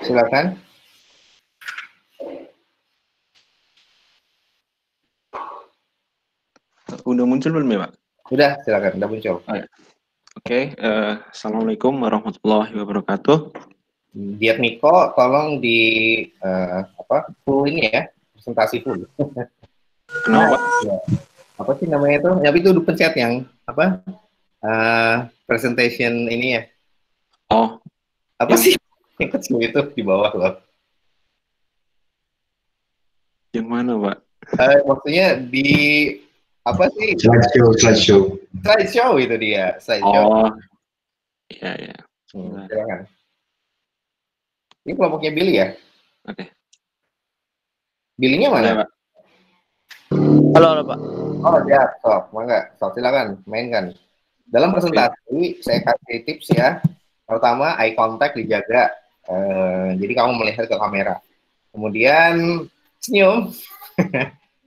Silakan. Udah muncul belum ya, Pak? Udah, silakan. Udah muncul. Oh, ya. Oke, Assalamualaikum warahmatullahi wabarakatuh. Diat Miko, tolong di full ini ya, presentasi full. Kenapa, Pak? Ya. Apa sih namanya itu? Ya itu pencet yang apa? Presentation ini ya. Oh, Apa yang sih? Yang kecil itu di bawah loh. yang mana, Pak? Maksudnya di apa sih? Slideshow. Slideshow itu dia. Slideshow. Oh, iya, iya. Silakan. Ini kelompoknya Billy ya? Oke. Billy-nya mana? Udah, Pak. Halo Pak. Oh, ya, sok, mangga, sok silakan, mainkan. Dalam presentasi, saya kasih tips ya. Pertama, eye contact dijaga. Jadi kamu melihat ke kamera. Kemudian senyum.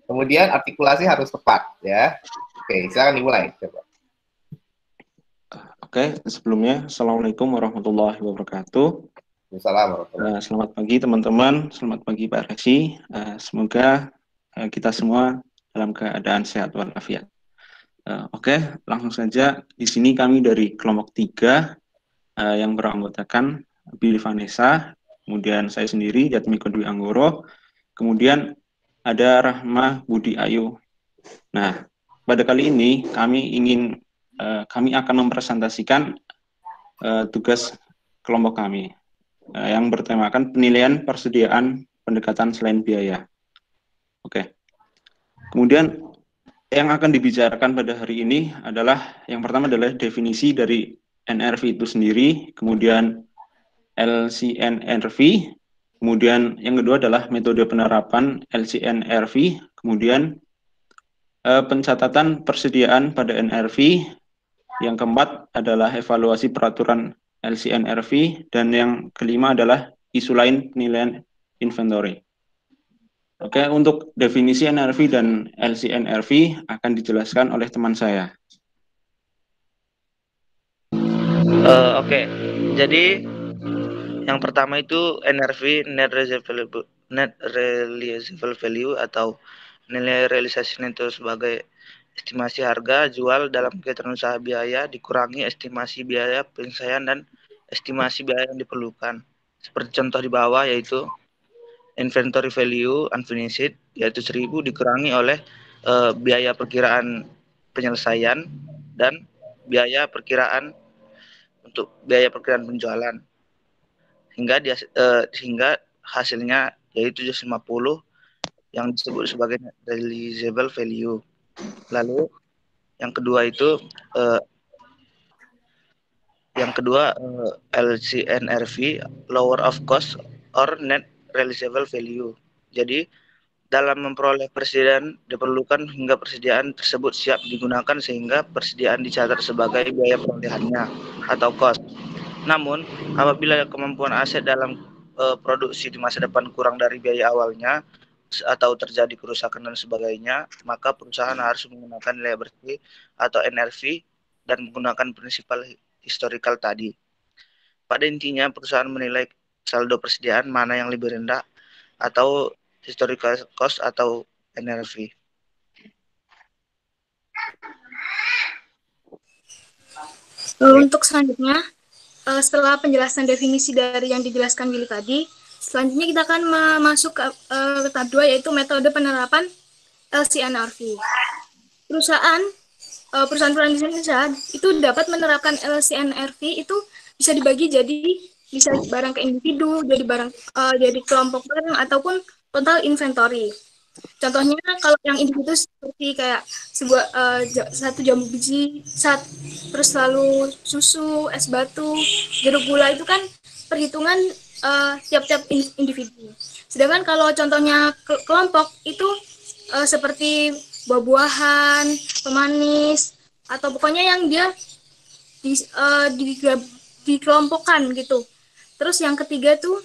Kemudian artikulasi harus tepat ya. Oke, silakan dimulai. Coba. Oke, sebelumnya Assalamualaikum warahmatullahi wabarakatuh. Assalamualaikum. Selamat pagi teman-teman, selamat pagi Pak Reksi. Semoga kita semua dalam keadaan sehat walafiat. Oke, langsung saja. Di sini kami dari kelompok 3 yang beranggotakan Billy Vanessa, kemudian saya sendiri Jatmiko Dwi Anggoro, kemudian ada Rahma Budi Ayu. Nah, pada kali ini kami akan mempresentasikan tugas kelompok kami yang bertemakan penilaian persediaan pendekatan selain biaya. Oke. Kemudian yang akan dibicarakan pada hari ini adalah yang pertama adalah definisi dari NRV itu sendiri, kemudian LCNRV, kemudian yang kedua adalah metode penerapan LCNRV, kemudian pencatatan persediaan pada NRV, yang keempat adalah evaluasi peraturan LCNRV, dan yang kelima adalah isu lain penilaian inventory. Oke, untuk definisi NRV dan LCNRV akan dijelaskan oleh teman saya. Oke. Jadi yang pertama itu NRV, Net Realizable Value atau nilai realisasi neto sebagai estimasi harga jual dalam kegiatan usaha biaya dikurangi estimasi biaya penyelesaian dan estimasi biaya yang diperlukan. Seperti contoh di bawah yaitu inventory value unfinished yaitu 1.000 dikurangi oleh biaya perkiraan penyelesaian dan biaya perkiraan penjualan hingga hasilnya yaitu 750 yang disebut sebagai realizable value. Lalu yang kedua itu LCNRV, lower of cost or net realizable value. Jadi dalam memperoleh persediaan diperlukan hingga persediaan tersebut siap digunakan sehingga persediaan dicatat sebagai biaya perolehannya atau cost. Namun apabila kemampuan aset dalam produksi di masa depan kurang dari biaya awalnya atau terjadi kerusakan dan sebagainya, maka perusahaan harus menggunakan nilai bersih atau NRV dan menggunakan prinsipal historical tadi. Pada intinya perusahaan menilai saldo persediaan mana yang lebih rendah atau historical cost atau NRV. Untuk selanjutnya, setelah penjelasan definisi dari yang dijelaskan Willy tadi, selanjutnya kita akan masuk ke tahap 2 yaitu metode penerapan LCNRV. Perusahaan di Indonesia itu dapat menerapkan LCNRV itu bisa dibagi jadi bisa barang ke individu, jadi kelompok barang ataupun total inventory. Contohnya kalau yang individu seperti kayak satu jambu biji, terus lalu susu, es batu, jeruk gula itu kan perhitungan tiap-tiap individu. Sedangkan kalau contohnya kelompok itu seperti buah-buahan, pemanis, atau pokoknya yang dia dikelompokkan gitu. Terus yang ketiga tuh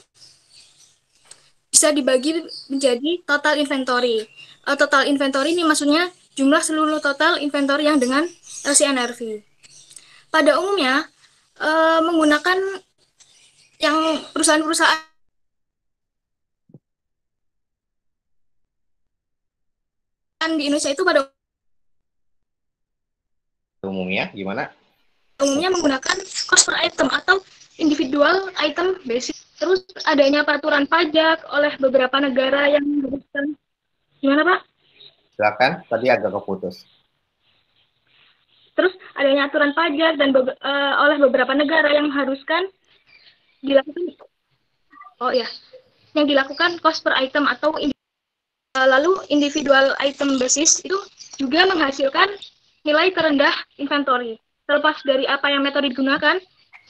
bisa dibagi menjadi total inventory. Total inventory ini maksudnya jumlah seluruh total inventory yang dengan LCNRV. Pada umumnya menggunakan yang perusahaan-perusahaan di Indonesia itu pada umumnya gimana? umumnya menggunakan cost per item atau individual item basis. Terus adanya peraturan pajak oleh beberapa negara yang mengharuskan, gimana Pak? Silakan, tadi agak keputus. Terus adanya aturan pajak dan oleh beberapa negara yang mengharuskan dilakukan, yang dilakukan cost per item atau lalu individual item basis itu juga menghasilkan nilai terendah inventory. Terlepas dari apa yang metode digunakan,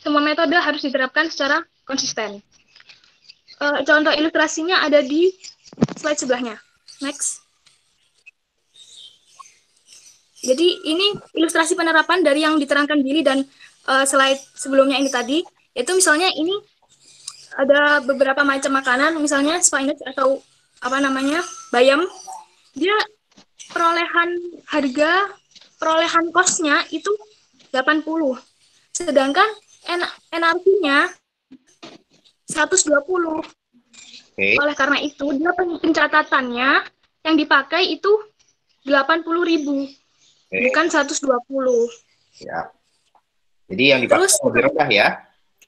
semua metode harus diterapkan secara konsisten. Contoh ilustrasinya ada di slide sebelahnya. Next. Jadi ini ilustrasi penerapan dari yang diterangkan Billy dan slide sebelumnya ini tadi. Yaitu misalnya ini ada beberapa macam makanan, misalnya spinach atau apa namanya, bayam. Dia perolehan cost-nya itu 80. Sedangkan NRV-nya 120. Okay. Oleh karena itu, dia pencatatannya yang dipakai itu 80.000, bukan 120. Ya. Jadi yang dipakai Terus, lebih rendah ya,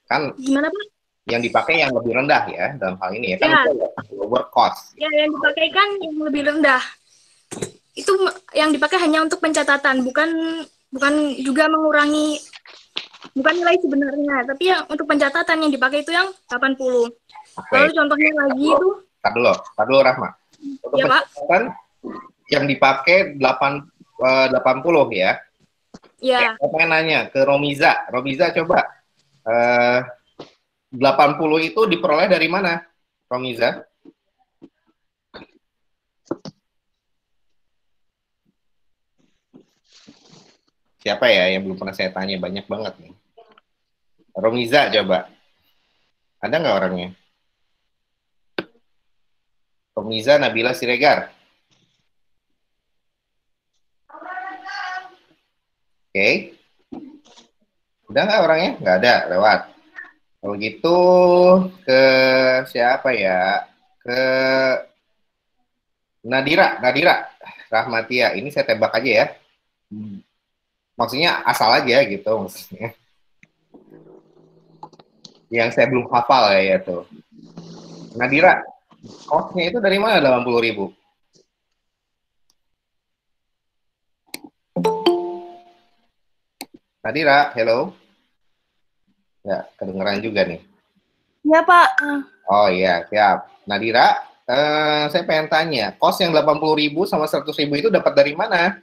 kan? Gimana Pak? Yang dipakai yang lebih rendah ya dalam hal ini ya, kan? Ya. Itu lower cost. Ya, yang dipakai kan yang lebih rendah. Itu yang dipakai hanya untuk pencatatan, bukan juga mengurangi, bukan nilai sebenarnya, tapi yang untuk pencatatan yang dipakai itu yang 80. Okay. Lalu contohnya lagi itu. Tar dulu Rahma. Untuk Ya, Pak. pencatatan yang dipakai 80 ya. Ya. Saya pengen nanya ke Romiza. Romiza coba 80 itu diperoleh dari mana, Romiza? Siapa ya yang belum pernah saya tanya? Banyak banget nih. Romiza coba. Ada nggak orangnya? Romiza Nabila Siregar. Oke. Udah nggak orangnya? Nggak ada, lewat. Kalau gitu ke siapa ya? Ke Nadira Rahmatia. Ini saya tebak aja ya. Maksudnya asal aja gitu maksudnya. Yang saya belum hafal ya itu. Nadira, cost-nya itu dari mana 80.000? Nadira, hello. Ya, kedengeran juga nih. Ya, Pak. Oh iya, siap. Nadira, saya pengen tanya, cost yang 80.000 sama 100.000 itu dapat dari mana?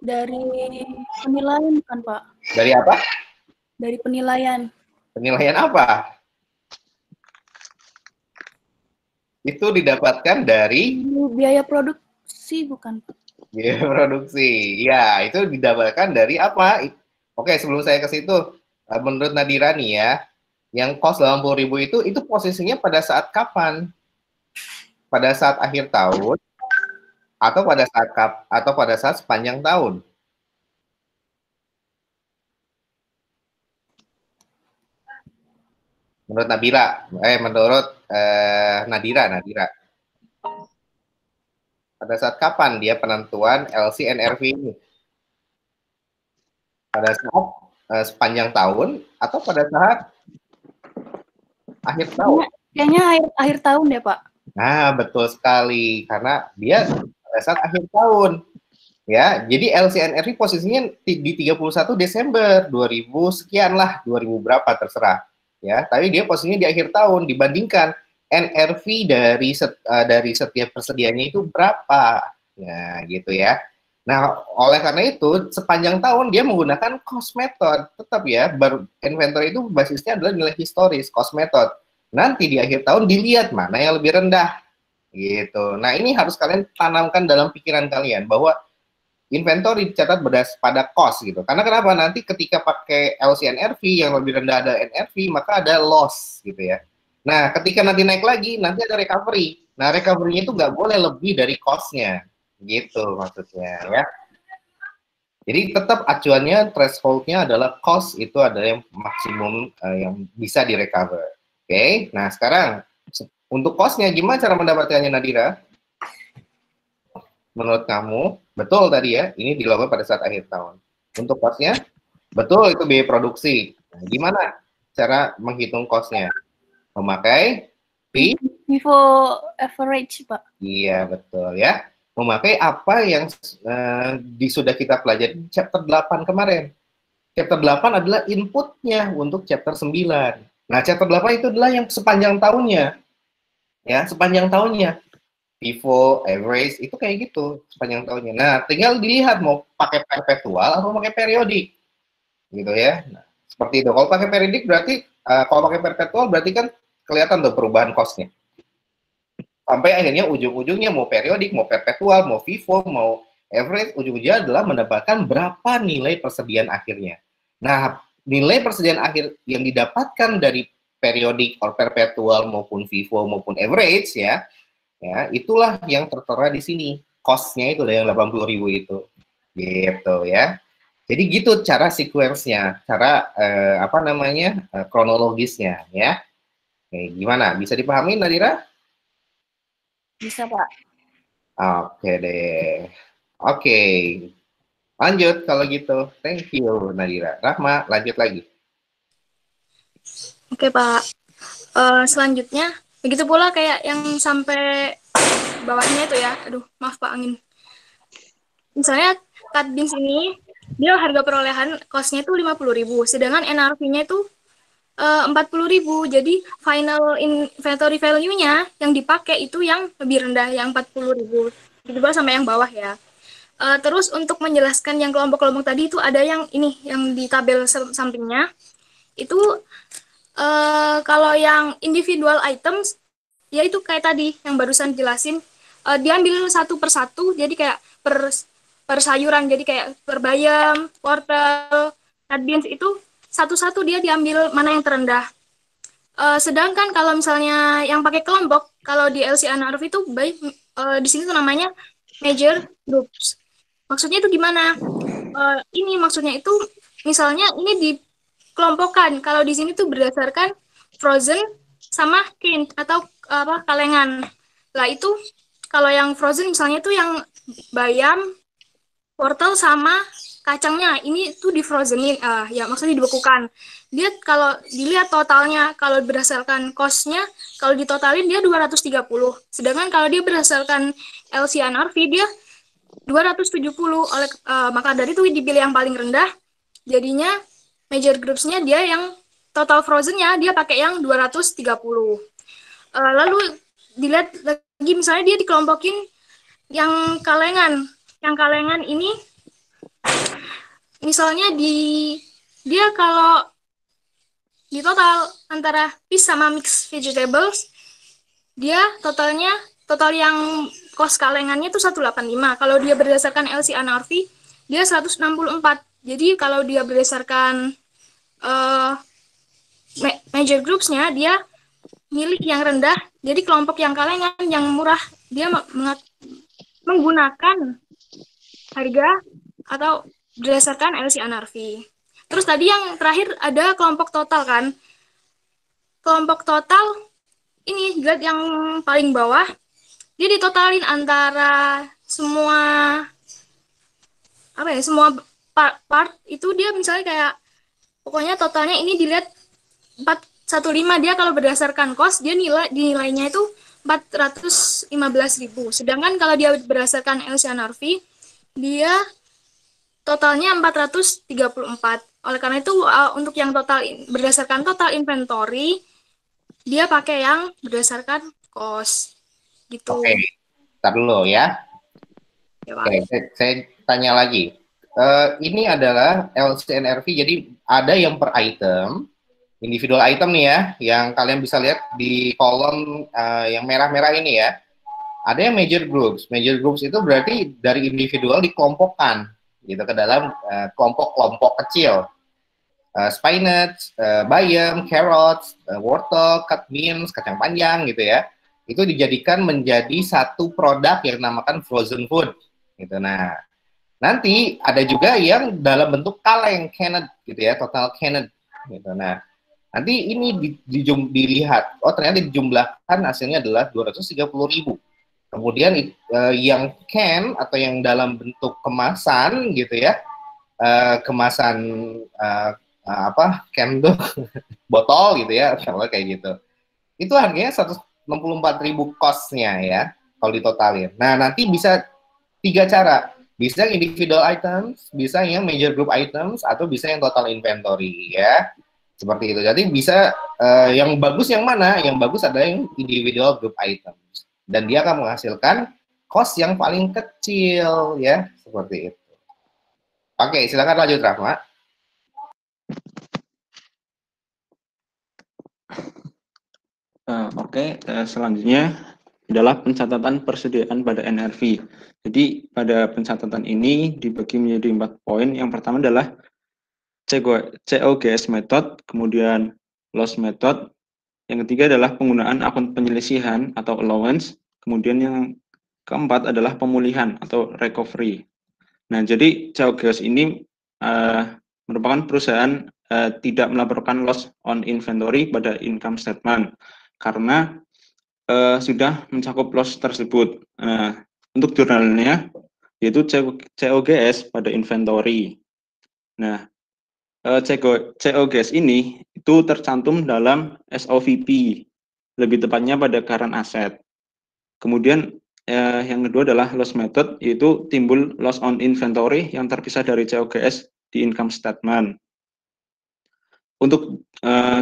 Dari penilaian bukan, Pak? Dari apa? Dari penilaian. Penilaian apa? Itu didapatkan dari biaya produksi bukan, Pak? Biaya produksi. Ya, itu didapatkan dari apa? Oke, sebelum saya ke situ, menurut Nadira nih ya, yang cost 80.000 itu posisinya pada saat kapan? Pada saat akhir tahun atau pada saat sepanjang tahun? Menurut Nadira. Pada saat kapan dia penentuan LCNRV ini? Pada saat sepanjang tahun atau pada saat akhir tahun? Kayaknya akhir tahun deh, Pak. Nah, betul sekali. Karena dia pada saat akhir tahun. Ya, jadi LCNRV posisinya di 31 Desember 2000 sekian lah, 2000 berapa terserah. Ya, tapi dia posisinya di akhir tahun dibandingkan NRV dari setiap persediaannya itu berapa. Nah, gitu ya. Nah, oleh karena itu sepanjang tahun dia menggunakan cost method. Tetap ya, inventory itu basisnya adalah nilai historis, cost method. Nanti di akhir tahun dilihat mana yang lebih rendah. Gitu. Nah, ini harus kalian tanamkan dalam pikiran kalian bahwa inventory dicatat berdasarkan pada cost gitu. Karena kenapa? Nanti ketika pakai LCNRV yang lebih rendah ada NRV, maka ada loss gitu ya. Nah, ketika nanti naik lagi, nanti ada recovery. Nah, recovery-nya itu nggak boleh lebih dari cost-nya. Gitu maksudnya ya. Jadi tetap acuannya, threshold-nya adalah cost itu adalah yang maksimum yang bisa direcover. Oke, nah sekarang untuk cost-nya gimana cara mendapatkannya Nadira? Menurut kamu, betul tadi ya, ini dilakukan pada saat akhir tahun. Untuk cost-nya, betul itu biaya produksi. Nah, gimana cara menghitung cost-nya? Memakai FIFO average, Pak. Iya, betul ya. Memakai apa yang sudah kita pelajari chapter 8 kemarin. Chapter 8 adalah inputnya untuk chapter 9. Nah, chapter 8 itu adalah yang sepanjang tahunnya. Ya, sepanjang tahunnya. FIFO, average, itu kayak gitu sepanjang tahunnya. Nah, tinggal dilihat mau pakai perpetual atau pakai periodik. Gitu ya. Nah, seperti itu. Kalau pakai periodik berarti, kalau pakai perpetual berarti kan kelihatan tuh perubahan cost-nya. Sampai akhirnya ujung-ujungnya mau periodik, mau perpetual, mau FIFO, mau average, ujung-ujungnya adalah mendapatkan berapa nilai persediaan akhirnya. Nah, nilai persediaan akhir yang didapatkan dari periodik or perpetual maupun FIFO maupun average ya itulah yang tertera di sini. Cost-nya itu yang 80.000 itu. Gitu ya. Jadi gitu cara sequence-nya, cara kronologisnya ya. Oke, gimana? Bisa dipahami Nadira? Bisa, Pak. Oke deh. Oke. Lanjut kalau gitu. Thank you Nadira. Rahma, lanjut lagi. Oke, Pak. Selanjutnya, begitu pula kayak yang sampai bawahnya itu ya. Aduh, maaf Pak, angin. Misalnya, cut beans ini, dia harga perolehan cost-nya itu 50.000, sedangkan NRV-nya itu 40.000. Jadi, final inventory value-nya yang dipakai itu yang lebih rendah, yang 40.000. Begitu pula sampai yang bawah ya. Terus untuk menjelaskan yang kelompok-kelompok tadi itu ada yang ini, yang di tabel sampingnya. Itu kalau yang individual items, ya itu kayak tadi yang barusan jelasin, diambil satu per satu, jadi kayak per sayuran, jadi kayak per bayam, wortel, red beans itu satu-satu dia diambil mana yang terendah. Sedangkan kalau misalnya yang pakai kelompok, kalau di LCNRV itu baik di sini tuh namanya major groups. Maksudnya itu gimana? Ini maksudnya itu misalnya ini dikelompokkan. Kalau di sini tuh berdasarkan frozen sama canned atau kalengan. Lah itu kalau yang frozen misalnya tuh yang bayam, wortel sama kacangnya ini tuh di frozenin, ya maksudnya dibekukan. Dia kalau dilihat totalnya, kalau berdasarkan cost-nya, kalau ditotalin dia 230. Sedangkan kalau dia berdasarkan LCNRV dia 270. Maka dari itu dipilih yang paling rendah. Jadinya major groups-nya dia yang total frozen-nya dia pakai yang 230. Lalu dilihat lagi misalnya dia dikelompokin yang kalengan. Yang kalengan ini misalnya dia kalau di total antara fish sama mixed vegetables, dia total yang cost kalengannya itu 185. Kalau dia berdasarkan LCNRV, dia 164. Jadi kalau dia berdasarkan major groups-nya, dia milih yang rendah. Jadi kelompok yang kalengan, yang murah, dia menggunakan harga atau berdasarkan LCNRV. Terus tadi yang terakhir ada kelompok total kan. Kelompok total ini lihat yang paling bawah, dia ditotalin antara semua semua part itu dia misalnya kayak pokoknya totalnya ini dilihat 415, dia kalau berdasarkan cost dia dinilainya itu 415.000. Sedangkan kalau dia berdasarkan LCNRV dia totalnya 434. Oleh karena itu untuk yang berdasarkan total inventory dia pakai yang berdasarkan cost gitu. Oke, tar dulu ya. Oke, saya tanya lagi. Ini adalah LCNRV, jadi ada yang per item, individual item nih ya, yang kalian bisa lihat di kolom yang merah-merah ini ya. Ada yang major groups. Major groups itu berarti dari individual dikelompokkan gitu ke dalam kelompok-kelompok kecil. Spinach, bayam, carrots, wortel, cut beans, kacang panjang gitu ya. Itu dijadikan menjadi satu produk yang dinamakan frozen food gitu. Nah, nanti ada juga yang dalam bentuk kaleng, canned gitu ya, total canned gitu. Nah, Nanti ini dilihat, oh ternyata dijumlahkan hasilnya adalah 230.000. Kemudian yang can atau yang dalam bentuk kemasan gitu ya, kemasan can tuh botol gitu ya, kalau kayak gitu. Itu harganya 164.000 cost-nya ya, kalau ditotalin. Nah, nanti bisa 3 cara. Bisa individual items, bisa yang major group items, atau bisa yang total inventory ya. Seperti itu. Jadi bisa yang bagus yang mana? Yang bagus adalah yang individual group items. Dan dia akan menghasilkan cost yang paling kecil ya, seperti itu. Oke, silakan lanjut Rahma. Selanjutnya adalah pencatatan persediaan pada NRV. Jadi pada pencatatan ini dibagi menjadi 4 poin. Yang pertama adalah COGS method, kemudian loss method. Yang ketiga adalah penggunaan akun penyelisihan atau allowance. Kemudian yang keempat adalah pemulihan atau recovery. Nah, jadi COGS ini merupakan perusahaan tidak melaporkan loss on inventory pada income statement karena sudah mencakup loss tersebut. Untuk jurnalnya yaitu COGS pada inventory. Nah, COGS ini itu tercantum dalam SOVP, lebih tepatnya pada current asset. Kemudian yang kedua adalah loss method, yaitu timbul loss on inventory yang terpisah dari COGS di income statement. Untuk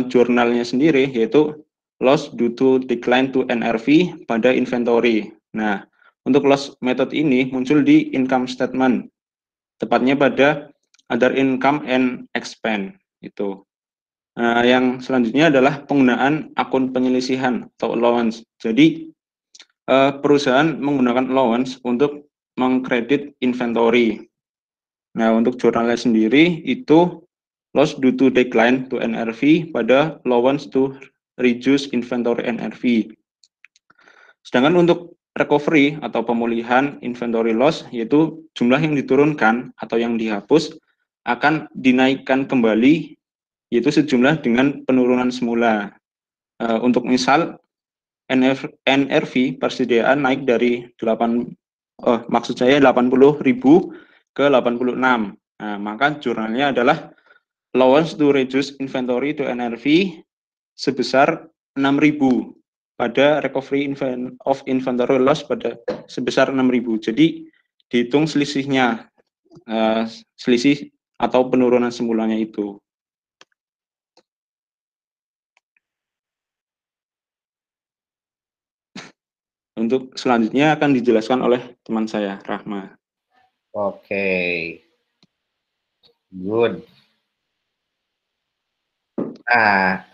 jurnalnya sendiri yaitu loss due to decline to NRV pada inventory. Nah, untuk loss method ini muncul di income statement, tepatnya pada other income and expense itu. Yang selanjutnya adalah penggunaan akun penyelisihan atau allowance. Jadi perusahaan menggunakan allowance untuk mengkredit inventory. Nah, untuk jurnalnya sendiri itu loss due to decline to NRV pada allowance to reduce inventory NRV. Sedangkan untuk recovery atau pemulihan inventory loss, yaitu jumlah yang diturunkan atau yang dihapus akan dinaikkan kembali, yaitu sejumlah dengan penurunan semula. Untuk misal NRV persediaan naik dari 80.000 ke 86. Nah, maka jurnalnya adalah allowance to reduce inventory to NRV sebesar 6.000 pada recovery of inventory loss pada sebesar 6.000. Jadi dihitung selisihnya, selisih atau penurunan semulanya itu. Untuk selanjutnya akan dijelaskan oleh teman saya, Rahma. Oke. Good. Nah,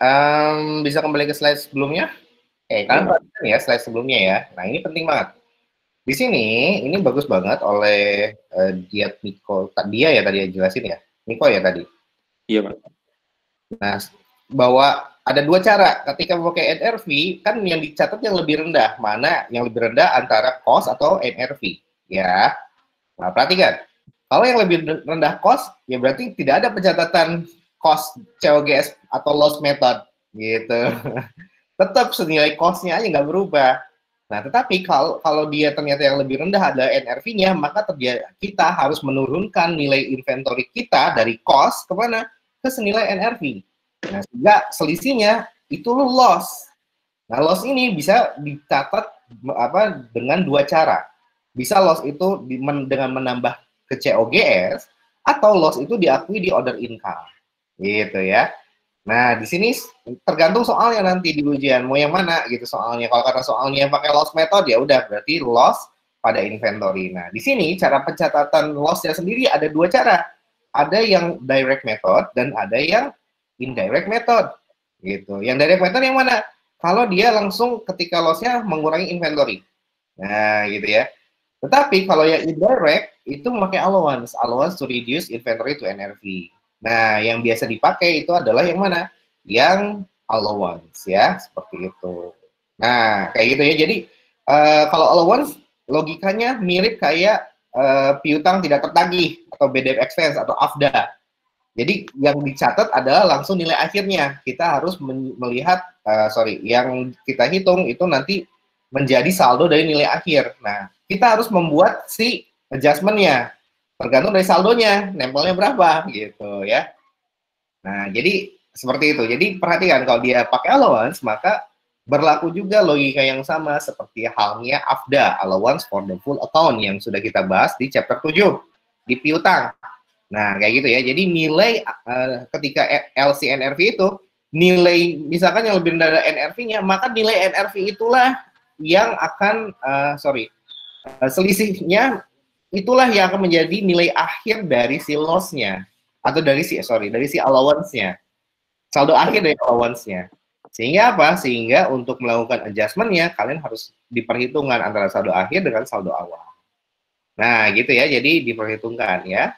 bisa kembali ke slide sebelumnya? Kalian perhatikan ya slide sebelumnya ya. Nah, ini penting banget. Di sini, ini bagus banget oleh Niko. Dia ya tadi jelasin ya? Niko ya tadi? Iya, Pak. Nah, bahwa ada 2 cara. Ketika memakai NRV, kan yang dicatat yang lebih rendah. Mana yang lebih rendah antara cost atau NRV. Ya. Nah, perhatikan. Kalau yang lebih rendah cost, ya berarti tidak ada pencatatan cost COGS atau loss method. Gitu. Tetap senilai cost-nya aja nggak berubah. Nah, tetapi kalau dia ternyata yang lebih rendah adalah NRV-nya, maka kita harus menurunkan nilai inventory kita dari cost kemana? Ke senilai NRV. Nah, sehingga selisihnya itu loss. Nah, loss ini bisa dicatat dengan 2 cara. Bisa loss itu dengan menambah ke COGS, atau loss itu diakui di order income. Gitu ya. Nah, di sini tergantung soalnya nanti di ujian mau yang mana gitu soalnya. Kalau karena soalnya pakai loss method ya udah berarti loss pada inventory. Nah, di sini cara pencatatan loss-nya sendiri ada 2 cara. Ada yang direct method dan ada yang indirect method. Gitu. Yang direct method yang mana? Kalau dia langsung ketika loss-nya mengurangi inventory. Nah, gitu ya. Tetapi kalau yang indirect itu memakai allowance to reduce inventory to NRV. Nah, yang biasa dipakai itu adalah yang mana? Yang allowance ya, seperti itu. Nah, kayak gitu ya. Jadi kalau allowance logikanya mirip kayak piutang tidak tertagih atau BDF expense atau AFDA. Jadi yang dicatat adalah langsung nilai akhirnya. Kita harus melihat, yang kita hitung itu nanti menjadi saldo dari nilai akhir. Nah, kita harus membuat si adjustment-nya. Tergantung dari saldonya, nempelnya berapa, gitu ya. Nah, jadi seperti itu. Jadi perhatikan, kalau dia pakai allowance, maka berlaku juga logika yang sama seperti halnya AFDA, allowance for the full account, yang sudah kita bahas di chapter 7, di piutang. Nah, kayak gitu ya. Jadi nilai ketika LCNRV itu, nilai misalkan yang lebih rendah dari NRV-nya, maka nilai NRV itulah yang akan, selisihnya itulah yang akan menjadi nilai akhir dari si loss-nya. Atau dari si allowance-nya. Saldo akhir dari allowance-nya. Sehingga apa? Sehingga untuk melakukan adjustment-nya, kalian harus diperhitungkan antara saldo akhir dengan saldo awal. Nah, gitu ya. Jadi diperhitungkan ya.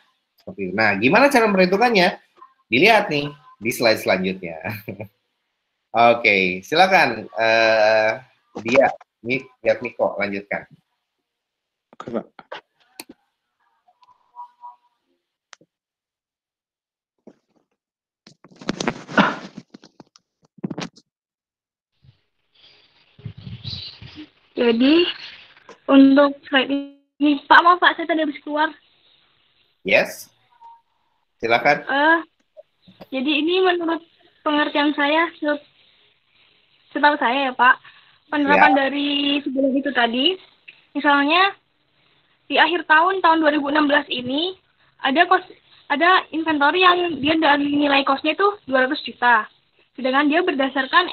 Nah, gimana cara memperhitungkannya? Dilihat nih di slide selanjutnya. Oke, silakan. Biar Niko lanjutkan. Oke, Pak. Jadi untuk slide ini, Pak, mau Pak, saya tadi habis keluar. Yes, silakan. Jadi ini menurut pengertian saya, setahu saya ya Pak, penerapan dari sebelum itu tadi, misalnya di akhir tahun 2016 ini ada inventory yang dia dari nilai cost-nya itu 200 juta. Sedangkan dia berdasarkan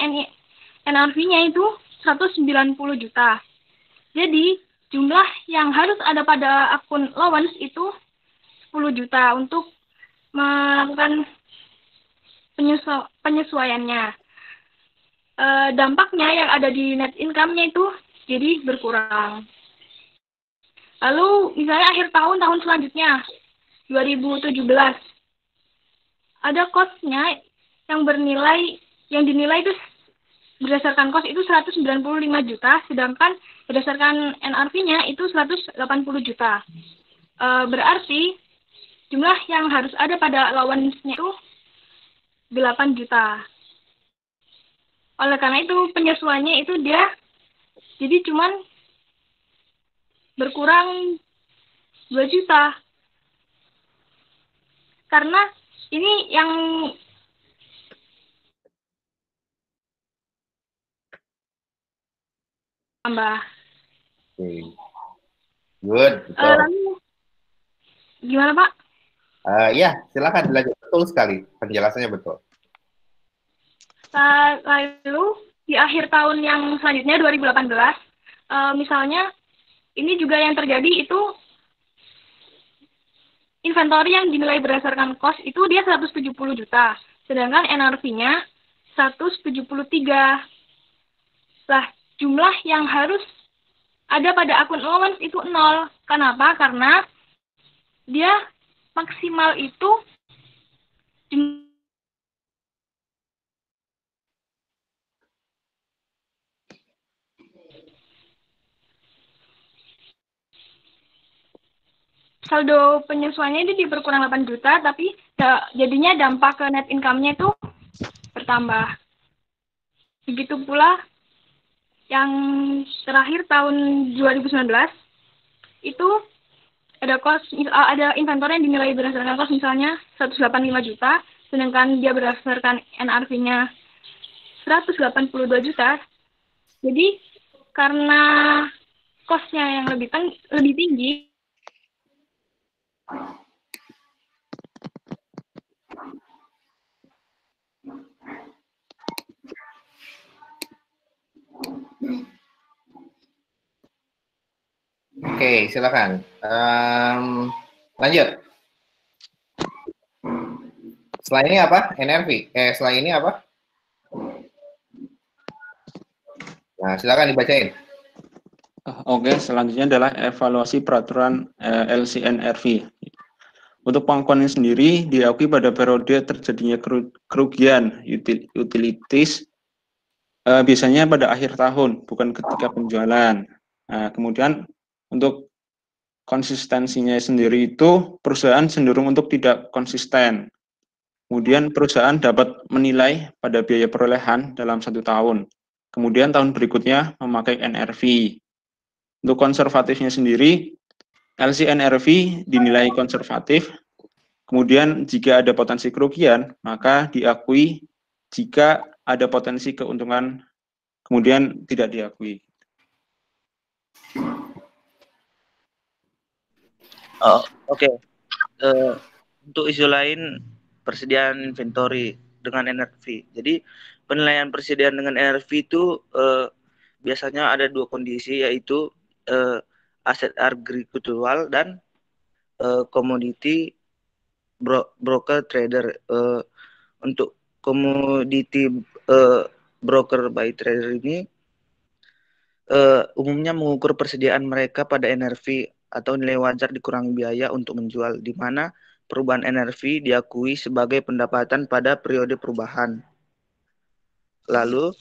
NRV-nya itu 190 juta. Jadi, jumlah yang harus ada pada akun allowance itu 10 juta untuk melakukan penyesuaiannya. Dampaknya yang ada di net income-nya itu jadi berkurang. Lalu, misalnya akhir tahun selanjutnya, 2017, ada cost-nya yang dinilai itu berdasarkan cost itu 195 juta, sedangkan berdasarkan NRV-nya itu 180 juta. Berarti jumlah yang harus ada pada allowance-nya itu 8 juta. Oleh karena itu penyesuaiannya itu dia jadi cuman berkurang 2 juta. Karena ini yang tambah. Good. Lalu gimana Pak? Ya, silakan dilanjut. Betul sekali, penjelasannya betul. Lalu di akhir tahun yang selanjutnya 2018, misalnya ini juga yang terjadi itu inventory yang dinilai berdasarkan cost itu dia 170 juta, sedangkan NRV-nya 173. Lah, jumlah yang harus ada pada akun allowance itu 0. Kenapa? Karena dia maksimal itu saldo penyesuaiannya itu berkurang 8 juta, tapi jadinya dampak ke net income-nya itu bertambah. Begitu pula yang terakhir tahun 2019 itu ada inventory yang dinilai berdasarkan cost misalnya 185 juta, sedangkan dia berdasarkan NRV-nya 182 juta. Jadi karena cost-nya yang lebih tinggi, Oke, silakan. Lanjut. Setelah ini apa? NRV. Setelah ini apa? Nah, silakan dibacain. Oke, selanjutnya adalah evaluasi peraturan LCNRV. Untuk pengakuan sendiri, diakui pada periode terjadinya kerugian utilities biasanya pada akhir tahun, bukan ketika penjualan. Kemudian untuk konsistensinya sendiri itu perusahaan cenderung untuk tidak konsisten. Kemudian perusahaan dapat menilai pada biaya perolehan dalam 1 tahun. Kemudian tahun berikutnya memakai NRV. Untuk konservatifnya sendiri, LCNRV dinilai konservatif. Kemudian jika ada potensi kerugian, maka diakui. Jika ada potensi keuntungan, kemudian tidak diakui. Oh, oke. Untuk isu lain, persediaan inventory dengan NRV. Jadi penilaian persediaan dengan NRV itu biasanya ada 2 kondisi, yaitu aset agrikultural dan komoditi broker trader. Untuk komoditi broker by trader ini umumnya mengukur persediaan mereka pada NRV atau nilai wajar dikurangi biaya untuk menjual, di mana perubahan NRV diakui sebagai pendapatan pada periode perubahan. Lalu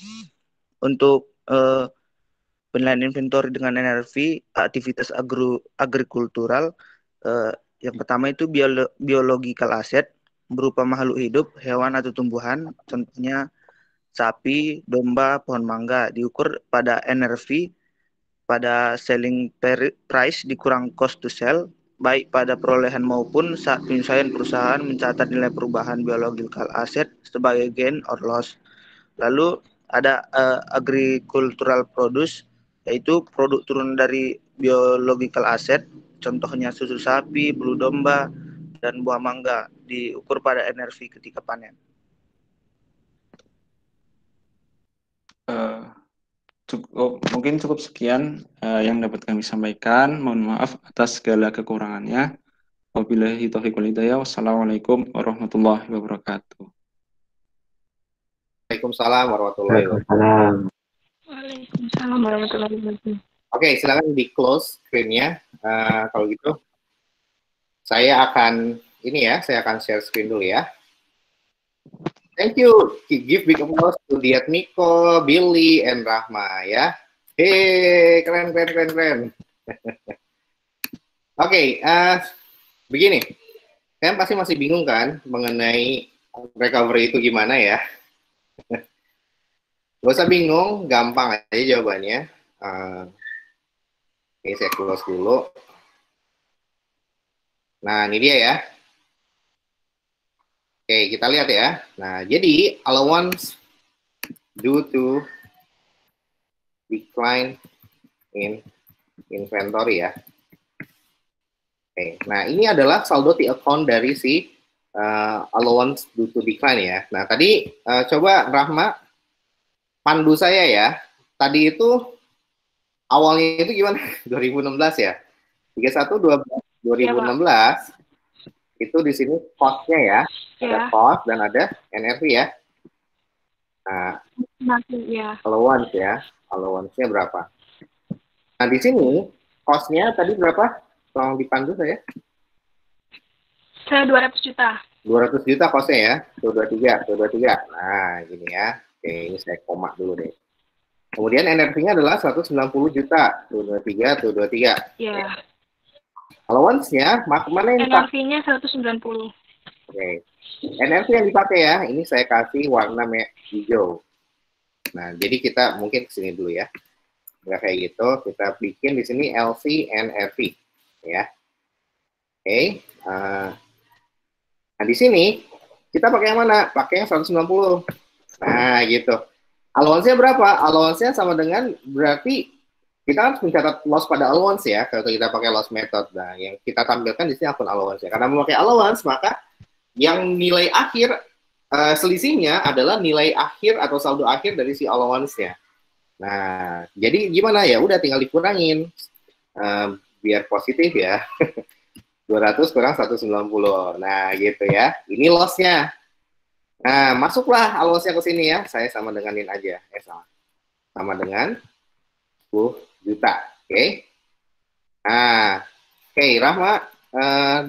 untuk penilaian inventory dengan NRV, aktivitas agrikultural, yang pertama itu biological asset, berupa makhluk hidup, hewan atau tumbuhan, contohnya sapi, domba, pohon mangga, diukur pada NRV pada selling price dikurang cost to sell, baik pada perolehan maupun saat penyelesaian perusahaan mencatat nilai perubahan biological asset sebagai gain or loss. Lalu ada agricultural produce, yaitu produk turun dari biological asset, contohnya susu sapi, bulu domba, dan buah mangga, diukur pada NRV ketika panen. Mungkin cukup sekian yang dapat kami sampaikan. Mohon maaf atas segala kekurangannya. Wabillahi taufiq wal hidayah. Wassalamualaikum warahmatullahi wabarakatuh. Waalaikumsalam warahmatullahi wabarakatuh. Waalaikumsalam warahmatullahi wabarakatuh. Oke, silakan di close screen-nya. Kalau gitu, saya akan share screen dulu ya. Thank you. Give big applause to Diat Miko, Billy, and Rahma ya. Hei, keren. Oke, begini. Kalian pasti masih bingung kan mengenai recovery itu gimana ya? Gak usah bingung, gampang aja jawabannya. Oke, saya close dulu. Nah, ini dia ya. Oke, kita lihat ya. Nah, jadi allowance due to decline in inventory ya. Oke, nah ini adalah saldo di account dari si allowance due to decline ya. Nah, tadi coba Rahma pandu saya ya. Tadi itu awalnya itu gimana? 2016 ya. 31/12/2016. Itu di sini cost-nya ya. Ada cost dan ada NRV ya. Nah, allowance ya. Allowance-nya berapa? Nah, di sini cost-nya tadi berapa? Tolong dipandu saya. Saya 200 juta. 200 juta cost-nya ya. 223. Nah, gini ya. Oke, ini saya koma dulu deh. Kemudian NRV-nya adalah 190 juta. 223. Iya. Allowance-nya, mana yang NRV-nya 190. Oke. NRV yang dipakai ya, ini saya kasih warna hijau. Nah, jadi kita mungkin kesini dulu ya. Nggak kayak gitu, kita bikin di sini LCNRV ya. Oke. Nah, di sini kita pakai yang mana? Pakai yang 190. Nah, gitu. Allowance-nya berapa? Allowance-nya sama dengan berarti kita harus mencatat loss pada allowance ya, kalau kita pakai loss method. Nah, yang kita tampilkan di sini akun allowance ya. Karena memakai allowance, maka yang nilai akhir selisihnya adalah nilai akhir atau saldo akhir dari si allowance-nya. Nah, jadi gimana ya? Udah tinggal dikurangin biar positif ya. 200 kurang 190. Nah, gitu ya. Ini loss-nya. Nah, masuklah allowance-nya ke sini ya. Saya sama denganin aja. Sama dengan 10 juta, oke. Nah, oke, Rahma,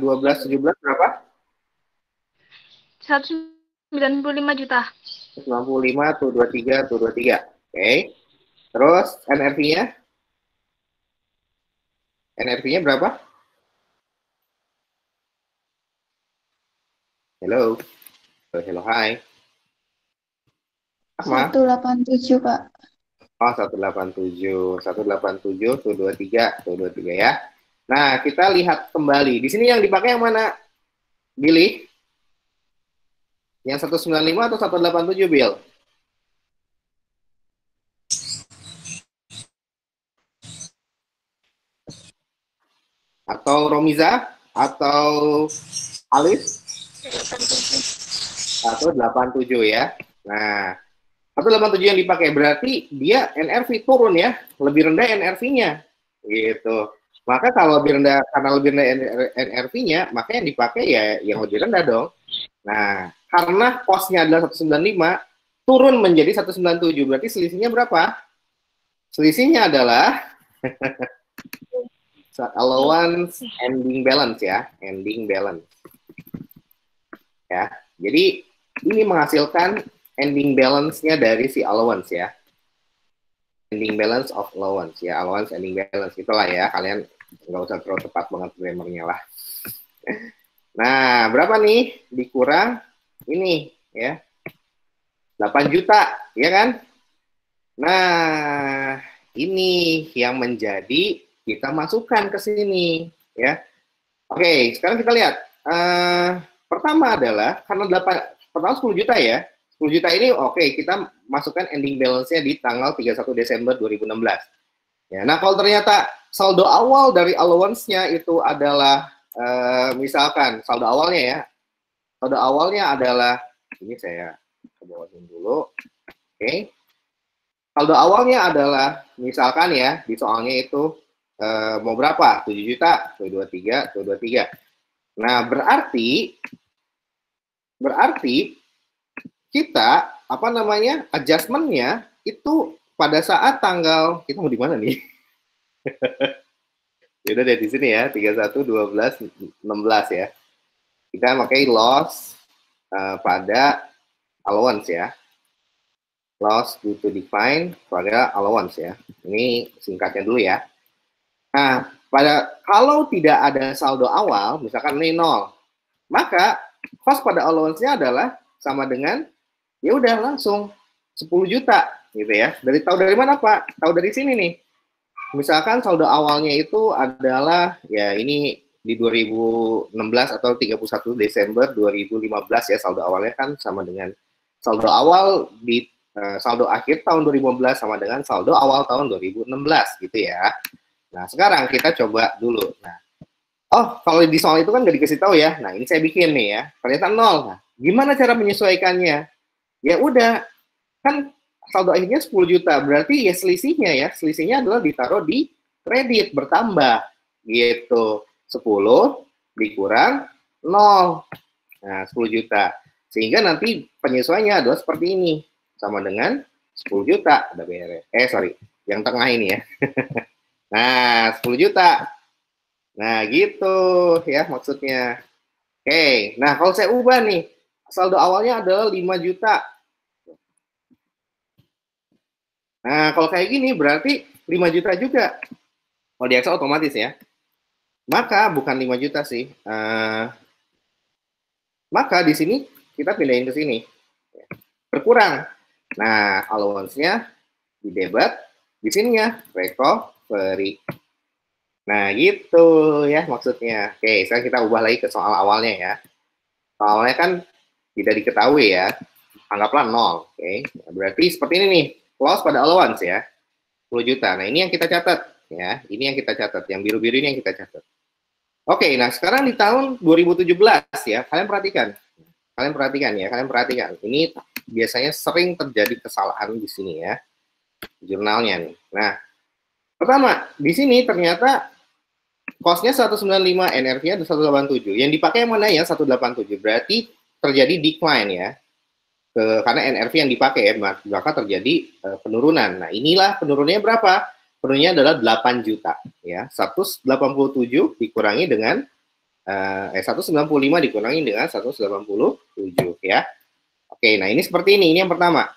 12/17 berapa? 195 juta. 95 tuh 23. Oke. Terus NRV-nya? NRV-nya berapa? Hello. Hello, hai. Ahmad? 187, Pak. Oh, 187. 187, tuh 23. Tuh 23 ya. Nah, kita lihat kembali. Di sini yang dipakai yang mana, Billy? Yang 195 atau 187, Bill? Atau Romiza? Atau Alif? 187 ya. Nah, 187 yang dipakai berarti dia NRV turun ya, lebih rendah NRV-nya gitu. Maka kalau lebih rendah, karena lebih rendah NRV-nya, maka yang dipakai ya yang lebih rendah dong. Nah, karena cost-nya adalah 195, turun menjadi 197, berarti selisihnya berapa? Selisihnya adalah allowance ending balance ya, ending balance. Ya, jadi ini menghasilkan ending balance-nya dari si allowance ya. Ending balance of allowance ya, allowance ending balance itulah ya, kalian nggak usah terlalu tepat banget grammarnya lah. Nah, berapa nih dikurang ini ya, 8 juta ya kan. Nah, ini yang menjadi kita masukkan ke sini ya. Oke, sekarang kita lihat. Pertama adalah karena 10 juta ya. 10 juta ini oke, kita masukkan ending balance-nya di tanggal 31 Desember 2016. Ya, nah kalau ternyata saldo awal dari allowance-nya itu adalah misalkan saldo awalnya ya. Saldo awalnya adalah ini saya bawain dulu. Oke. Saldo awalnya adalah misalkan ya di soalnya itu mau berapa? 7 juta, 23, 23. Nah, berarti kita apa namanya? Adjustment-nya itu pada saat tanggal, kita mau di mana nih? Ya udah di sini ya, 31 12 16 ya. Kita pakai loss pada allowance ya. Loss due to decline pada allowance ya. Ini singkatnya dulu ya. Nah, kalau tidak ada saldo awal, misalkan ini 0, maka cost pada allowance-nya adalah sama dengan ya udah langsung 10 juta gitu ya. Tahu dari mana, Pak? Tahu dari sini nih. Misalkan saldo awalnya itu adalah ya ini di 2016 atau 31 Desember 2015 ya, saldo awalnya kan sama dengan saldo awal di saldo akhir tahun 2015 sama dengan saldo awal tahun 2016 gitu ya. Nah, sekarang kita coba dulu. Nah, kalau di soal itu kan nggak dikasih tahu ya. Nah, ini saya bikin nih ya. Ternyata 0. Nah, gimana cara menyesuaikannya? Ya udah, kan saldo akhirnya 10 juta. Berarti ya selisihnya adalah ditaruh di kredit bertambah. Gitu. 10 dikurang 0. Nah, 10 juta. Sehingga nanti penyesuaiannya adalah seperti ini. Sama dengan 10 juta. Ada BR. Yang tengah ini ya. Nah, 10 juta. Nah, gitu ya maksudnya. Oke, nah kalau saya ubah nih, saldo awalnya adalah 5 juta. Nah, kalau kayak gini berarti 5 juta juga. Kalau di Excel otomatis ya. Maka bukan 5 juta sih. Maka di sini kita pindahin ke sini. Berkurang. Nah, allowance-nya di debit, di sininya recovery. Nah, gitu ya maksudnya. Oke, sekarang kita ubah lagi ke soal awalnya ya. Soalnya kan tidak diketahui ya. Anggaplah 0. Oke, berarti seperti ini nih. Loss pada allowance ya. 10 juta. Nah, ini yang kita catat ya. Ini yang kita catat. Yang biru-biru ini yang kita catat. Oke, nah sekarang di tahun 2017 ya. Kalian perhatikan ya. Kalian perhatikan. Ini biasanya sering terjadi kesalahan di sini ya. Jurnalnya nih. Nah, pertama, di sini ternyata cost-nya 195, NRV-nya 187. Yang dipakai yang mana ya? 187. Berarti terjadi decline ya. Karena NRV yang dipakai ya, maka terjadi penurunan. Nah, inilah penurunannya berapa? Penurunannya adalah 8 juta ya. 187 dikurangi dengan 195 dikurangi dengan 187 ya. Oke, nah ini seperti ini. Ini yang pertama.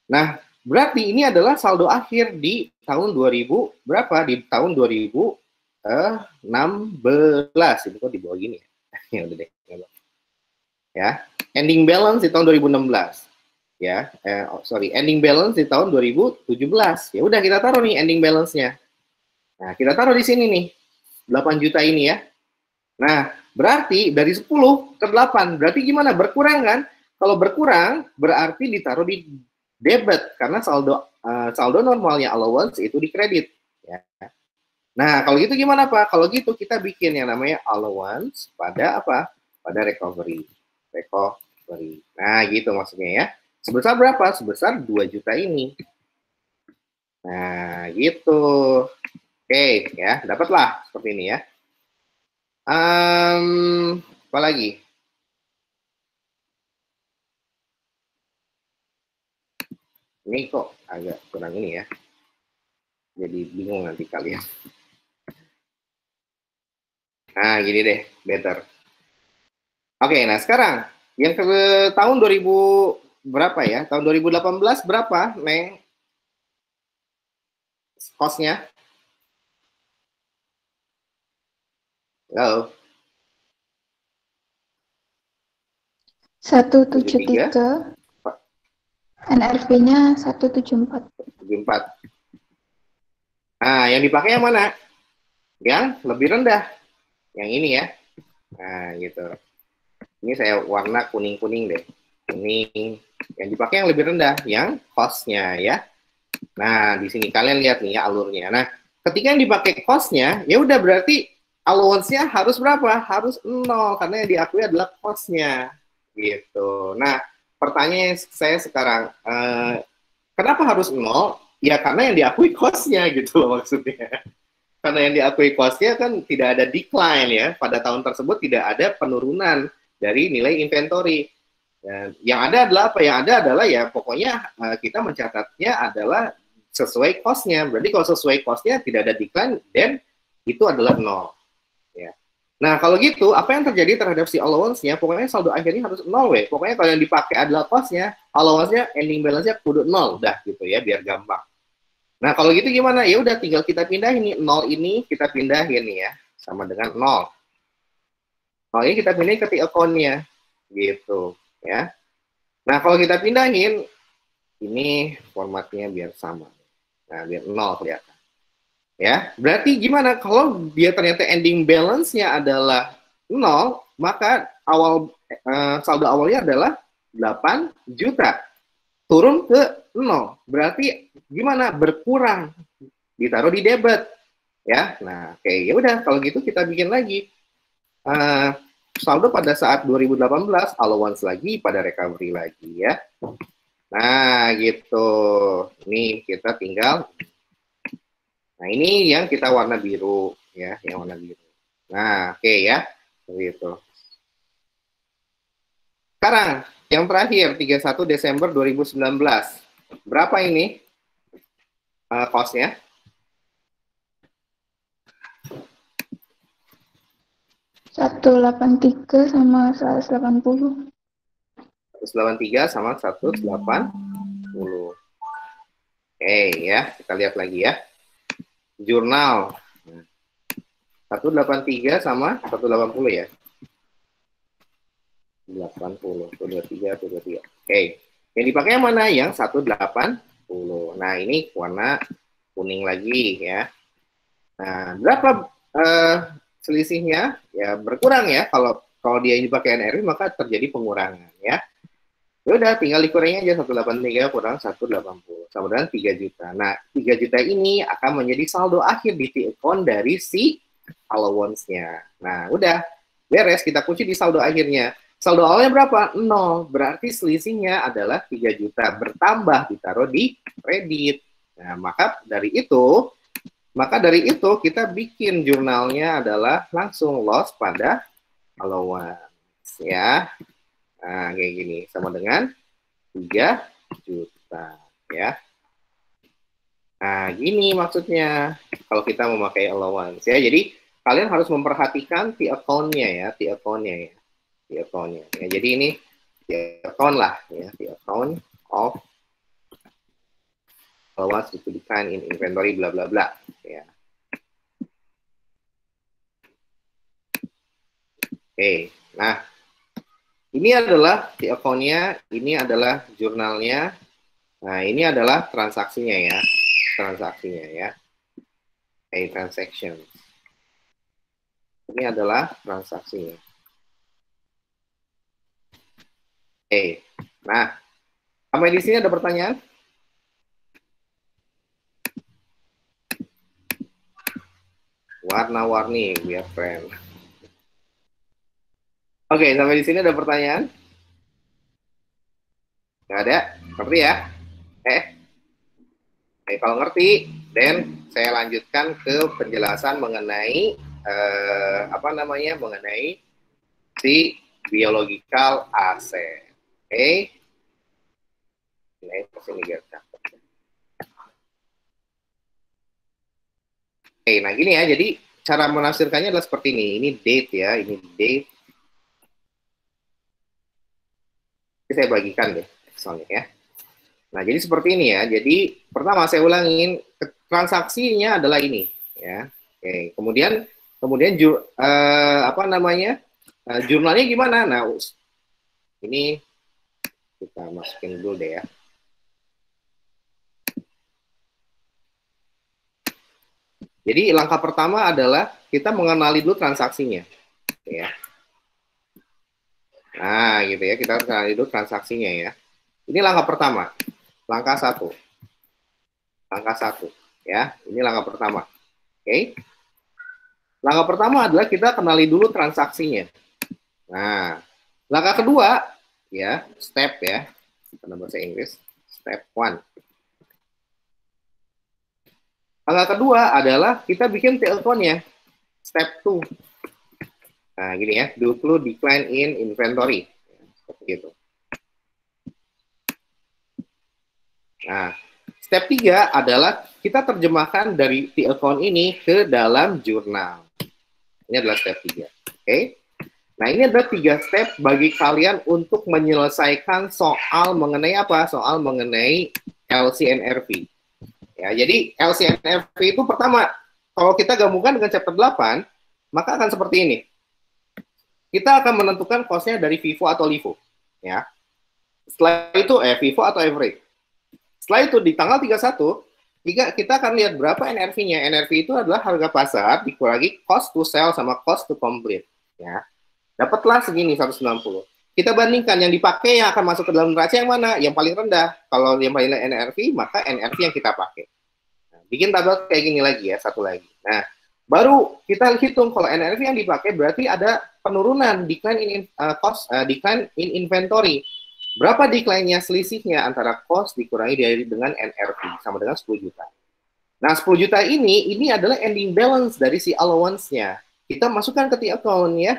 Nah, berarti ini adalah saldo akhir di tahun 2000 berapa? Di tahun 2016. Itu kok di bawah gini ya. Ya udah deh. Ya. ending balance di tahun 2016. Ya, ending balance di tahun 2017. Ya udah kita taruh nih ending balance-nya. Nah, kita taruh di sini nih. 8 juta ini ya. Nah, berarti dari 10 ke 8, berarti gimana? Berkurang kan? Kalau berkurang, berarti ditaruh di debit karena saldo normalnya allowance itu di kredit. Ya. Nah, kalau gitu gimana Pak? Kalau gitu kita bikin yang namanya allowance pada apa? Pada recovery. Nah, gitu maksudnya ya. Sebesar berapa? Sebesar 2 juta ini. Nah, gitu. Oke, ya, dapatlah seperti ini ya. Apa lagi? Ini kok agak kurang ini ya. Jadi bingung nanti kalian. Nah, gini deh, better. Oke, nah sekarang yang ke tahun 2000 berapa ya? Tahun 2018 berapa, Neng? Cost-nya? Halo? 173. NRV-nya 174. 74. Nah, yang dipakai yang mana? Yang lebih rendah. Yang ini ya. Nah, gitu. Ini saya warna kuning-kuning deh. Kuning. Yang dipakai yang lebih rendah. Yang cost-nya ya. Nah, di sini kalian lihat nih ya alurnya. Nah, ketika yang dipakai cost-nya, ya udah berarti allowance-nya harus berapa? Harus 0. Karena yang diakui adalah cost-nya. Gitu. Nah, pertanyaan saya sekarang, kenapa harus 0? Ya karena yang diakui cost-nya gitu loh maksudnya. Karena yang diakui cost-nya kan tidak ada decline ya. Pada tahun tersebut tidak ada penurunan dari nilai inventory. Dan yang ada adalah apa? Yang ada adalah ya pokoknya kita mencatatnya adalah sesuai cost-nya. Berarti kalau sesuai cost-nya tidak ada decline, dan itu adalah 0. Ya. Nah, kalau gitu, apa yang terjadi terhadap si allowance-nya? Pokoknya saldo akhirnya harus 0, weh. Pokoknya kalau yang dipakai adalah cost-nya, allowance-nya, ending balance-nya kudu 0. Udah gitu ya, biar gampang. Nah, kalau gitu gimana? Ya udah tinggal kita pindahin nih. 0 ini kita pindahin nih ya. Sama dengan 0. 0 ini kita pindahin ke account-nya. Gitu. Ya. Nah, kalau kita pindahin, ini formatnya biar sama. Nah, biar 0 kelihatan. Ya, berarti gimana kalau dia ternyata ending balance-nya adalah 0, maka saldo awalnya adalah 8 juta. Turun ke 0. Berarti gimana? Berkurang. Ditaruh di debit. Ya. Nah, oke, ya udah kalau gitu kita bikin lagi. Saldo pada saat 2018 allowance lagi pada recovery lagi ya. Nah, gitu. Ini kita tinggal. Nah, ini yang kita warna biru ya, yang warna biru. Nah, oke ya. Begitu. Sekarang yang terakhir 31 Desember 2019. Berapa ini cost-nya? $183 sama 180. 183 sama 180. Oke ya, kita lihat lagi ya. Jurnal. 183 sama 180 ya. 80, 123, 123. Oke. Yang dipakai yang mana? Yang 180. Nah, ini warna kuning lagi ya. Nah, berapa selisihnya? Ya berkurang ya. Kalau dia yang dipakai NRI maka terjadi pengurangan ya. Ya udah tinggal dikurangin aja 183 kurang 180 sama dengan 3 juta. Nah, 3 juta ini akan menjadi saldo akhir di account dari si allowance-nya. Nah, udah beres, kita kunci di saldo akhirnya. Saldo awalnya berapa? 0. Berarti selisihnya adalah 3 juta bertambah ditaruh di kredit. Nah, maka dari itu kita bikin jurnalnya adalah langsung loss pada allowance ya. Nah, kayak gini, sama dengan 3 juta, ya. Nah, gini maksudnya, kalau kita memakai allowance, ya. Jadi, kalian harus memperhatikan T account-nya, ya. T account-nya, ya. T account-nya. Ya, jadi ini T account lah, ya. T account of allowance to decline in inventory, bla, bla, bla, ya. Oke, nah. Ini adalah di account-nya, ini adalah jurnalnya. Nah, ini adalah transaksinya ya. Transaksinya ya. Transaction. Ini adalah transaksinya. Nah, sampai di sini ada pertanyaan? Warna-warni, we are friend. Oke, sampai di sini ada pertanyaan? Nggak ada? Ngerti ya? Kalau ngerti, then saya lanjutkan ke penjelasan mengenai mengenai si biological asset. Nah gini ya, jadi cara menafsirkannya adalah seperti ini. Ini date ya, ini date. Ini saya bagikan deh, soalnya ya. Nah jadi seperti ini ya. Jadi pertama saya ulangin, transaksinya adalah ini ya. Kemudian jurnalnya gimana? Nah ini kita masukin dulu deh ya. Jadi langkah pertama adalah kita mengenali dulu transaksinya, ya. Nah, gitu ya, kita kenali dulu transaksinya ya. Ini langkah pertama, langkah 1. Langkah 1, ya. Ini langkah pertama. Oke. Langkah pertama adalah kita kenali dulu transaksinya. Nah, langkah kedua, ya, step ya, dalam bahasa Inggris, step 1. Langkah kedua adalah kita bikin teleponnya, step 2. Nah, gini ya, dulu decline in inventory. Seperti itu. Nah, step 3 adalah kita terjemahkan dari account ini ke dalam jurnal. Ini adalah step 3. Oke? Nah, ini adalah 3 step bagi kalian untuk menyelesaikan soal mengenai apa? Soal mengenai LCNRV. Ya, jadi LCNRV itu pertama, kalau kita gabungkan dengan chapter 8, maka akan seperti ini. Kita akan menentukan cost-nya dari FIFO atau LIFO. Ya. Setelah itu, FIFO atau average. Setelah itu, di tanggal 31, kita akan lihat berapa NRV-nya. NRV itu adalah harga pasar dikurangi cost to sell sama cost to complete. Ya. Dapatlah segini, 190. Kita bandingkan yang dipakai yang akan masuk ke dalam neraca yang mana? Yang paling rendah. Kalau yang paling rendah NRV, maka NRV yang kita pakai. Nah, bikin tabel kayak gini lagi ya, satu lagi. Nah, baru kita hitung kalau NRV yang dipakai berarti ada penurunan, decline in inventory. Berapa decline-nya, selisihnya antara cost dikurangi dengan NRV sama dengan 10 juta. Nah, 10 juta ini adalah ending balance dari si allowance-nya. Kita masukkan ke T-account ya.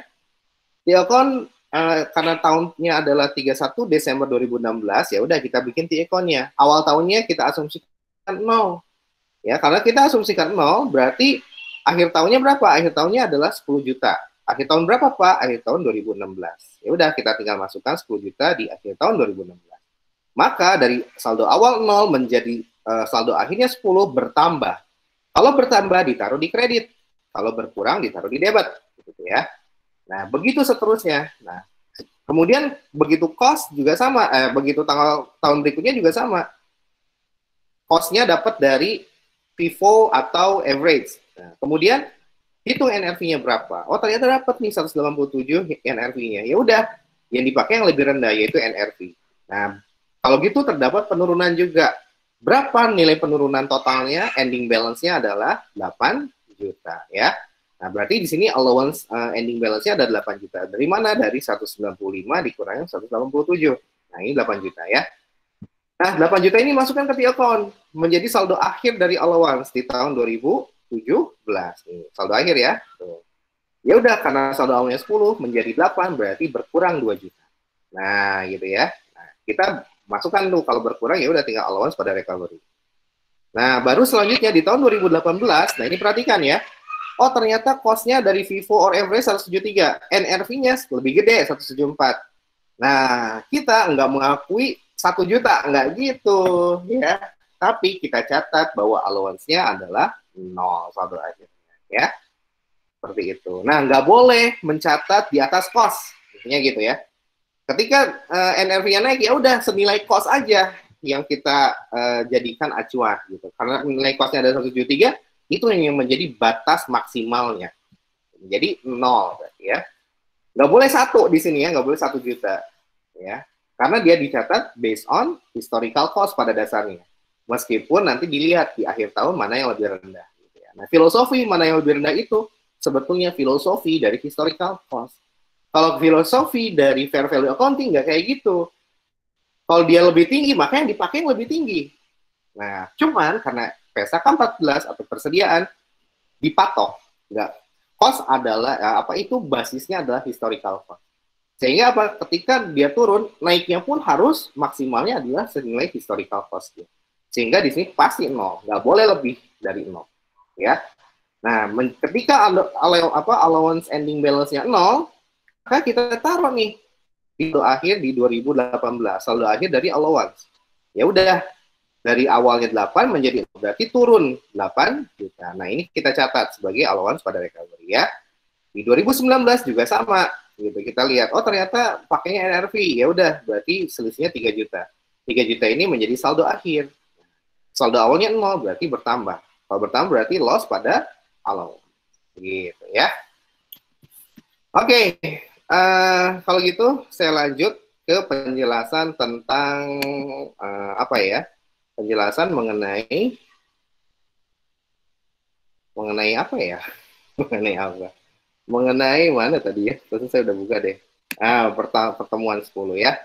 T-account karena tahunnya adalah 31 Desember 2016, ya udah kita bikin T-account-nya. Awal tahunnya kita asumsikan 0. Ya, karena kita asumsikan 0, berarti akhir tahunnya berapa? Akhir tahunnya adalah 10 juta. Akhir tahun berapa, Pak? Akhir tahun 2016. Ya udah kita tinggal masukkan 10 juta di akhir tahun 2016. Maka dari saldo awal 0 menjadi saldo akhirnya 10 bertambah. Kalau bertambah ditaruh di kredit, kalau berkurang ditaruh di debit, gitu ya. Nah, begitu seterusnya. Nah, kemudian begitu cost juga sama, begitu tahun berikutnya juga sama. Cost-nya dapat dari FIFO atau average. Nah, kemudian hitung NRV-nya berapa. Oh, ternyata dapat nih 187 NRV-nya. Ya udah, yang dipakai yang lebih rendah yaitu NRV. Nah, kalau gitu terdapat penurunan juga. Berapa nilai penurunan totalnya? Ending balance-nya adalah 8 juta ya. Nah, berarti di sini allowance ending balance-nya ada 8 juta. Dari mana? Dari 195 dikurangi 187. Nah, ini 8 juta ya. Nah, 8 juta ini masukkan ke T-account. Menjadi saldo akhir dari allowance di tahun 2017. Nih, saldo akhir ya. Tuh. Ya udah, karena saldo awalnya 10 menjadi 8, berarti berkurang 2 juta. Nah, gitu ya. Nah, kita masukkan tuh, kalau berkurang ya udah tinggal allowance pada recovery. Nah, baru selanjutnya di tahun 2018, nah ini perhatikan ya. Oh, ternyata cost-nya dari FIFO or average 173. NRV-nya lebih gede, 174. Nah, kita nggak mengakui 1 juta. Nggak gitu. Ya. Tapi kita catat bahwa allowance-nya adalah 0 saldo akhirnya. Ya. Seperti itu. Nah, nggak boleh mencatat di atas cost. Intinya gitu ya. Ketika NRV-nya naik, ya udah senilai cost aja yang kita jadikan acuan gitu. Karena nilai cost-nya ada 1,3, itu yang menjadi batas maksimalnya. Jadi 0 berarti ya. Nggak boleh 1 di sini ya, nggak boleh 1 juta ya. Karena dia dicatat based on historical cost pada dasarnya. Meskipun nanti dilihat di akhir tahun mana yang lebih rendah. Gitu ya. Nah, filosofi mana yang lebih rendah itu sebetulnya filosofi dari historical cost. Kalau filosofi dari fair value accounting nggak kayak gitu. Kalau dia lebih tinggi, maka yang dipakai yang lebih tinggi. Nah, cuman karena PSAK 14 atau persediaan dipatok, nggak, cost adalah apa itu basisnya adalah historical cost. Sehingga apa? Ketika dia turun, naiknya pun harus maksimalnya adalah senilai historical cost. Sehingga di sini pasti 0, nggak boleh lebih dari 0. Ya. Nah, ketika allowance ending balance-nya 0, maka kita taruh nih di saldo akhir di 2018, saldo akhir dari allowance. Ya udah, dari awalnya 8 menjadi 0, berarti turun 8 juta. Nah, ini kita catat sebagai allowance pada recovery ya. Di 2019 juga sama. Gitu. Kita lihat, oh ternyata pakainya NRV. Ya udah, berarti selisihnya 3 juta. 3 juta ini menjadi saldo akhir. Saldo awalnya 0, berarti bertambah. Kalau bertambah berarti loss pada allowance. Gitu ya. Oke, kalau gitu saya lanjut ke penjelasan tentang apa ya? Penjelasan mengenai apa ya? Mengenai apa? Mengenai mana tadi ya? Terus saya udah buka deh. Pertemuan 10 ya.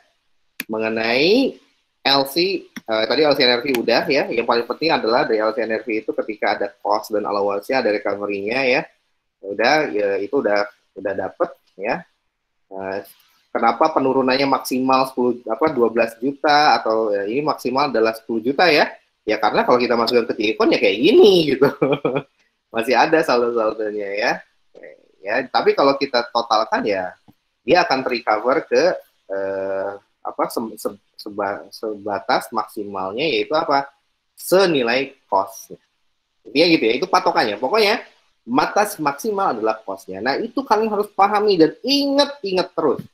Mengenai LC, tadi LCNRV udah ya. Yang paling penting adalah dari LCNRV itu ketika ada cost dan allowance-nya, ada recovery-nya ya. Udah, ya itu udah dapet ya. Kenapa penurunannya maksimal 12 juta atau ya, ini maksimal adalah 10 juta ya? Ya karena kalau kita masukkan ke T-Econ ya kayak gini gitu. Masih ada saldo-saldonya ya. Ya, tapi kalau kita totalkan ya dia akan terrecover ke sebatas maksimalnya, yaitu apa? Senilai cost. Intinya gitu ya, itu patokannya. Pokoknya batas maksimal adalah cost-nya. Nah, itu kalian harus pahami dan ingat terus.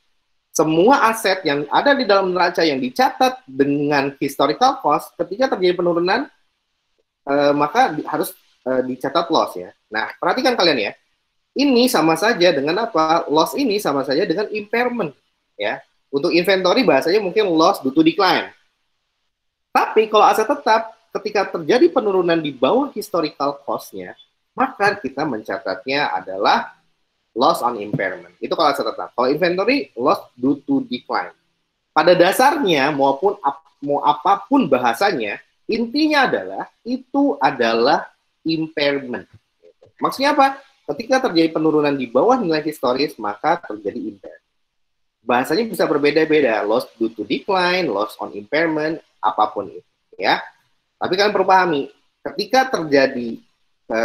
Semua aset yang ada di dalam neraca yang dicatat dengan historical cost, ketika terjadi penurunan, maka harus dicatat loss ya. Nah, perhatikan kalian ya. Ini sama saja dengan apa? Loss ini sama saja dengan impairment. Ya. Untuk inventory bahasanya mungkin loss due to decline. Tapi kalau aset tetap, ketika terjadi penurunan di bawah historical cost-nya, maka kita mencatatnya adalah loss on impairment. Itu kalau aset tetap. Kalau inventory, loss due to decline. Pada dasarnya, mau apapun bahasanya, intinya adalah itu adalah impairment. Maksudnya apa? Ketika terjadi penurunan di bawah nilai historis, maka terjadi impairment. Bahasanya bisa berbeda-beda, loss due to decline, loss on impairment, apapun itu, ya. Tapi kalian perlu pahami, ketika terjadi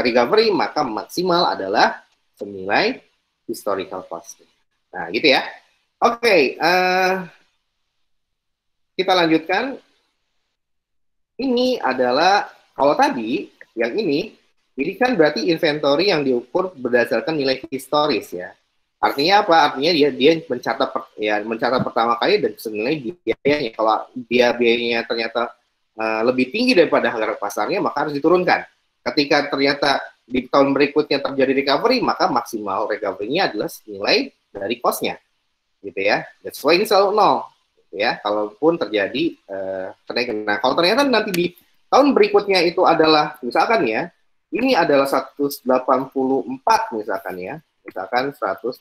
recovery, maka maksimal adalah senilai historical cost. Nah, gitu ya. Oke, kita lanjutkan. Ini adalah, kalau tadi, yang ini kan berarti inventory yang diukur berdasarkan nilai historis ya. Artinya apa? Artinya dia mencatat pertama kali dan senilai biayanya. Kalau biayanya ternyata lebih tinggi daripada harga pasarnya, maka harus diturunkan. Ketika ternyata di tahun berikutnya terjadi recovery, maka maksimal recovery-nya adalah nilai dari cost-nya. Gitu ya. That's why ini selalu 0. Gitu ya. Kalaupun terjadi kenaikan. Nah, kalau ternyata nanti di tahun berikutnya itu adalah, misalkan ya, ini adalah 184 misalkan ya. Misalkan 184.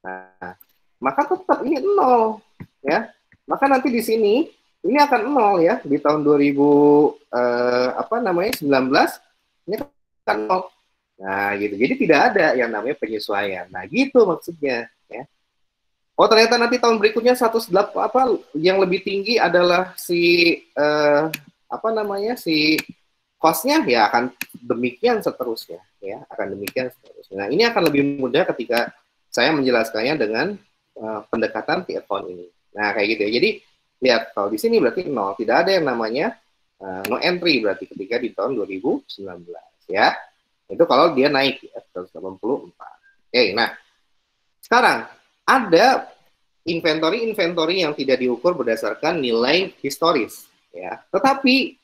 Nah, maka tetap ini 0 ya. Maka nanti di sini ini akan 0 ya di tahun 2019 ini akan 0. Nah, gitu. Jadi tidak ada yang namanya penyesuaian. Nah, gitu maksudnya ya. Oh, ternyata nanti tahun berikutnya yang lebih tinggi adalah si cost-nya ya akan demikian seterusnya ya, akan demikian seterusnya. Nah, ini akan lebih mudah ketika saya menjelaskannya dengan pendekatan T-Account ini. Nah, kayak gitu ya. Jadi lihat kalau di sini berarti 0, tidak ada yang namanya no entry berarti ketika di tahun 2019 ya. Itu kalau dia naik ya 184. Oke, nah sekarang ada inventory yang tidak diukur berdasarkan nilai historis, ya. Tetapi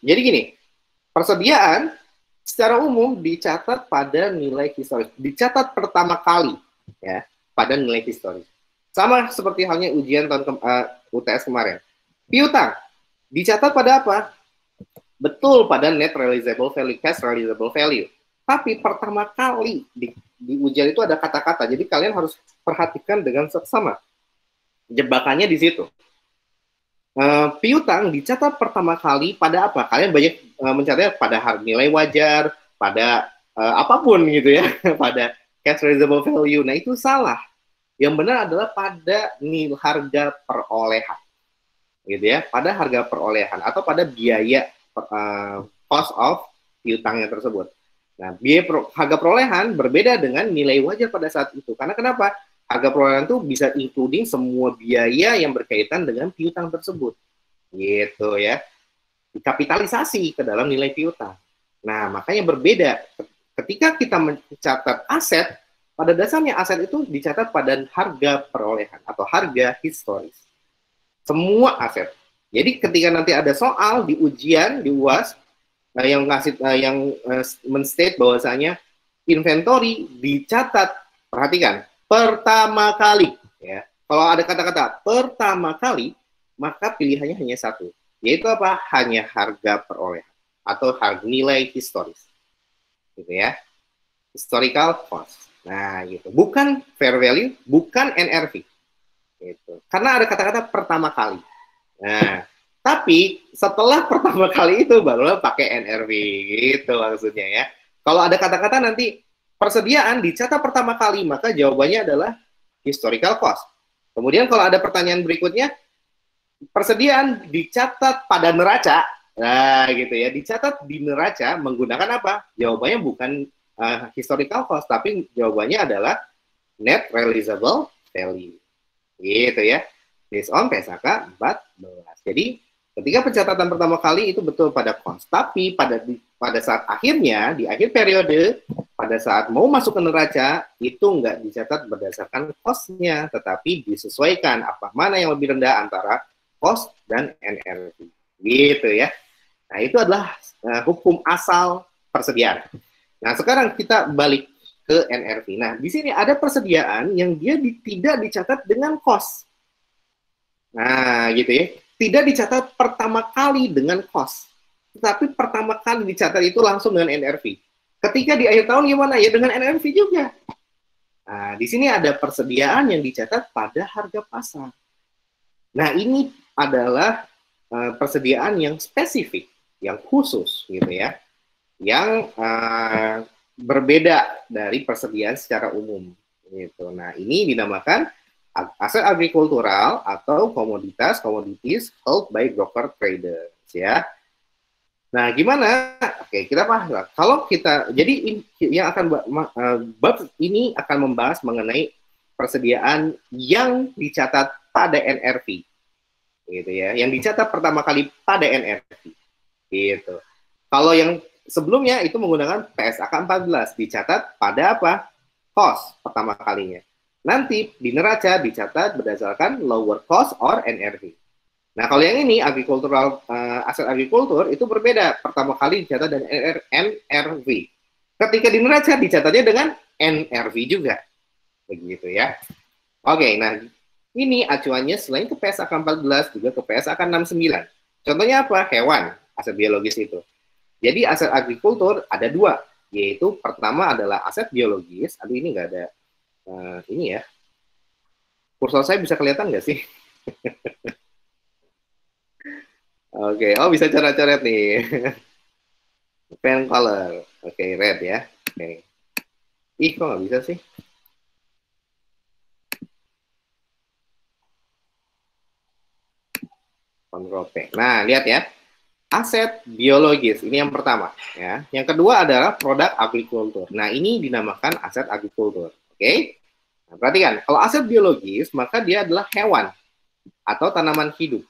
jadi gini, persediaan secara umum dicatat pada nilai historis, dicatat pertama kali, ya, pada nilai historis. Sama seperti halnya ujian UTS kemarin. Piutang dicatat pada apa? Betul, pada net realizable value, cash realizable value. Tapi pertama kali di ujian itu ada kata-kata, jadi kalian harus perhatikan dengan seksama. Jebakannya di situ. Piutang dicatat pertama kali pada apa? Kalian banyak mencatatnya pada nilai wajar, pada apapun gitu ya, pada cash realizable value. Nah, itu salah. Yang benar adalah pada nilai harga perolehan. Gitu ya, pada harga perolehan atau pada biaya cost of piutangnya tersebut. Nah, harga perolehan berbeda dengan nilai wajar pada saat itu. Karena kenapa? Harga perolehan itu bisa including semua biaya yang berkaitan dengan piutang tersebut. Gitu ya. Dikapitalisasi ke dalam nilai piutang. Nah, makanya berbeda. Ketika kita mencatat aset, pada dasarnya aset itu dicatat pada harga perolehan atau harga historis. Semua aset. Jadi ketika nanti ada soal di ujian, di UAS, yang men-state bahwasanya inventory dicatat, perhatikan, pertama kali. Ya. Kalau ada kata-kata pertama kali, maka pilihannya hanya satu. Yaitu apa? Hanya harga perolehan atau harga nilai historis. Gitu ya. Historical cost. Nah, gitu. Bukan fair value, bukan NRV. Gitu. Karena ada kata-kata pertama kali. Nah, tapi setelah pertama kali itu barulah pakai NRV gitu maksudnya ya. Kalau ada kata-kata nanti persediaan dicatat pertama kali, maka jawabannya adalah historical cost. Kemudian kalau ada pertanyaan berikutnya, persediaan dicatat pada neraca. Nah, gitu ya. Dicatat di neraca menggunakan apa? Jawabannya bukan historical cost, tapi jawabannya adalah net realizable value. Gitu ya. Based on PSAK 14. Jadi ketika pencatatan pertama kali itu betul pada cost, tapi pada saat akhirnya di akhir periode, pada saat mau masuk ke neraca itu nggak dicatat berdasarkan cost-nya, tetapi disesuaikan mana yang lebih rendah antara cost dan NRV. Gitu ya. Nah, itu adalah hukum asal persediaan. Nah, sekarang kita balik ke NRV. Nah, di sini ada persediaan yang dia tidak dicatat dengan cost. Nah, gitu ya. Tidak dicatat pertama kali dengan cost. Tetapi pertama kali dicatat itu langsung dengan NRV. Ketika di akhir tahun gimana? Ya dengan NRV juga. Nah, di sini ada persediaan yang dicatat pada harga pasar. Nah, ini adalah persediaan yang spesifik, yang khusus gitu ya. Yang berbeda dari persediaan secara umum gitu. Nah, ini dinamakan aset agrikultural atau komodities held by broker traders ya. Nah, gimana? Oke, kita paham. Kalau kita jadi yang akan bab ini akan membahas mengenai persediaan yang dicatat pada NRV. Gitu ya. Yang dicatat pertama kali pada NRV. Gitu. Kalau yang sebelumnya itu menggunakan PSAK 14 dicatat pada apa? Cost pertama kalinya. Nanti di neraca dicatat berdasarkan lower cost or NRV. Nah, kalau yang ini agricultural aset agrikultur itu berbeda. Pertama kali dicatat dengan NRV. Ketika di neraca dicatatnya dengan NRV juga. Begitu ya. Oke, nah ini acuannya selain ke PSAK 14 juga ke PSAK 69. Contohnya apa? Hewan, aset biologis itu. Jadi aset agrikultur ada dua, yaitu pertama adalah aset biologis. Aduh, ini nggak ada ini ya. Kursor saya bisa kelihatan nggak sih? Oke, oh bisa coret-coret nih. Pen color, oke, red ya. Oke. Ih, kok nggak bisa sih? Ctrl P. Nah, lihat ya. Aset biologis, ini yang pertama. Ya. Yang kedua adalah produk agrikultur. Nah, ini dinamakan aset agrikultur. Oke? Nah, perhatikan, kalau aset biologis, maka dia adalah hewan atau tanaman hidup.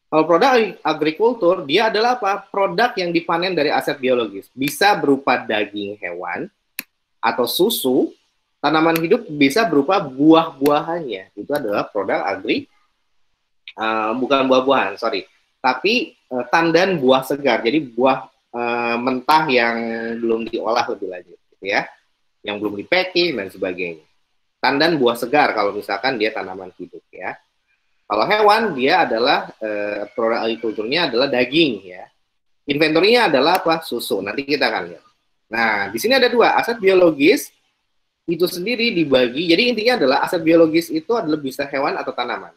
Kalau produk agrikultur, dia adalah apa? Produk yang dipanen dari aset biologis. Bisa berupa daging hewan, atau susu, tanaman hidup bisa berupa buah-buahannya. Itu adalah produk agri, bukan buah-buahan, sorry. Tapi tandan buah segar. Jadi buah mentah yang belum diolah lebih lanjut, gitu ya. Yang belum di-packing dan sebagainya. Tandan buah segar kalau misalkan dia tanaman hidup, ya. Kalau hewan, dia adalah produk agrikulturnya adalah daging, ya. Inventorinya adalah apa? Susu. Nanti kita akan lihat. Nah, di sini ada dua, aset biologis itu sendiri dibagi. Jadi intinya adalah aset biologis itu adalah bisa hewan atau tanaman.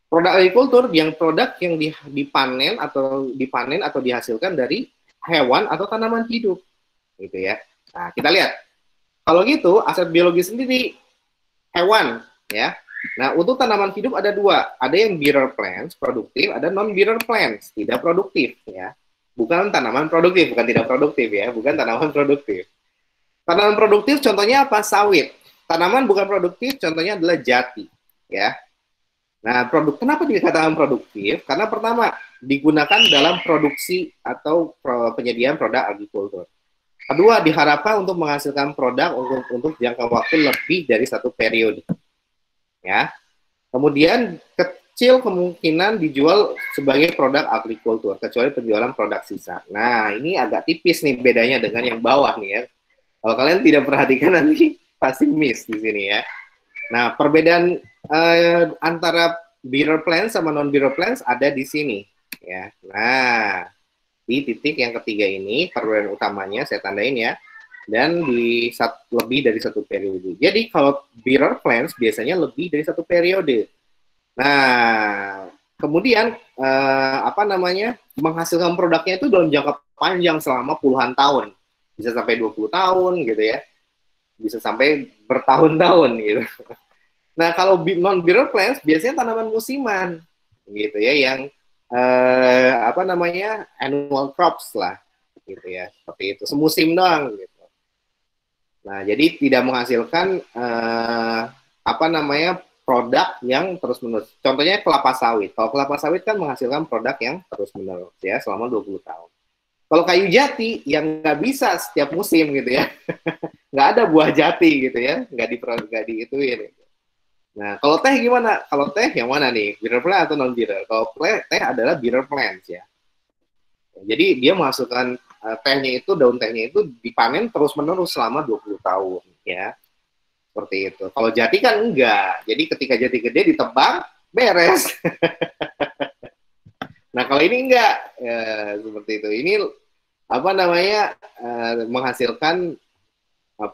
Produk agrikultur yang produk yang dipanen atau dihasilkan dari hewan atau tanaman hidup, gitu ya. Nah, kita lihat. Kalau gitu, aset biologis sendiri hewan, ya. Nah, untuk tanaman hidup ada dua. Ada yang bearer plants, produktif, ada non-bearer plants, tidak produktif, ya. Bukan tanaman produktif, bukan tidak produktif, ya. Bukan tanaman produktif. Tanaman produktif contohnya apa? Sawit. Tanaman bukan produktif contohnya adalah jati, ya. Nah, kenapa dikatakan produktif? Karena pertama, digunakan dalam produksi atau penyediaan produk agrikultur. Kedua, diharapkan untuk menghasilkan produk untuk jangka waktu lebih dari satu periode. Ya. Kemudian kecil kemungkinan dijual sebagai produk agrikultur, kecuali penjualan produk sisa. Nah, ini agak tipis nih bedanya dengan yang bawah nih ya. Kalau kalian tidak perhatikan nanti pasti miss di sini ya. Nah, perbedaan antara bearer plants sama non-bearer plants ada di sini ya. Nah, di titik yang ketiga ini perbedaan utamanya saya tandain ya. Dan di lebih dari satu periode. Jadi kalau bearer plants biasanya lebih dari satu periode. Nah, kemudian menghasilkan produknya itu dalam jangka panjang selama puluhan tahun. Bisa sampai 20 tahun gitu ya. Bisa sampai bertahun-tahun gitu. Nah, kalau non-bearer plants biasanya tanaman musiman gitu ya yang annual crops lah gitu ya. Seperti itu, semusim doang gitu. Nah, jadi tidak menghasilkan produk yang terus-menerus. Contohnya kelapa sawit. Kalau kelapa sawit kan menghasilkan produk yang terus-menerus ya selama 20 tahun. Kalau kayu jati yang nggak bisa setiap musim gitu ya. Nggak ada buah jati gitu ya, nggak diituin. Nah, kalau teh gimana? Kalau teh yang mana nih? Bearer plant atau non-bearer? Kalau teh adalah bearer plants ya. Jadi dia menghasilkan daun tehnya itu dipanen terus-menerus selama 20 tahun, ya. Seperti itu. Kalau jati kan enggak. Jadi ketika jati gede ditebang, beres. Nah, kalau ini enggak. Ya, seperti itu. Ini menghasilkan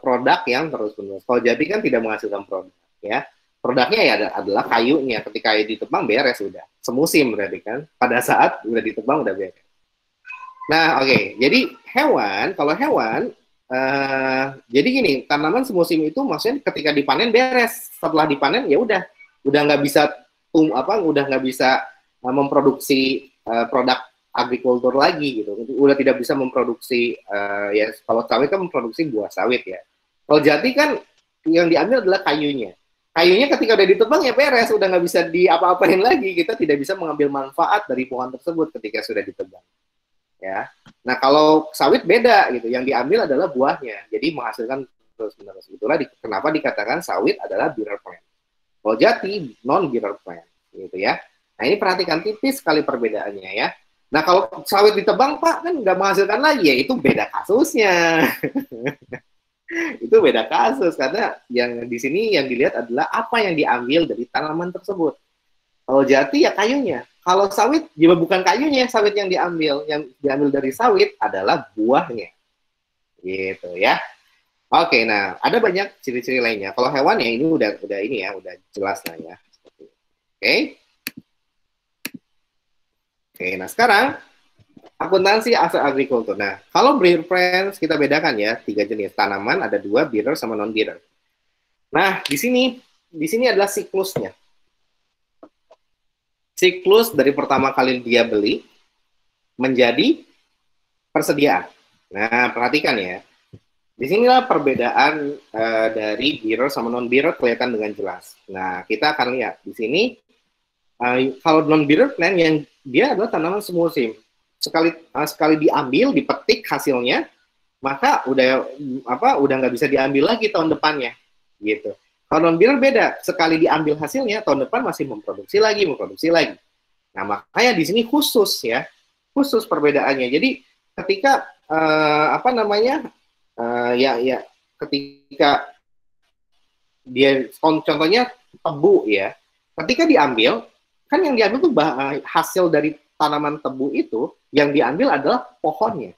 produk yang terus-menerus. Kalau jati kan tidak menghasilkan produk, ya. Produknya ya adalah kayunya. Ketika kayu ditebang, beres udah. Semusim berarti kan. Pada saat udah ditebang udah beres. Nah, oke. Jadi kalau hewan, jadi gini, tanaman semusim itu maksudnya ketika dipanen beres. Setelah dipanen ya udah nggak bisa memproduksi produk agrikultur lagi gitu. Udah tidak bisa memproduksi ya kalau sawit kan memproduksi buah sawit ya. Kalau jati kan yang diambil adalah kayunya. Kayunya ketika udah ditebang ya beres, udah nggak bisa diapa-apain lagi. Kita tidak bisa mengambil manfaat dari pohon tersebut ketika sudah ditebang. Ya. Nah, kalau sawit beda gitu. Yang diambil adalah buahnya. Jadi menghasilkan terus-menerus. Itulah kenapa dikatakan sawit adalah bearer plant. Kalau jati non-bearer plant gitu ya. Nah, ini perhatikan tipis sekali perbedaannya ya. Nah, kalau sawit ditebang Pak kan nggak menghasilkan lagi ya, itu beda kasusnya. Itu beda kasus karena yang di sini yang dilihat adalah apa yang diambil dari tanaman tersebut. Kalau jati ya kayunya. Kalau sawit juga bukan kayunya sawit yang diambil dari sawit adalah buahnya. Gitu ya. Oke, nah ada banyak ciri-ciri lainnya. Kalau hewan ya ini udah jelas lah ya. Oke. Oke, nah sekarang akuntansi aset agrikultur. Nah, kalau bearer plants kita bedakan ya 3 jenis tanaman, ada 2 bearer sama non bearer. Nah, di sini adalah siklusnya. Siklus dari pertama kali dia beli menjadi persediaan. Nah, perhatikan ya. Disinilah perbedaan dari bearer sama non-bearer kelihatan dengan jelas. Nah, kita akan lihat di sini kalau non-bearer plant yang dia adalah tanaman semusim. Sekali diambil, dipetik hasilnya, maka udah nggak bisa diambil lagi tahun depannya. gitu. Kalau non-biner beda, sekali diambil hasilnya, tahun depan masih memproduksi lagi. Nah, makanya di sini khusus khusus perbedaannya. Jadi ketika ketika dia contohnya tebu ya, ketika diambil, kan yang diambil tuh hasil dari tanaman tebu itu, yang diambil adalah pohonnya,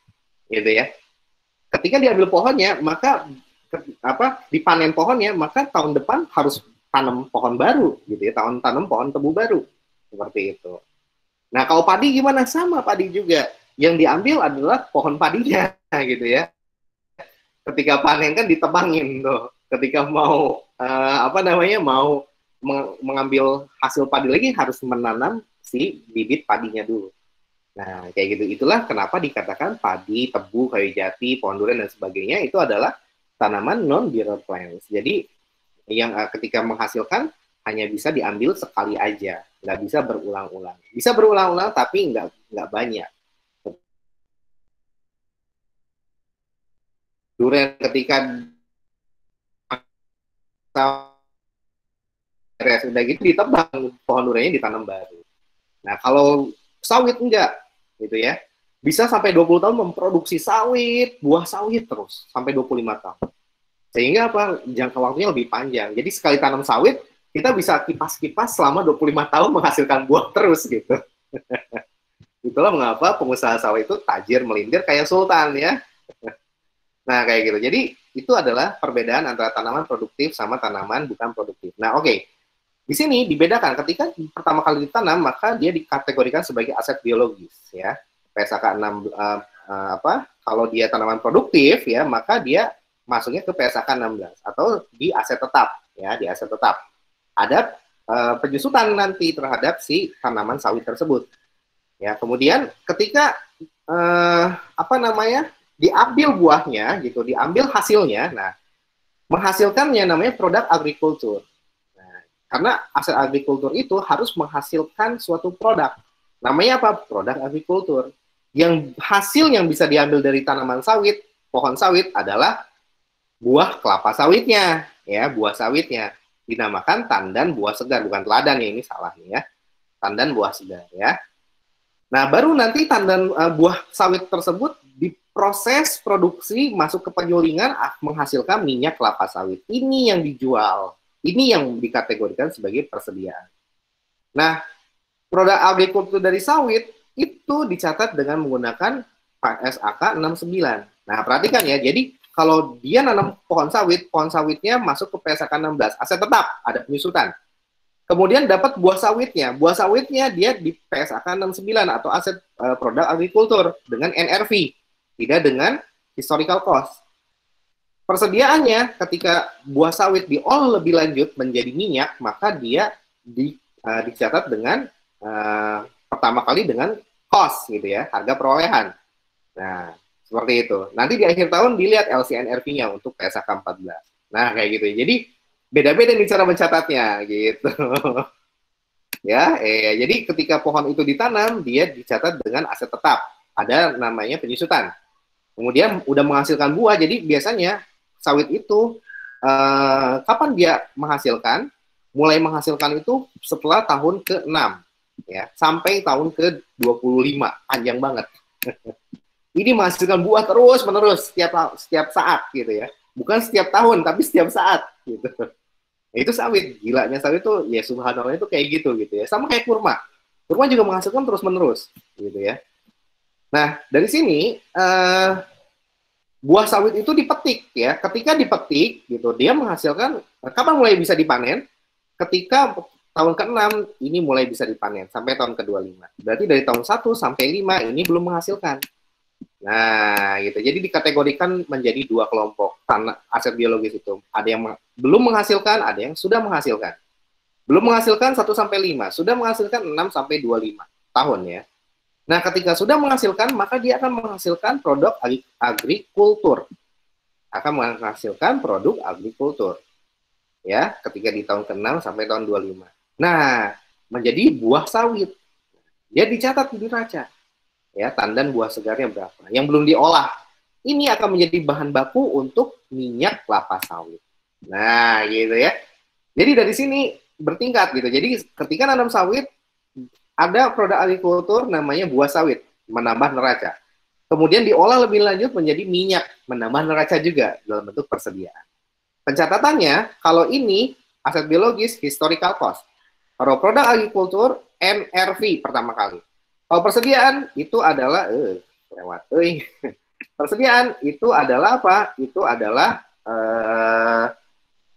gitu ya. Ketika diambil pohonnya, maka dipanen pohonnya, maka tahun depan harus tanam pohon baru, gitu ya, tanam pohon tebu baru, seperti itu. Nah, kalau padi gimana? Sama padi juga, yang diambil adalah pohon padinya, gitu ya. Ketika panen kan ditebangin tuh, ketika mau mau mengambil hasil padi lagi harus menanam si bibit padinya dulu. Nah, kayak gitu. Itulah kenapa dikatakan padi, tebu, kayu jati, pohon durian, dan sebagainya itu adalah tanaman non-bearer plants. Jadi, yang ketika menghasilkan hanya bisa diambil sekali aja. Nggak bisa berulang-ulang. Bisa berulang-ulang, tapi nggak banyak. Durian ketika udah gitu ditebang, pohon duriannya ditanam baru. Nah, kalau sawit enggak, gitu ya. Bisa sampai 20 tahun memproduksi sawit, buah sawit terus, sampai 25 tahun. Sehingga jangka waktunya lebih panjang. Jadi sekali tanam sawit, kita bisa kipas-kipas selama 25 tahun menghasilkan buah terus, gitu. Itulah mengapa pengusaha sawit itu tajir melintir kayak sultan, ya. Nah, kayak gitu. Jadi, itu adalah perbedaan antara tanaman produktif sama tanaman bukan produktif. Nah, oke. Di sini dibedakan ketika pertama kali ditanam, maka dia dikategorikan sebagai aset biologis, ya. PSAK 6 kalau dia tanaman produktif ya, maka dia masuknya ke PSAK 16 atau di aset tetap, ya, di aset tetap. Ada penyusutan nanti terhadap si tanaman sawit tersebut. Ya, kemudian ketika diambil buahnya gitu, diambil hasilnya, nah menghasilkannya namanya produk agrikultur. Nah, karena aset agrikultur itu harus menghasilkan suatu produk. Namanya apa? Produk agrikultur. Yang hasil yang bisa diambil dari tanaman sawit, pohon sawit adalah buah kelapa sawitnya, ya, buah sawitnya. Dinamakan tandan buah segar, bukan teladan ya, ini salah nih ya. Tandan buah segar ya. Nah, baru nanti tandan buah sawit tersebut diproses produksi masuk ke penyulingan menghasilkan minyak kelapa sawit. Ini yang dijual. Ini yang dikategorikan sebagai persediaan. Nah, produk agrikultur dari sawit itu dicatat dengan menggunakan PSAK 69. Nah, perhatikan ya. Jadi, kalau dia nanam pohon sawitnya masuk ke PSAK 16. Aset tetap, ada penyusutan. Kemudian dapat buah sawitnya. Buah sawitnya dia di PSAK 69 atau aset produk agrikultur dengan NRV. Tidak dengan historical cost. Persediaannya ketika buah sawit diolah lebih lanjut menjadi minyak, maka dia dicatat dengan pertama kali dengan cost gitu ya, harga perolehan. Nah, seperti itu. Nanti di akhir tahun dilihat LCNRV-nya untuk PSAK 14. Nah, kayak gitu. Jadi beda-beda nih cara mencatatnya gitu. Ya, jadi ketika pohon itu ditanam, dia dicatat dengan aset tetap. Ada namanya penyusutan. Kemudian udah menghasilkan buah, jadi biasanya sawit itu kapan dia menghasilkan? Mulai menghasilkan itu setelah tahun ke-6. Ya, sampai tahun ke-25, panjang banget. Ini menghasilkan buah terus-menerus setiap saat gitu ya. Bukan setiap tahun, tapi setiap saat gitu. Nah, itu sawit. Gilanya sawit itu ya subhanallah itu kayak gitu ya. Sama kayak kurma. Kurma juga menghasilkan terus-menerus gitu ya. Nah, dari sini buah sawit itu dipetik ya. Ketika dipetik gitu, dia menghasilkan kapan mulai bisa dipanen? Ketika tahun ke-6 ini mulai bisa dipanen sampai tahun ke-25. Berarti dari tahun 1 sampai 5 ini belum menghasilkan. Nah, gitu. Jadi dikategorikan menjadi dua kelompok aset biologis itu. Ada yang belum menghasilkan, ada yang sudah menghasilkan. Belum menghasilkan 1 sampai 5, sudah menghasilkan 6 sampai 25 tahun ya. Nah, ketika sudah menghasilkan, maka dia akan menghasilkan produk agrikultur. Akan menghasilkan produk agrikultur. Ya, ketika di tahun ke-6 sampai tahun 25. Nah, menjadi buah sawit. Dia dicatat di neraca. Ya, tandan buah segarnya berapa. Yang belum diolah. Ini akan menjadi bahan baku untuk minyak kelapa sawit. Nah, gitu ya. Jadi dari sini bertingkat gitu. Jadi ketika nanam sawit, ada produk agrikultur namanya buah sawit, menambah neraca. Kemudian diolah lebih lanjut menjadi minyak, menambah neraca juga dalam bentuk persediaan. Pencatatannya, kalau ini aset biologis, historical cost. Kalau produk agrikultur, NRV pertama kali. Kalau persediaan, itu adalah, persediaan itu adalah apa? Itu adalah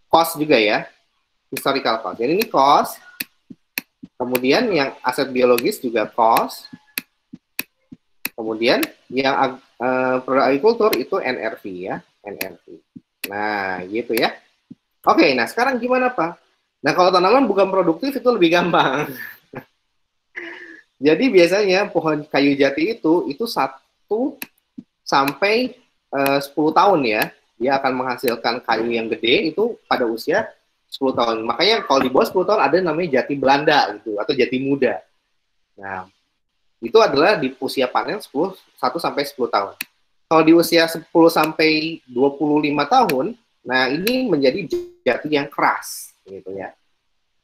cost juga ya, historical cost. Jadi ini cost, kemudian yang aset biologis juga cost, kemudian yang produk agrikultur itu NRV ya, NRV. Nah, gitu ya. Oke, nah sekarang gimana Pak? Nah, kalau tanaman bukan produktif itu lebih gampang. Jadi biasanya pohon kayu jati itu 1 sampai 10 tahun ya. Dia akan menghasilkan kayu yang gede itu pada usia 10 tahun. Makanya kalau di bawah 10 tahun ada namanya jati Belanda gitu atau jati muda. Nah, itu adalah di usia panen 1 sampai 10 tahun. Kalau di usia 10 sampai 25 tahun, nah ini menjadi jati yang keras gitu ya.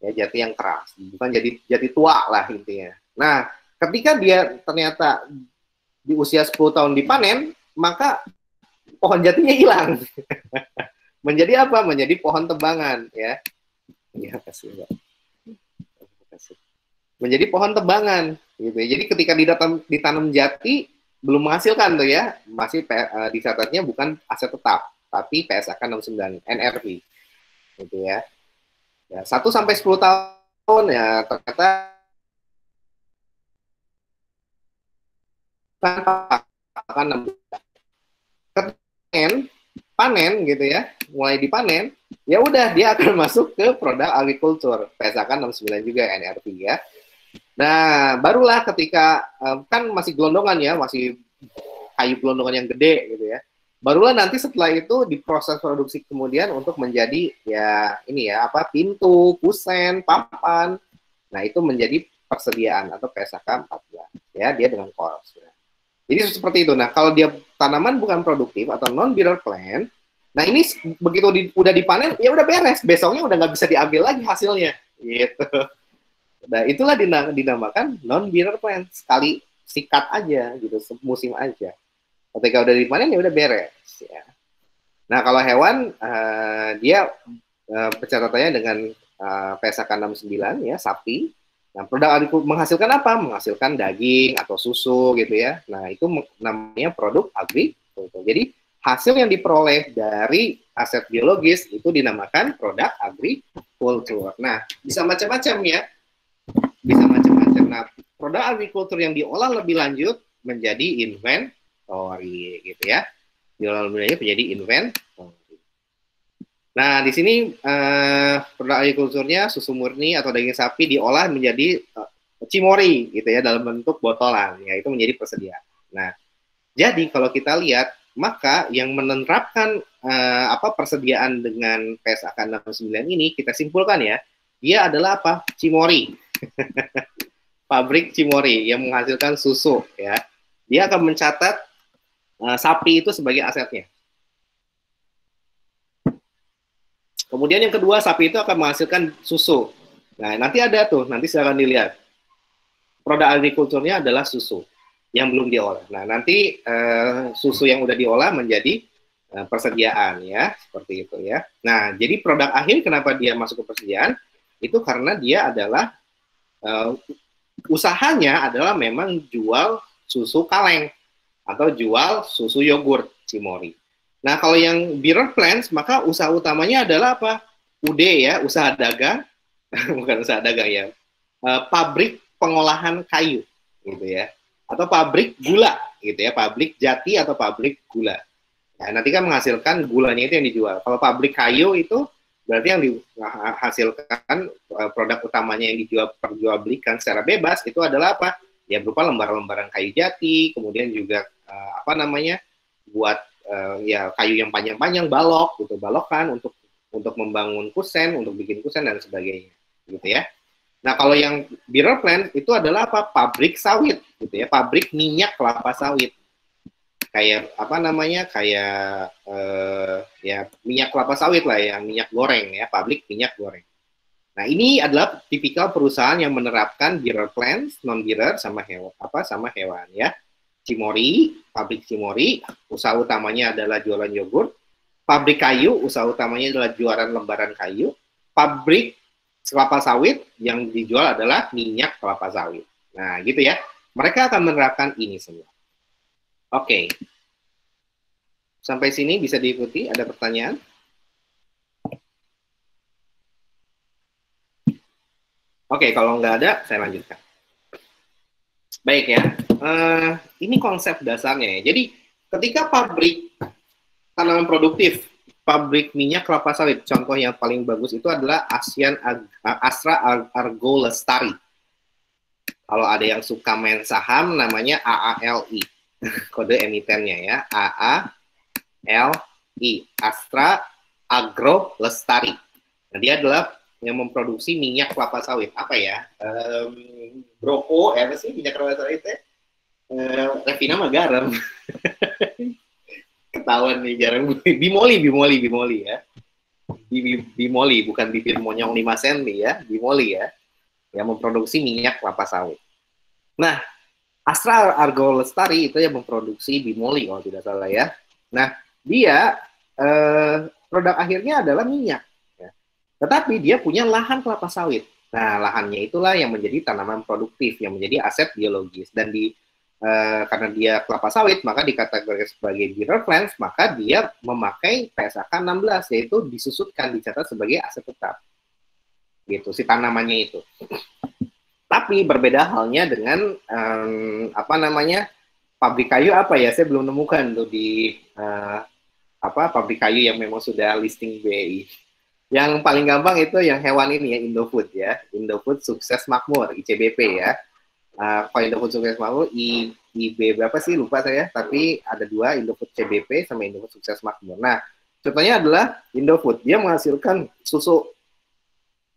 Ya, jati yang keras, bukan jati tua lah intinya. Nah, ketika dia ternyata di usia 10 tahun dipanen, maka pohon jatinya hilang. Menjadi apa? Menjadi pohon tebangan ya. Ya, kasih Mbak. Menjadi pohon tebangan gitu. Jadi ketika ditanam jati belum menghasilkan tuh ya, masih dicatatnya bukan aset tetap, tapi PSAK 69 NRV gitu ya. Ya 1 sampai 10 tahun ya ternyata akan panen gitu ya, mulai dipanen, ya udah dia akan masuk ke produk agrikultur PSAK 69 juga NRV ya. Nah, barulah ketika kan masih gelondongan ya, masih kayu gelondongan yang gede gitu ya. Barulah nanti setelah itu diproses produksi kemudian untuk menjadi ya ini ya apa pintu, kusen, papan. Nah, itu menjadi persediaan atau PSAK 14 ya, dia dengan cost. Ya. Jadi seperti itu. Nah, kalau dia tanaman bukan produktif atau non-bearer plant, nah ini begitu udah dipanen ya udah beres, besoknya udah nggak bisa diambil lagi hasilnya gitu. Nah, itulah dinamakan non-bearer plant. Sekali sikat aja gitu, musim aja. Ketika udah dipanen ya udah beres. Ya. Nah, kalau hewan dia pencatatannya dengan PSAK 69 ya, sapi. Nah, produk agrikultur menghasilkan apa? Menghasilkan daging atau susu gitu ya. Nah, itu namanya produk agrikultur. Jadi hasil yang diperoleh dari aset biologis itu dinamakan produk agrikultur. Nah, bisa macam-macam ya. Bisa macam-macam. Nah, produk agrikultur yang diolah lebih lanjut menjadi inventory gitu ya. Diolah lebih lanjut menjadi inventory. Nah, di sini produk agrikulturnya susu murni atau daging sapi diolah menjadi cimori gitu ya dalam bentuk botolan, yaitu menjadi persediaan. Nah, jadi kalau kita lihat maka yang menerapkan persediaan dengan PSAK 69 ini kita simpulkan ya, dia adalah apa? Cimori. Pabrik cimori yang menghasilkan susu ya. Dia akan mencatat sapi itu sebagai asetnya. Kemudian yang kedua, sapi itu akan menghasilkan susu. Nah, nanti ada tuh, nanti silakan dilihat. Produk agrikulturnya adalah susu yang belum diolah. Nah, nanti susu yang udah diolah menjadi persediaan ya, seperti itu ya. Nah, jadi produk akhir kenapa dia masuk ke persediaan? Itu karena dia adalah usahanya adalah memang jual susu kaleng atau jual susu yogurt cimori. Nah, kalau yang bearer plants, maka usaha utamanya adalah apa? UD ya, usaha dagang, bukan usaha dagang ya, pabrik pengolahan kayu, gitu ya, atau pabrik gula, gitu ya, pabrik jati atau pabrik gula. Nah, nanti kan menghasilkan gulanya itu yang dijual. Kalau pabrik kayu itu berarti yang dihasilkan produk utamanya yang diperjualbelikan secara bebas itu adalah apa? Ya berupa lembaran-lembaran kayu jati, kemudian juga buat ya kayu yang panjang-panjang, balok gitu, balokan untuk membangun kusen, untuk bikin kusen dan sebagainya, gitu ya. Nah, kalau yang bearer plant itu adalah apa? Pabrik sawit, gitu ya, pabrik minyak kelapa sawit. kayak apa namanya, kayak ya minyak kelapa sawit lah ya, minyak goreng ya, pabrik minyak goreng. Nah, ini adalah tipikal perusahaan yang menerapkan bearer plants, non-bearer sama hewan ya. Cimory, pabrik Cimory, usaha utamanya adalah jualan yogurt. Pabrik kayu, usaha utamanya adalah jualan lembaran kayu. Pabrik kelapa sawit yang dijual adalah minyak kelapa sawit. Nah, gitu ya. Mereka akan menerapkan ini semua. Oke. Sampai sini bisa diikuti? Ada pertanyaan? Oke, kalau nggak ada, saya lanjutkan. Baik ya. Ini konsep dasarnya ya. Jadi, ketika pabrik tanaman produktif, pabrik minyak kelapa sawit, contoh yang paling bagus itu adalah Astra Argo Lestari. Kalau ada yang suka main saham, namanya AALI. Kode emitennya ya, AALI, Astra Agro Lestari. Nah, dia adalah yang memproduksi minyak kelapa sawit. Apa ya? Broko, apa sih minyak kelapa sawit ya? Revina mah garam. Ketahuan nih, jarang. Bimoli ya. Bimoli, bukan bibir monyong 5 cm ya. Bimoli ya. Yang memproduksi minyak kelapa sawit. Nah, Astra Argo Lestari itu yang memproduksi Bimoli kalau tidak salah ya. Nah, dia produk akhirnya adalah minyak. Ya. Tetapi dia punya lahan kelapa sawit. Nah, lahannya itulah yang menjadi tanaman produktif, yang menjadi aset biologis. Dan karena dia kelapa sawit, maka dikategorikan sebagai bearer plants, maka dia memakai PSAK 16, yaitu disusutkan, dicatat sebagai aset tetap. Gitu, si tanamannya itu. Tapi berbeda halnya dengan pabrik kayu apa ya? Saya belum nemukan tuh di pabrik kayu yang memang sudah listing BI. Yang paling gampang itu yang hewan ini ya, Indofood ya. Indofood Sukses Makmur, ICBP ya. Kalau Indofood Sukses Makmur, IB berapa sih lupa saya, tapi ada 2, Indofood CBP sama Indofood Sukses Makmur. Nah, contohnya adalah Indofood, dia menghasilkan susu.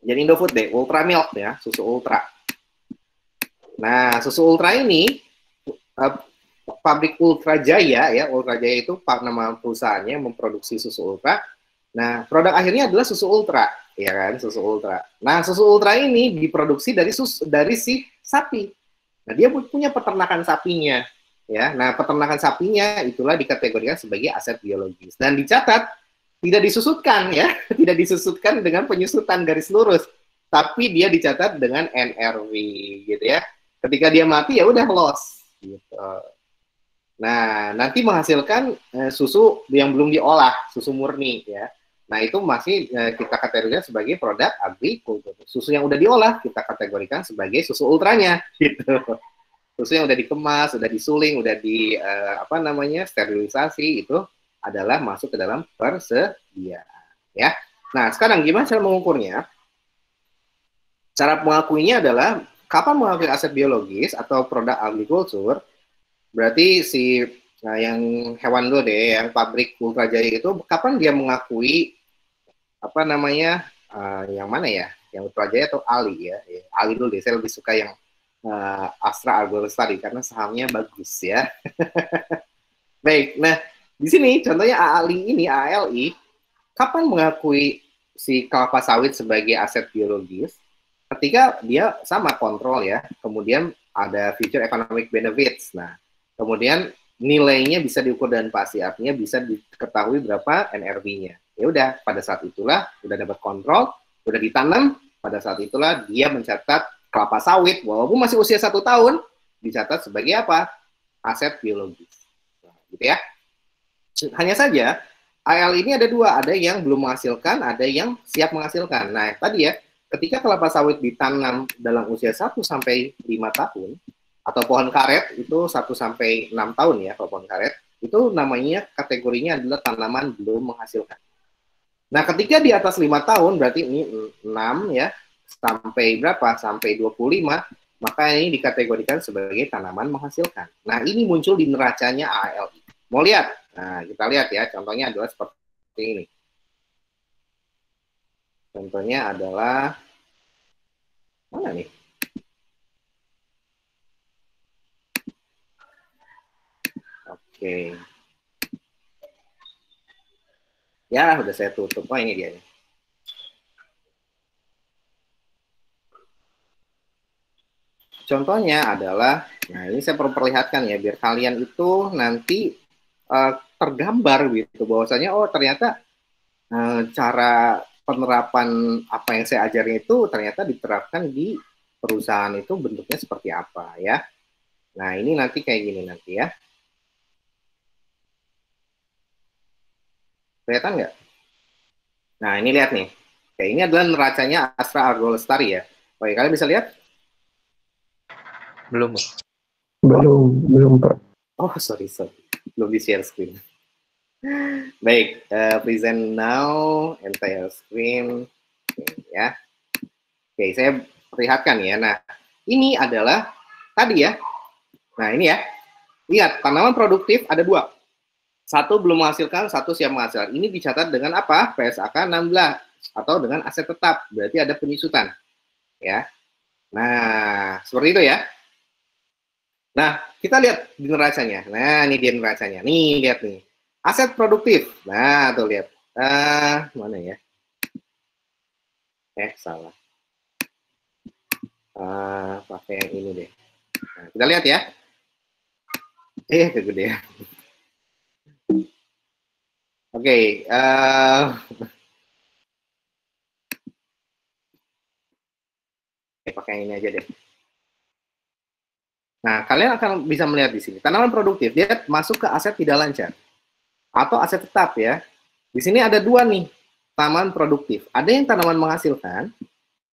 Jadi Indofood deh, Ultra Milk ya, susu Ultra. Nah, susu Ultra ini pabrik Ultra Jaya ya, Ultra Jaya itu nama perusahaannya memproduksi susu Ultra. Nah, produk akhirnya adalah susu Ultra, ya kan, susu Ultra. Nah, susu Ultra ini diproduksi dari si sapi. Nah, dia punya peternakan sapinya, ya. Nah, peternakan sapinya itulah dikategorikan sebagai aset biologis dan dicatat tidak disusutkan ya, tidak disusutkan dengan penyusutan garis lurus, tapi dia dicatat dengan NRW gitu ya. Ketika dia mati ya udah loss gitu. Nah, nanti menghasilkan susu yang belum diolah, susu murni ya. Nah, itu masih kita kategorikan sebagai produk agrikultur. Susu yang udah diolah kita kategorikan sebagai susu ultranya gitu. Susu yang udah dikemas, udah disuling, udah di sterilisasi itu adalah masuk ke dalam persediaan ya. Nah, sekarang gimana cara mengukurnya? Cara mengakuinya adalah kapan mengakui aset biologis atau produk agrikultur? Berarti yang hewan dulu deh, yang pabrik Ultra Jaya itu kapan dia mengakui yang mana ya? Yang Ultra Jaya atau Ali ya? Ali dulu deh, saya lebih suka yang Astra Argo Lestari karena sahamnya bagus ya. Baik, nah di sini contohnya ALI, kapan mengakui si kelapa sawit sebagai aset biologis? Ketika dia sama kontrol ya, kemudian ada future economic benefits. Nah, kemudian nilainya bisa diukur dan pasti, artinya bisa diketahui berapa NRV-nya. Ya udah, pada saat itulah udah dapat kontrol, udah ditanam, pada saat itulah dia mencatat kelapa sawit, walaupun masih usia 1 tahun, dicatat sebagai apa? Aset biologis. Nah, gitu ya. Hanya saja, AL ini ada 2, ada yang belum menghasilkan, ada yang siap menghasilkan. Nah, tadi ya, ketika kelapa sawit ditanam dalam usia 1 sampai 5 tahun, atau pohon karet itu 1 sampai 6 tahun ya, kalau pohon karet, itu namanya kategorinya adalah tanaman belum menghasilkan. Nah, ketika di atas 5 tahun, berarti ini 6 ya, sampai berapa? Sampai 25, maka ini dikategorikan sebagai tanaman menghasilkan. Nah, ini muncul di neracanya ALI. Mau lihat? Nah, kita lihat ya, contohnya adalah seperti ini. Contohnya adalah, mana nih? Oke. Ya, udah saya tutup. Oh, ini dia. Contohnya adalah, nah ini saya perlu perlihatkan ya, biar kalian itu nanti tergambar gitu, bahwasanya oh ternyata cara penerapan apa yang saya ajarin itu ternyata diterapkan di perusahaan itu bentuknya seperti apa ya. Nah ini nanti kayak gini nanti ya. Kelihatan nggak? Nah ini lihat nih. Kayak ini adalah neracanya Astra Argo Lestari ya. Oke, kalian bisa lihat? Belum. Belum, Pak. Oh, sorry. Belum di-share screen. Baik, present now, entire screen. Ya. Oke, saya perlihatkan ya. Nah, ini adalah tadi ya. Nah, ini ya. Lihat, tanaman produktif ada 2. Satu belum menghasilkan, satu siap menghasilkan. Ini dicatat dengan apa? PSAK 16 atau dengan aset tetap. Berarti ada penyusutan. Ya. Nah, seperti itu ya. Nah, kita lihat di neracanya. Nah, ini dia neracanya. Nih, lihat nih. Aset produktif. Nah, tuh lihat. Mana ya? Salah. Pakai yang ini deh. Nah, kita lihat ya. Kegedean. Oke. Pakai yang ini aja deh. Nah, kalian akan bisa melihat di sini. Tanaman produktif, dia masuk ke aset tidak lancar. Atau aset tetap ya. Di sini ada 2 nih, tanaman produktif. Ada yang tanaman menghasilkan,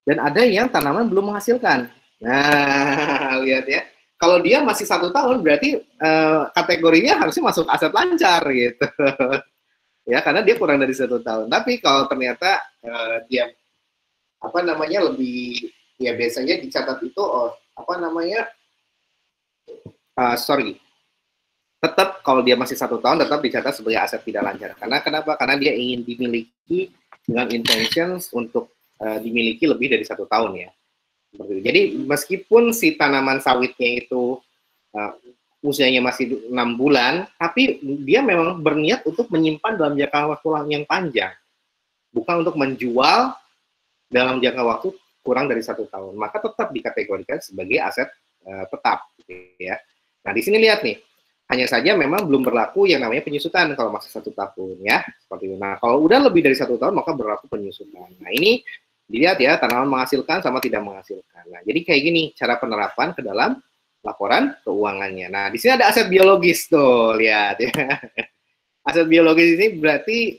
dan ada yang tanaman belum menghasilkan. Nah, lihat ya. Kalau dia masih 1 tahun, berarti kategorinya harusnya masuk aset lancar gitu. Ya, karena dia kurang dari 1 tahun. Tapi kalau ternyata dia, lebih, ya biasanya dicatat itu, tetap kalau dia masih 1 tahun tetap dicatat sebagai aset tidak lancar. Karena kenapa? Karena dia ingin dimiliki dengan intentions untuk dimiliki lebih dari 1 tahun ya. Jadi meskipun si tanaman sawitnya itu usianya masih 6 bulan, tapi dia memang berniat untuk menyimpan dalam jangka waktu yang panjang, bukan untuk menjual dalam jangka waktu kurang dari 1 tahun. Maka tetap dikategorikan sebagai aset tetap, gitu ya. Nah, di sini lihat nih, hanya saja memang belum berlaku yang namanya penyusutan kalau masih 1 tahun ya, seperti itu. Nah, kalau udah lebih dari 1 tahun maka berlaku penyusutan. Nah, ini dilihat ya, tanaman menghasilkan sama tidak menghasilkan. Nah, jadi kayak gini cara penerapan ke dalam laporan keuangannya. Nah, di sini ada aset biologis tuh, lihat ya. Aset biologis ini berarti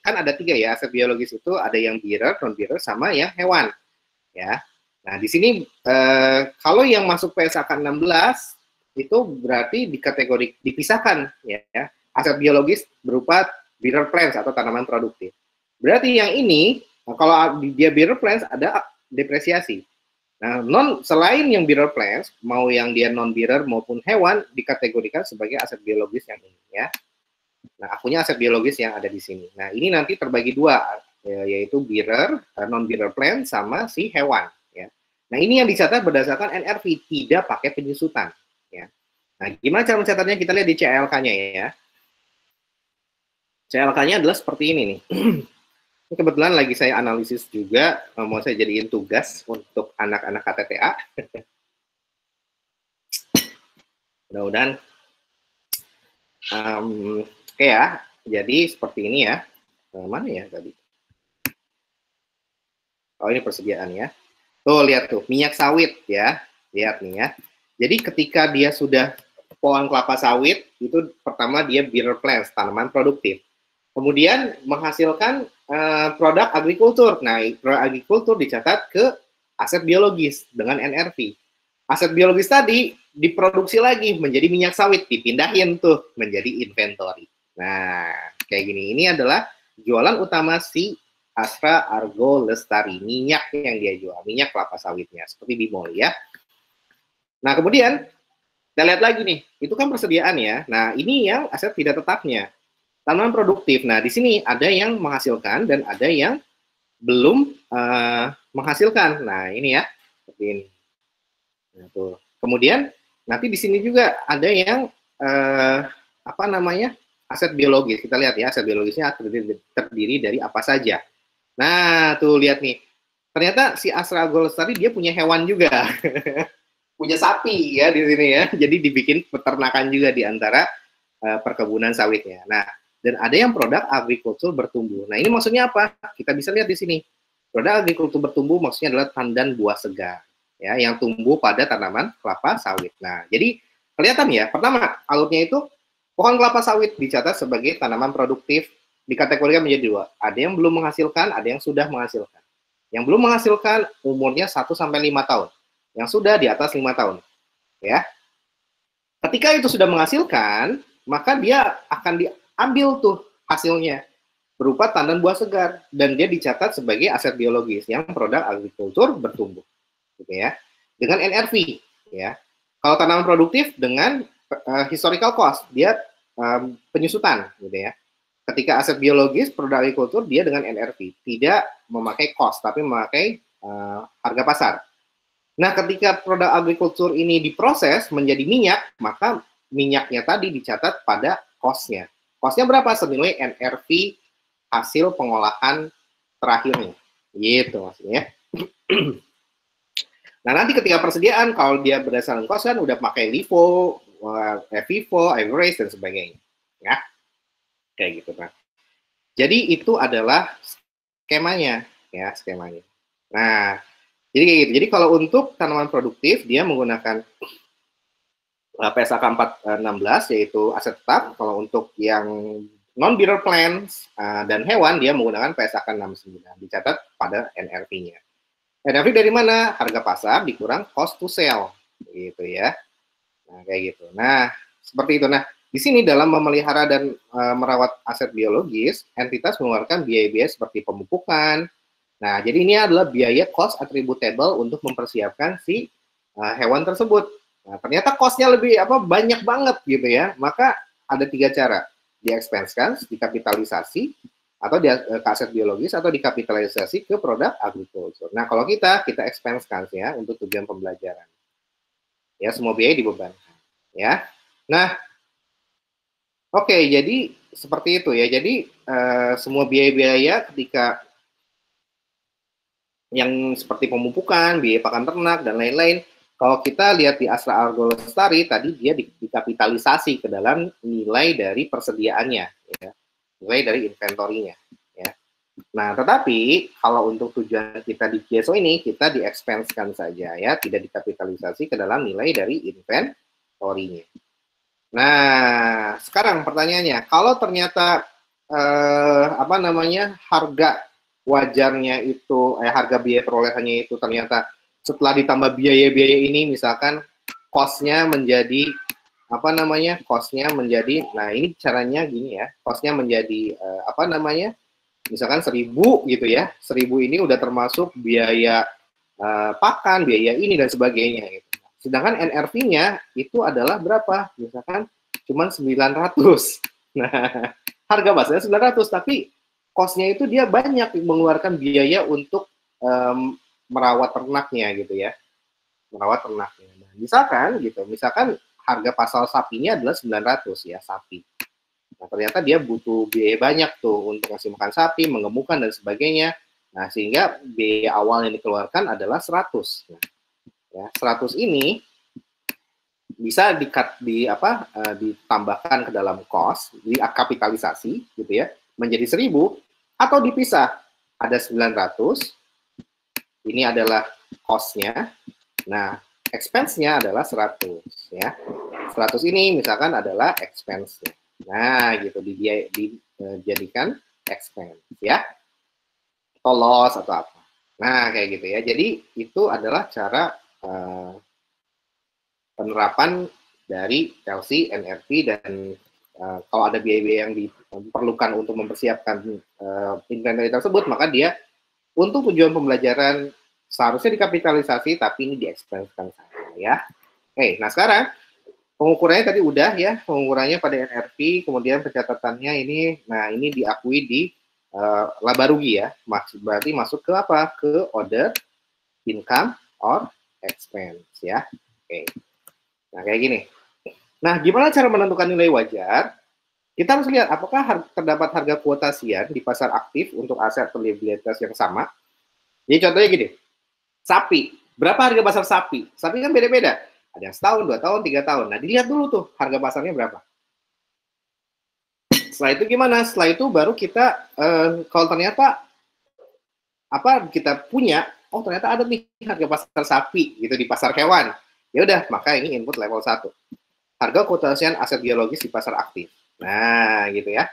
kan ada 3 ya, aset biologis itu ada yang bearer, non-bearer, sama yang hewan ya. Nah, di sini kalau yang masuk PSAK 16 itu berarti dipisahkan ya. Aset biologis berupa bearer plants atau tanaman produktif. Berarti yang ini kalau dia bearer plants ada depresiasi. Nah, selain yang bearer plants, mau yang dia non bearer maupun hewan dikategorikan sebagai aset biologis yang ini ya. Nah, akunya aset biologis yang ada di sini. Nah, ini nanti terbagi 2 yaitu bearer, non bearer plant sama si hewan ya. Nah, ini yang dicatat berdasarkan NRV, tidak pakai penyusutan. Ya. Nah, gimana cara mencatatnya? Kita lihat di CLK-nya ya. CLK-nya adalah seperti ini nih. Ini kebetulan lagi saya analisis juga, mau saya jadiin tugas untuk anak-anak KTTA. Mudah-mudahan. Oke ya, jadi seperti ini ya. Mana ya tadi? Oh, ini persediaannya. Tuh, lihat tuh, minyak sawit ya. Lihat nih ya. Jadi ketika dia sudah pohon kelapa sawit, itu pertama dia bearer plants, tanaman produktif. Kemudian menghasilkan produk agrikultur. Nah, produk agrikultur dicatat ke aset biologis dengan NRV. Aset biologis tadi diproduksi lagi menjadi minyak sawit, dipindahin tuh menjadi inventory. Nah, kayak gini. Ini adalah jualan utama si Astra Argo Lestari, minyak yang dia jual, minyak kelapa sawitnya, seperti Bimol ya. Nah, kemudian kita lihat lagi nih, itu kan persediaan ya. Nah, ini yang aset tidak tetapnya. Tanaman produktif. Nah, di sini ada yang menghasilkan dan ada yang belum menghasilkan. Nah, ini ya. Seperti ini. Nah, tuh. Kemudian, nanti di sini juga ada yang apa namanya, aset biologis. Kita lihat ya, aset biologisnya terdiri dari apa saja. Nah, tuh lihat nih. Ternyata si Astra Gold Lestari dia punya hewan juga. Punya sapi ya di sini ya. Jadi dibikin peternakan juga di antara perkebunan sawitnya. Nah, dan ada yang produk agrikultur bertumbuh. Nah, ini maksudnya apa? Kita bisa lihat di sini. Produk agrikultur bertumbuh maksudnya adalah tandan buah segar ya, yang tumbuh pada tanaman kelapa sawit. Nah, jadi kelihatan ya, pertama, alurnya itu pohon kelapa sawit dicatat sebagai tanaman produktif, dikategorikan menjadi dua. Ada yang belum menghasilkan, ada yang sudah menghasilkan. Yang belum menghasilkan umurnya 1 sampai 5 tahun. Yang sudah di atas 5 tahun. Ya. Ketika itu sudah menghasilkan, maka dia akan diambil tuh hasilnya berupa tandan buah segar, dan dia dicatat sebagai aset biologis yang produk agrikultur bertumbuh, gitu ya, dengan NRV, ya. Kalau tanaman produktif dengan historical cost, dia penyusutan, gitu ya. Ketika aset biologis produk agrikultur, dia dengan NRV, tidak memakai cost, tapi memakai harga pasar. Nah, ketika produk agrikultur ini diproses menjadi minyak, maka minyaknya tadi dicatat pada cost-nya. Cost-nya berapa? Senilai NRV hasil pengolahan terakhirnya, gitu maksudnya. Nah, nanti ketika persediaan, kalau dia berdasarkan cost kan udah pakai LIFO, FIFO, average, dan sebagainya, ya, kayak gitu. Nah, jadi itu adalah skemanya, ya, skemanya. Nah, jadi kayak gitu. Jadi kalau untuk tanaman produktif, dia menggunakan PSAK 416, yaitu aset tetap. Kalau untuk yang non-bearer plants dan hewan, dia menggunakan PSAK 69, dicatat pada NRV-nya. NRV dari mana? Harga pasar dikurang cost to sell, gitu ya. Nah, kayak gitu. Nah, seperti itu. Nah, di sini dalam memelihara dan merawat aset biologis, entitas mengeluarkan biaya-biaya seperti pemupukan. Nah, jadi ini adalah biaya cost attributable untuk mempersiapkan si hewan tersebut. Nah, ternyata cost-nya lebih banyak banget gitu ya. Maka ada 3 cara. Di-expense-kan, dikapitalisasi, atau ke aset biologis, atau dikapitalisasi ke produk agrikultur. Nah, kalau kita expense-kan ya untuk tujuan pembelajaran. Ya, semua biaya dibebankan. Ya. Nah, oke, jadi seperti itu ya. Jadi semua biaya-biaya ketika yang seperti pemupukan, biaya pakan ternak, dan lain-lain, kalau kita lihat di Astra Gold Lestari, tadi dia dikapitalisasi ke dalam nilai dari persediaannya, ya, nilai dari inventorinya. Ya. Nah, tetapi kalau untuk tujuan kita di GSO ini, kita di-expense-kan saja, ya, tidak dikapitalisasi ke dalam nilai dari inventorinya. Nah, sekarang pertanyaannya, kalau ternyata harga wajarnya itu, harga biaya perolehannya itu ternyata setelah ditambah biaya-biaya ini, misalkan cost-nya menjadi cost-nya menjadi, nah ini caranya gini ya, cost-nya menjadi misalkan 1.000 gitu ya, 1.000 ini udah termasuk biaya pakan, biaya ini dan sebagainya gitu. Sedangkan NRV-nya itu adalah berapa? Misalkan cuman 900. Nah, harga pasarnya 900, tapi cost-nya itu dia banyak mengeluarkan biaya untuk merawat ternaknya gitu ya, merawat ternaknya. Nah, misalkan harga pasar sapinya adalah 900 ya, sapi. Nah, ternyata dia butuh biaya banyak tuh untuk ngasih makan sapi, mengemukkan dan sebagainya. Nah, sehingga biaya awal yang dikeluarkan adalah 100. Nah, ya, 100 ini bisa ditambahkan ke dalam cost, dikapitalisasi gitu ya, menjadi 1.000, atau dipisah. Ada 900, ini adalah cost-nya. Nah, expense-nya adalah 100 ya. 100 ini misalkan adalah expense-nya. Nah, gitu dijadikan expense ya. Atau loss atau apa. Nah, kayak gitu ya. Jadi itu adalah cara penerapan dari LC, NRV, dan kalau ada biaya-biaya yang diperlukan untuk mempersiapkan inventory tersebut, maka dia untuk tujuan pembelajaran seharusnya dikapitalisasi, tapi ini di-expense-kan saja ya. Oke, nah sekarang pengukurannya tadi udah ya, pengukurannya pada NRV, kemudian pencatatannya ini, nah ini diakui di laba rugi ya, berarti masuk ke apa? Ke order income or expense ya. Oke, nah kayak gini. Nah, gimana cara menentukan nilai wajar? Kita harus lihat apakah terdapat harga kuotasian di pasar aktif untuk aset liabilitas yang sama. Jadi contohnya gini, sapi. Berapa harga pasar sapi? Sapi kan beda-beda. Ada yang setahun, 2 tahun, 3 tahun. Nah, dilihat dulu tuh harga pasarnya berapa. Setelah itu gimana? Setelah itu baru kita, kalau ternyata kita punya, oh ternyata ada nih harga pasar sapi gitu di pasar hewan. Ya udah, maka ini input level 1. Harga kuotasian aset biologis di pasar aktif. Nah, gitu ya.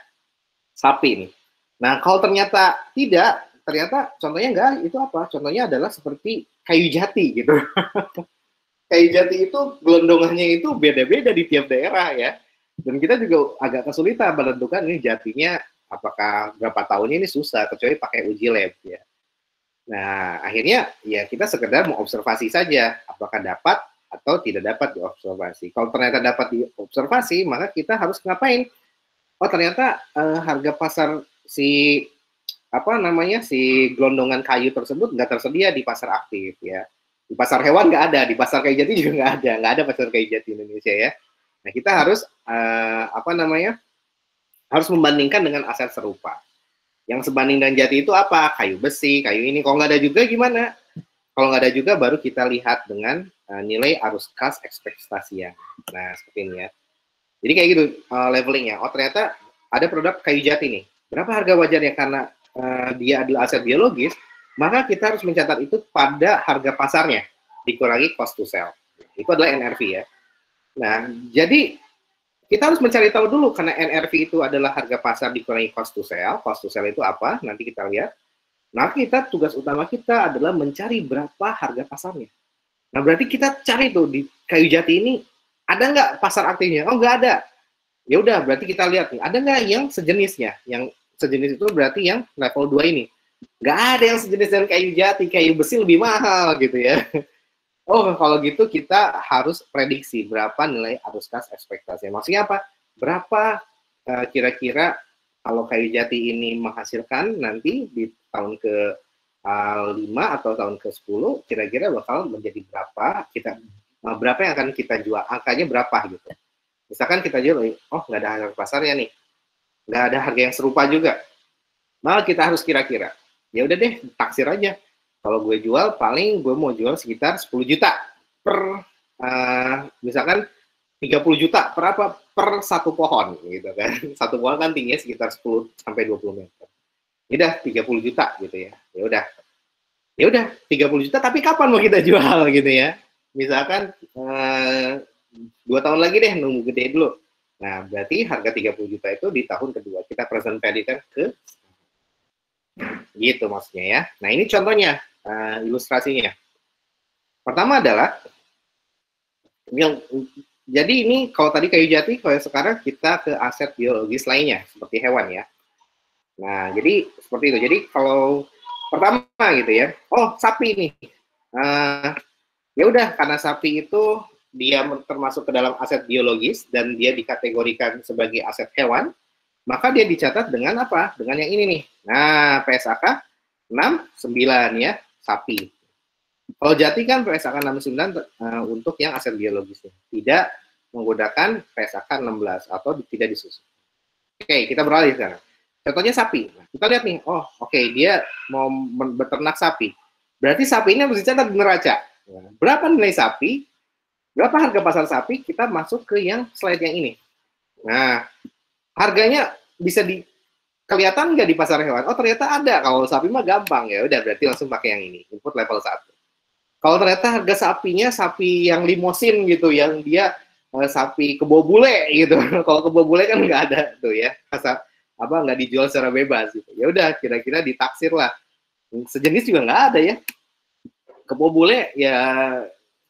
Sapi nih. Nah, kalau ternyata tidak, ternyata contohnya enggak, itu apa? Contohnya adalah seperti kayu jati gitu. Kayu jati itu gelondongannya itu beda-beda di tiap daerah ya. Dan kita juga agak kesulitan menentukan ini jatinya apakah berapa tahunnya, ini susah, kecuali pakai uji lab ya. Nah, akhirnya ya kita sekedar mengobservasi saja apakah dapat atau tidak dapat diobservasi. Kalau ternyata dapat diobservasi, maka kita harus ngapain? Oh, ternyata harga pasar si gelondongan kayu tersebut nggak tersedia di pasar aktif ya. Di pasar hewan nggak ada, di pasar kayu jati juga nggak ada pasar kayu jati Indonesia ya. Nah, kita harus harus membandingkan dengan aset serupa. Yang sebanding dan jati itu apa? Kayu besi, kayu ini. Kalau nggak ada juga gimana? Kalau nggak ada juga baru kita lihat dengan nilai arus kas ekspektasian. Nah, seperti ini ya. Jadi kayak gitu levelingnya. Oh, ternyata ada produk kayu jati nih. Berapa harga wajarnya? Karena dia adalah aset biologis, maka kita harus mencatat itu pada harga pasarnya dikurangi cost to sell. Itu adalah NRV ya. Nah, jadi kita harus mencari tahu dulu, karena NRV itu adalah harga pasar dikurangi cost to sell. Cost to sell itu apa? Nanti kita lihat. Nah, tugas utama kita adalah mencari berapa harga pasarnya. Nah, berarti kita cari tuh di kayu jati ini, ada nggak pasar aktifnya? Oh, nggak ada. Ya udah, berarti kita lihat nih, ada nggak yang sejenisnya? Yang sejenis itu berarti yang level 2 ini. Nggak ada yang sejenis dengan kayu jati, kayu besi lebih mahal gitu ya. Oh, kalau gitu kita harus prediksi berapa nilai arus kas ekspektasi. Maksudnya apa? Berapa kira-kira kalau kayu jati ini menghasilkan nanti di tahun ke-5 atau tahun ke-10, kira-kira bakal menjadi berapa, berapa yang akan kita jual, angkanya berapa gitu. Misalkan kita jual, oh nggak ada harga pasarnya nih, nggak ada harga yang serupa juga. Maka kita harus kira-kira. Ya udah deh, taksir aja. Kalau gue jual, paling gue mau jual sekitar 10 juta per, misalkan 30 juta per apa? Per satu pohon, gitu kan. Satu pohon kan tingginya sekitar 10 sampai 20 meter. Ya udah 30 juta gitu ya. Ya udah 30 juta, tapi kapan mau kita jual gitu ya? Misalkan 2 tahun lagi deh, nunggu gede dulu. Nah, berarti harga 30 juta itu di tahun kedua. Kita present value-kan ke gitu maksudnya ya. Nah, ini contohnya, ilustrasinya. Pertama adalah jadi ini kalau tadi kayu jati, kalau sekarang kita ke aset biologis lainnya seperti hewan ya. Nah, jadi seperti itu. Jadi kalau pertama gitu ya, oh sapi nih, ya udah karena sapi itu dia termasuk ke dalam aset biologis dan dia dikategorikan sebagai aset hewan, maka dia dicatat dengan apa? Dengan yang ini nih. Nah, PSAK 69 ya, sapi. Kalau jati kan PSAK 69 untuk yang aset biologisnya. Tidak menggunakan PSAK 16 atau tidak disusun. Oke, kita beralih sekarang. Contohnya sapi. Nah, kita lihat nih, oh oke, dia mau beternak sapi. Berarti sapi ini harus dicatat di neraca. Nah, berapa nilai sapi? Berapa harga pasar sapi? Kita masuk ke yang slide yang ini. Nah, harganya bisa kelihatan nggak di pasar hewan? Oh, ternyata ada. Kalau sapi mah gampang ya. Udah, berarti langsung pakai yang ini. Input level 1. Kalau ternyata harga sapinya sapi yang limosin gitu, yang dia sapi kebo bule gitu. Kalau kebo bule kan nggak ada tuh ya. Nggak dijual secara bebas gitu. Ya udah, kira-kira ditaksir lah. Sejenis juga nggak ada ya. Kebo bule ya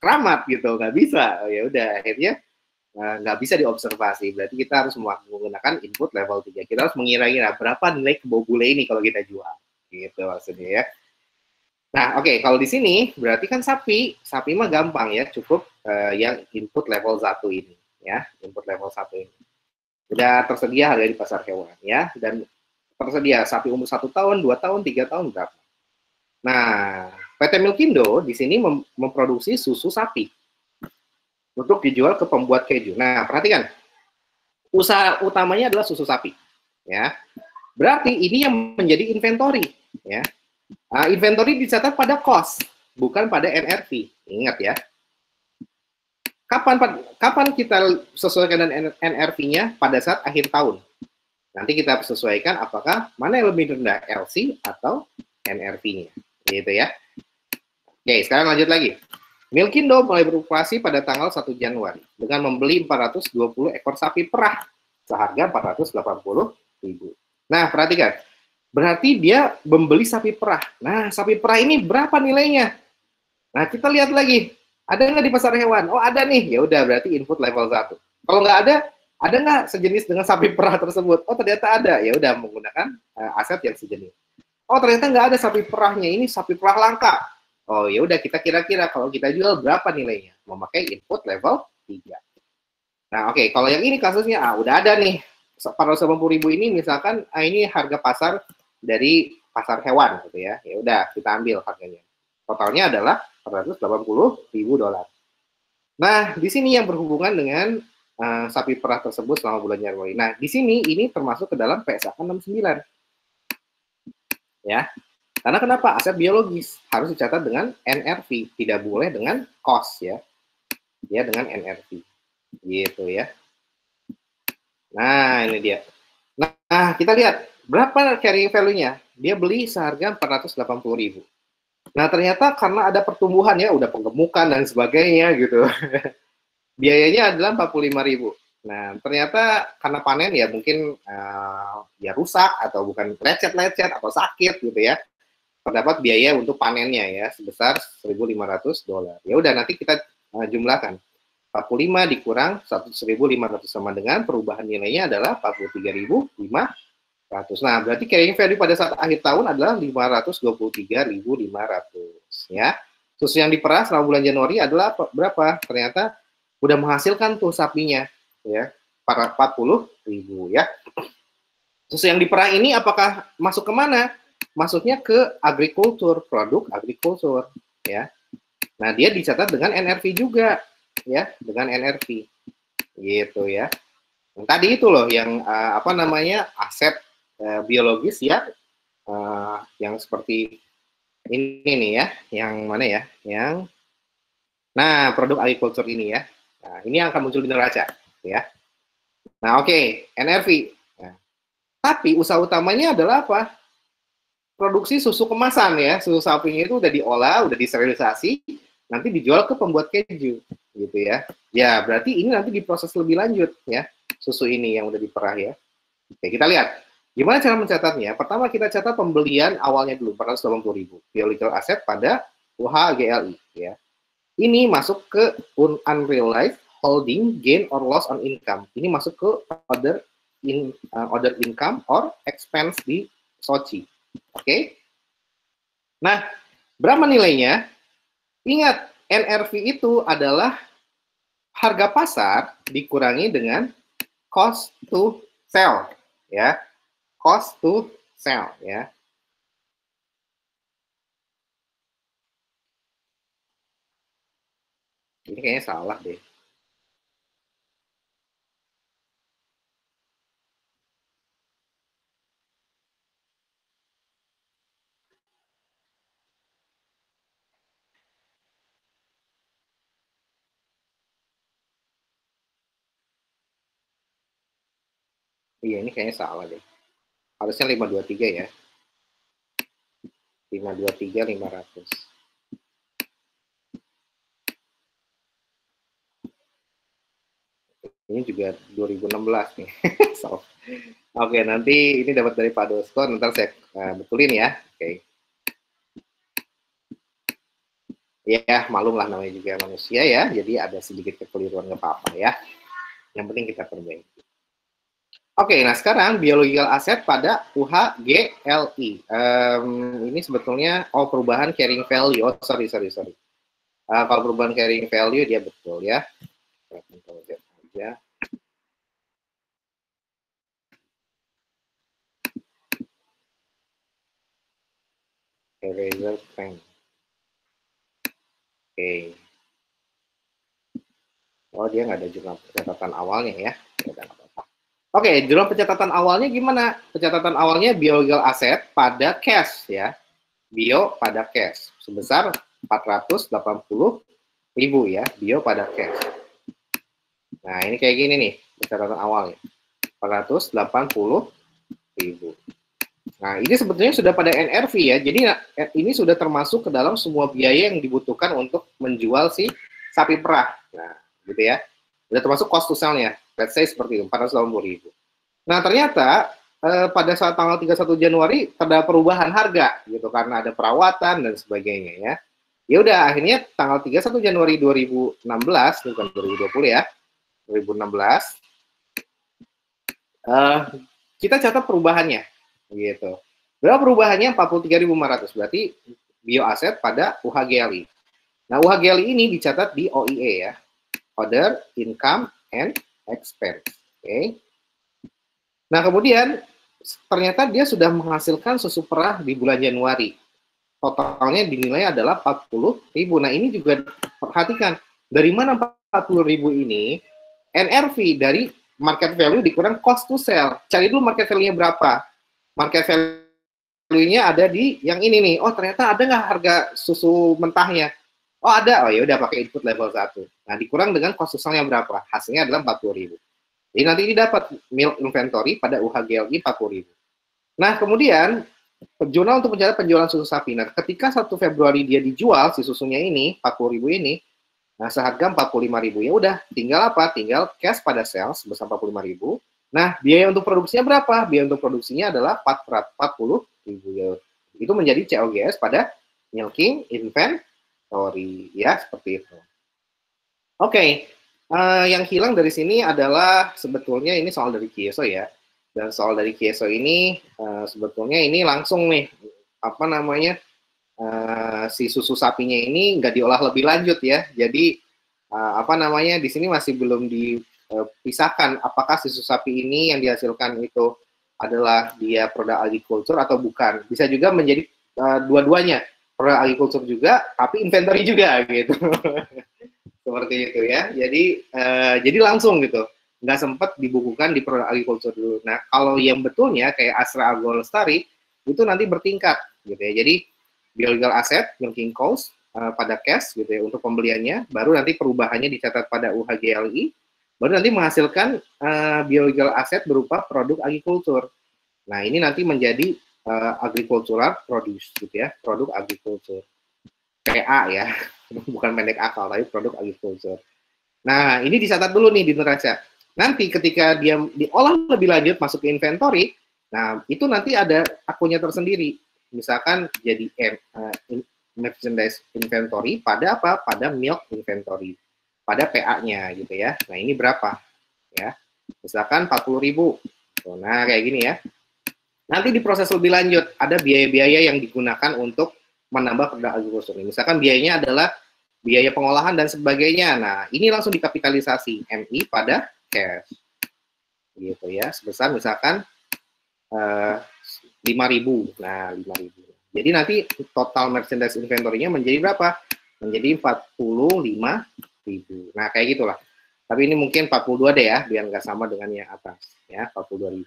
keramat gitu, nggak bisa. Ya udah, akhirnya nggak bisa diobservasi. Berarti kita harus menggunakan input level 3. Kita harus mengira-ngira berapa nilai kebo bule ini kalau kita jual. Gitu maksudnya ya. Nah, oke, kalau di sini berarti kan sapi mah gampang ya, cukup yang input level 1 ini ya, input level 1 ini. Udah tersedia harga di pasar hewan ya, dan tersedia sapi umur 1 tahun, 2 tahun, 3 tahun berapa. Nah, PT Milkindo di sini memproduksi susu sapi. untuk dijual ke pembuat keju. Nah, perhatikan. Usaha utamanya adalah susu sapi, ya. Berarti ini yang menjadi inventory, ya. Inventory dicatat pada cost, bukan pada NRV. Ingat ya. Kapan kita sesuaikan dengan NRV-nya? Pada saat akhir tahun. Nanti kita sesuaikan apakah mana yang lebih rendah, LC atau NRV-nya. Gitu ya. Oke, sekarang lanjut lagi. Milkindo mulai beroperasi pada tanggal 1 Januari dengan membeli 420 ekor sapi perah seharga 480.000. Nah, perhatikan. Berarti dia membeli sapi perah. Nah, sapi perah ini berapa nilainya? Nah, kita lihat lagi. Ada nggak di pasar hewan? Oh, ada nih. Ya udah, berarti input level 1. Kalau nggak ada nggak sejenis dengan sapi perah tersebut? Oh, ternyata ada. Ya udah, menggunakan aset yang sejenis. Oh, ternyata nggak ada sapi perahnya. Ini sapi perah langka. Oh, ya udah, kita kira-kira kalau kita jual berapa nilainya? Memakai input level 3. Nah, oke, kalau yang ini kasusnya udah ada nih. 480.000 ini misalkan ini harga pasar dari pasar hewan gitu ya. Ya udah, kita ambil harganya. Totalnya adalah $480.000. Nah, di sini yang berhubungan dengan sapi perah tersebut selama bulan Januari. Nah, di sini ini termasuk ke dalam PSAK 69. Ya. Karena kenapa? Aset biologis harus dicatat dengan NRV, tidak boleh dengan cost ya. Ya, dengan NRV. Gitu ya. Nah, ini dia. Nah, kita lihat berapa carrying value-nya. Dia beli seharga 480.000. Nah, ternyata karena ada pertumbuhan ya, udah penggemukan dan sebagainya gitu. Biayanya adalah 45.000. Nah, ternyata karena panen ya mungkin ya rusak atau bukan lecet-lecet atau sakit gitu ya. Terdapat biaya untuk panennya ya sebesar $1.500. Ya udah, nanti kita jumlahkan. 45 dikurang 1.500 sama dengan perubahan nilainya adalah 43.500. Nah, berarti carrying value pada saat akhir tahun adalah 523.500 ya. Susu yang diperah selama bulan Januari adalah berapa? Ternyata udah menghasilkan tuh sapinya ya, 40.000 ya. Susu yang diperah ini apakah masuk ke mana? Masuknya ke agrikultur, produk agrikultur ya. Nah, dia dicatat dengan NRV juga ya, dengan NRV gitu ya. Yang tadi itu loh yang apa namanya? Aset biologis ya, yang seperti ini nih ya, yang mana ya? Yang produk agrikultur ini ya. Nah, ini yang akan muncul di neraca ya. Nah, oke, NRV. Nah, tapi usaha utamanya adalah apa? Produksi susu kemasan ya, susu sapinya itu udah diolah, udah disterilisasi, nanti dijual ke pembuat keju, gitu ya. Ya, berarti ini nanti diproses lebih lanjut ya, susu ini yang udah diperah ya. Oke, kita lihat. Gimana cara mencatatnya? Pertama kita catat pembelian awalnya dulu, 480.000. Biological asset pada UHGLI ya. Ini masuk ke unrealized holding gain or loss on income. Ini masuk ke other income or expense di SOCI. Oke. Nah, berapa nilainya? Ingat, NRV itu adalah harga pasar dikurangi dengan cost to sell, ya. Cost to sell, ya. Ini kayaknya salah deh. Iya, ini kayaknya salah deh. Harusnya 523 ya. 523 500. Ini juga 2016 nih. So, oke, nanti ini dapat dari Pak Dosko, nanti saya betulin ya. Oke. Ya, malum lah namanya juga manusia ya. Jadi ada sedikit kekeliruan, nggak apa-apa ya. Yang penting kita perbaiki. Oke, nah sekarang biological asset pada UHGLI. Ini sebetulnya perubahan carrying value. Oh, sorry. Kalau perubahan carrying value dia betul ya. Ya. Eraser pen. Oke. Oh, dia nggak ada jurnal pencatatan awalnya ya. Oke, jurnal pencatatan awalnya gimana? Pencatatan awalnya biological asset pada cash ya. Bio pada cash sebesar 480.000 ya, bio pada cash. Nah, ini kayak gini nih pencatatan awalnya. 480.000. Nah, ini sebetulnya sudah pada NRV ya. Jadi ini sudah termasuk ke dalam semua biaya yang dibutuhkan untuk menjual si sapi perah. Nah, gitu ya. Sudah termasuk cost to sell-nya. Let's say seperti itu, 480.000. Nah, ternyata pada saat tanggal 31 Januari terdapat perubahan harga gitu karena ada perawatan dan sebagainya ya. Ya udah akhirnya tanggal 31 Januari 2016, bukan 2020 ya. 2016 kita catat perubahannya gitu. Berapa perubahannya? 43.500. Berarti bioaset pada UHGLI. Nah, UHGLI ini dicatat di OIE ya. Other Income and Expense. Oke. Nah, kemudian ternyata dia sudah menghasilkan susu perah di bulan Januari. Totalnya dinilai adalah 40.000. Nah, ini juga perhatikan. Dari mana 40.000 ini? NRV dari market value dikurang cost to sell. Cari dulu market value-nya berapa. Market value-nya ada di yang ini nih. Oh, ternyata ada nggak harga susu mentahnya? Oh, ada. Oh, ya udah pakai input level 1. Nah, dikurang dengan cost to sell-nya berapa? Hasilnya adalah 40.000. Jadi nanti ini dapat milk inventory pada UHGLI 40.000. Nah, kemudian jurnal untuk mencatat penjualan susu sapi. Nah, ketika 1 Februari dia dijual si susunya ini 40.000 ini, nah seharga 45.000. Ya udah, tinggal apa? Tinggal cash pada sales sebesar 45.000. Nah, biaya untuk produksinya berapa? Biaya untuk produksinya adalah 40.000 ya. Itu menjadi COGS pada milking inventory ya, seperti itu. Oke. Yang hilang dari sini adalah sebetulnya ini soal dari Kieso ya. Dan soal dari Kieso ini sebetulnya ini langsung nih apa namanya si susu sapinya ini nggak diolah lebih lanjut ya. Jadi apa namanya di sini masih belum dipisahkan apakah si susu sapi ini yang dihasilkan itu adalah dia produk agriculture atau bukan. Bisa juga menjadi dua-duanya produk agriculture juga tapi inventory juga gitu. Seperti itu ya. Jadi langsung gitu. Nggak sempat dibukukan di produk agriculture dulu. Nah, kalau yang betulnya kayak Astra Agro Lestari itu nanti bertingkat gitu ya. Jadi biological asset, milking cost pada cash gitu ya untuk pembeliannya, baru nanti perubahannya dicatat pada UHGLI, baru nanti menghasilkan biological asset berupa produk agriculture. Nah, ini nanti menjadi agricultural produce gitu ya, produk agriculture. PA ya. Bukan pendek akal, tapi produk agriculture. Nah, ini dicatat dulu nih di neraca. Nanti ketika dia diolah lebih lanjut masuk ke inventory, nah itu nanti ada akunnya tersendiri. Misalkan jadi merchandise inventory pada apa? Pada milk inventory, pada PA-nya gitu ya. Nah, ini berapa? Ya, misalkan 40.000. Nah, kayak gini ya. Nanti diproses lebih lanjut, ada biaya-biaya yang digunakan untuk menambah produk agrikultur. Misalkan biayanya adalah biaya pengolahan dan sebagainya. Nah, ini langsung dikapitalisasi MI pada cash. Gitu ya, sebesar misalkan 5.000. Nah, 5.000. Jadi nanti total merchandise inventory-nya menjadi berapa? Menjadi 45.000. Nah, kayak gitulah. Tapi ini mungkin 42 deh ya, biar nggak sama dengan yang atas. Ya, 42.000.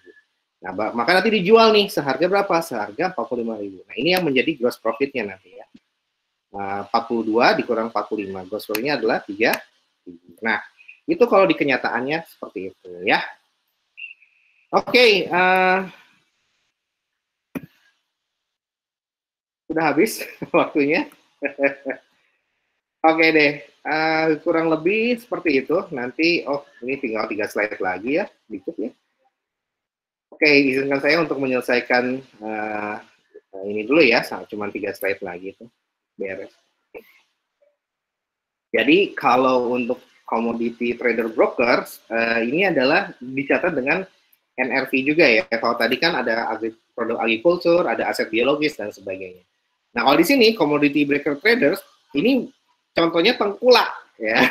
Nah, maka nanti dijual nih, seharga berapa? Seharga 45.000. Nah, ini yang menjadi gross profit-nya nanti ya. 42 dikurang 45. Gross profit-nya adalah 3.000. Nah, itu kalau di kenyataannya seperti itu ya. Oke, sudah habis waktunya. Oke deh, kurang lebih seperti itu. Nanti, ini tinggal 3 slide lagi ya, dikit ya. Oke, izinkan saya untuk menyelesaikan ini dulu ya, cuma 3 slide lagi itu beres. Jadi kalau untuk commodity trader brokers, ini adalah dicatat dengan NRV juga ya. Kalau tadi kan ada produk agriculture, ada aset biologis dan sebagainya. Nah, kalau di sini commodity broker traders ini contohnya tengkulak ya.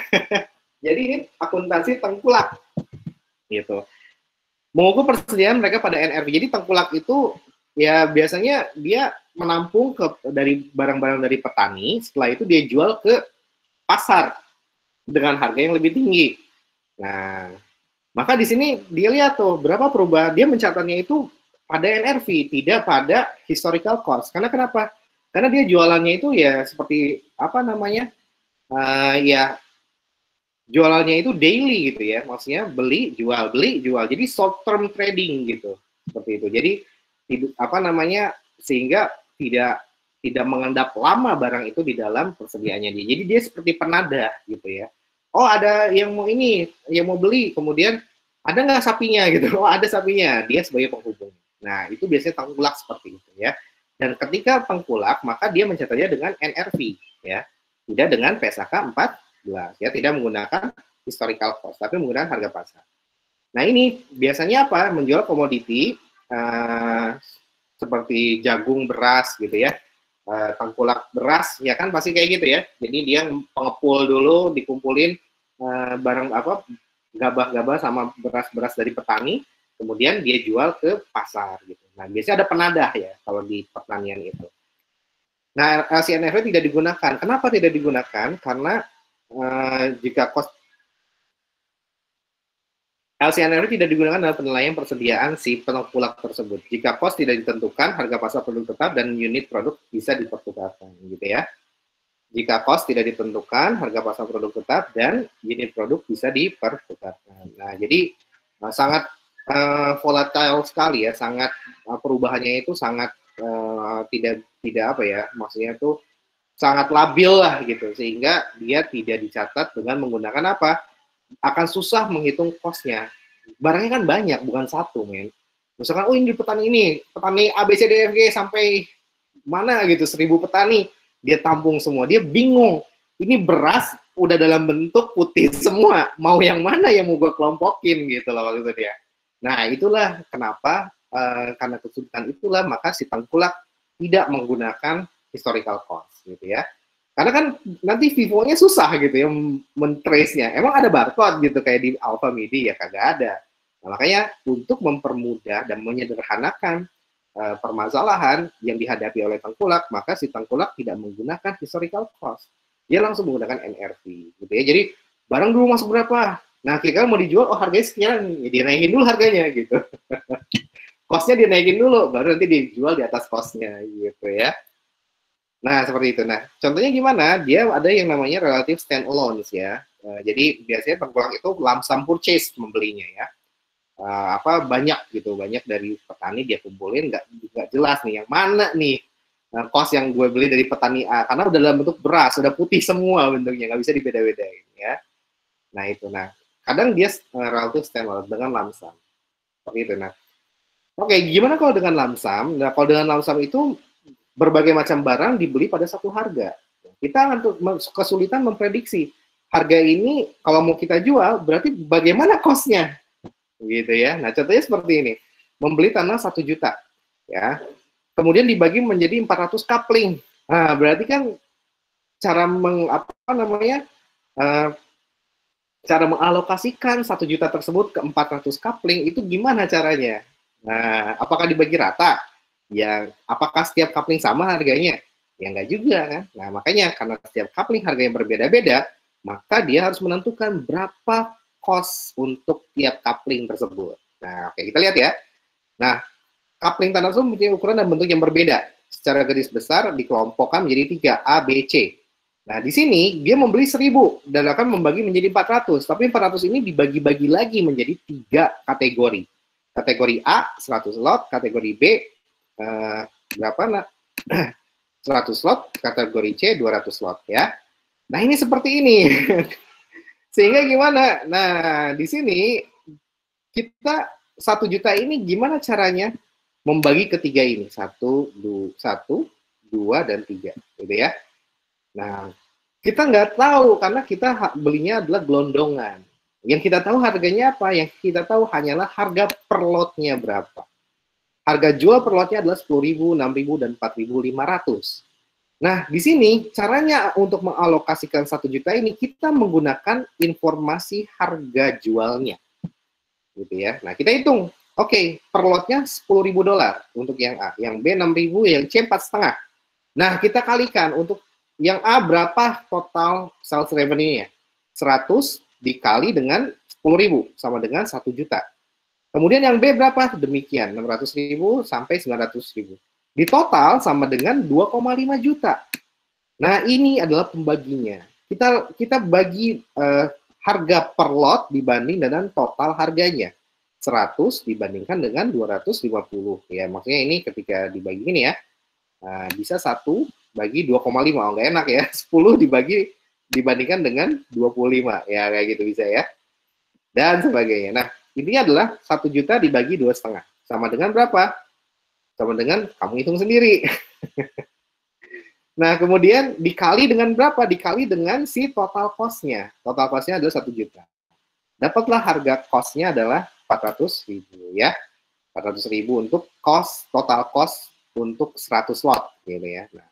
Jadi ini akuntansi tengkulak gitu. Mengukur persediaan mereka pada NRV. Jadi tengkulak itu ya biasanya dia menampung dari barang-barang dari petani, setelah itu dia jual ke pasar dengan harga yang lebih tinggi. Nah, maka di sini dia lihat tuh berapa perubahan, dia mencatatnya itu pada NRV, tidak pada historical cost. Karena kenapa? Karena dia jualannya itu ya seperti apa namanya, ya jualannya itu daily gitu ya, maksudnya beli jual, jadi short term trading gitu, seperti itu. Jadi apa namanya, sehingga tidak mengendap lama barang itu di dalam persediaannya dia. Jadi dia seperti penadah gitu ya. Oh, ada yang mau ini, yang mau beli, kemudian ada nggak sapinya gitu? Oh, ada sapinya. Dia sebagai penghubung. Nah, itu biasanya tengkulak seperti itu ya. Dan ketika tengkulak, maka dia mencatatnya dengan NRV ya. Tidak dengan PSAK 14 ya, tidak menggunakan historical cost, tapi menggunakan harga pasar. Nah, ini biasanya apa? Menjual komoditi seperti jagung, beras gitu ya. Tengkulak beras ya kan pasti kayak gitu ya. Jadi dia pengepul dulu, dikumpulin barang apa, gabah-gabah sama beras-beras dari petani, kemudian dia jual ke pasar gitu. Nah, biasanya ada penadah ya kalau di pertanian itu. Nah, LCNFV tidak digunakan. Kenapa tidak digunakan? Karena jika cost LCNRV tidak digunakan dalam penilaian persediaan si penengkulak tersebut. Jika cost tidak ditentukan, harga pasar produk tetap dan unit produk bisa dipertukarkan, gitu ya. Jika cost tidak ditentukan, harga pasar produk tetap dan unit produk bisa dipertukarkan. Nah, jadi sangat volatile sekali ya, sangat perubahannya itu sangat tidak apa ya, maksudnya itu sangat labil lah gitu, sehingga dia tidak dicatat dengan menggunakan apa? Akan susah menghitung cost-nya. Barangnya kan banyak, bukan satu, men. Misalkan, oh ini petani A, B, C, D, F, G, sampai mana gitu, 1000 petani, dia tampung semua, dia bingung. Ini beras udah dalam bentuk putih semua, mau yang mana yang mau gue kelompokin gitu loh waktu itu dia. Nah, itulah kenapa, karena kesulitan itulah, maka si tengkulak tidak menggunakan historical cost gitu ya. Karena kan nanti Vivo-nya susah gitu ya men-trace-nya. Emang ada barcode gitu kayak di Alfamidi ya, kagak ada. Nah, makanya untuk mempermudah dan menyederhanakan permasalahan yang dihadapi oleh tengkulak, maka si tengkulak tidak menggunakan historical cost. Dia langsung menggunakan NRV gitu ya. Jadi barang dulu masuk berapa? Nah, kira-kira mau dijual, oh harganya sekian, ya dinaikin dulu harganya gitu. Cost-nya dinaikin dulu, baru nanti dijual di atas cost-nya gitu ya. Nah, seperti itu. Nah, contohnya gimana? Dia ada yang namanya relative stand-alone ya. Jadi biasanya tengkulak itu lump sum purchase membelinya ya. Banyak gitu, banyak dari petani dia kumpulin, nggak jelas nih yang mana nih cost yang gue beli dari petani A, karena udah dalam bentuk beras, udah putih semua bentuknya, nggak bisa dibeda-bedain ya. Nah itu, kadang dia relative stand-alone dengan lump sum. Seperti itu. Nah, oke, gimana kalau dengan lump sum? Nah, kalau dengan lump sum itu berbagai macam barang dibeli pada satu harga. Kita akan kesulitan memprediksi harga ini kalau mau kita jual, berarti bagaimana cost-nya, gitu ya. Nah, contohnya seperti ini, membeli tanah 1 juta, ya, kemudian dibagi menjadi 400 coupling. Nah, berarti kan cara cara mengalokasikan 1 juta tersebut ke 400 coupling itu gimana caranya? Nah, apakah dibagi rata? Ya, apakah setiap coupling sama harganya? Ya enggak juga kan. Nah, makanya karena setiap coupling harganya berbeda-beda, maka dia harus menentukan berapa cost untuk tiap coupling tersebut. Nah, oke, kita lihat ya. Nah, coupling tanah tersebut mempunyai ukuran dan bentuk yang berbeda. Secara garis besar dikelompokkan menjadi 3, A, B, C. Nah, di sini dia membeli 1000 dan akan membagi menjadi 400. Tapi 400 ini dibagi-bagi lagi menjadi 3 kategori. Kategori A, 100 lot. Kategori B, 100 slot, kategori C 200 slot ya. Nah, ini seperti ini. Sehingga gimana? Nah, di sini kita 1 juta ini gimana caranya membagi ketiga ini? 1, 2, dan 3 gitu ya. Nah, kita nggak tahu karena kita belinya adalah gelondongan. Yang kita tahu harganya apa? Yang kita tahu hanyalah harga per lotnya berapa. Harga jual per lotnya adalah 10.000, 6.000, dan 4.500. Nah, di sini caranya untuk mengalokasikan 1 juta ini, kita menggunakan informasi harga jualnya. Gitu ya. Nah, kita hitung. Oke, per lotnya $10.000 untuk yang A. Yang B 6.000, yang C 4,5. Nah, kita kalikan untuk yang A berapa total sales revenue-nya. 100 dikali dengan 10.000 sama dengan 1 juta. Kemudian yang B berapa? Demikian, 600.000 sampai 900.000. Di total sama dengan 2,5 juta. Nah, ini adalah pembaginya. Kita bagi harga per lot dibanding dengan total harganya. 100 dibandingkan dengan 250. Ya, maksudnya ini ketika dibagi ini ya, bisa 1 bagi 2,5. Oh, nggak enak ya. 10 dibandingkan dengan 25. Ya, kayak gitu bisa ya. Dan sebagainya. Nah, intinya adalah 1 juta dibagi 2,5. Sama dengan berapa? Sama dengan kamu hitung sendiri. Nah, kemudian dikali dengan berapa? Dikali dengan si total cost-nya. Total cost-nya adalah 1 juta. Dapatlah harga cost-nya adalah 400.000 ya. 400.000 untuk total cost untuk 100 lot gitu ya. Nah,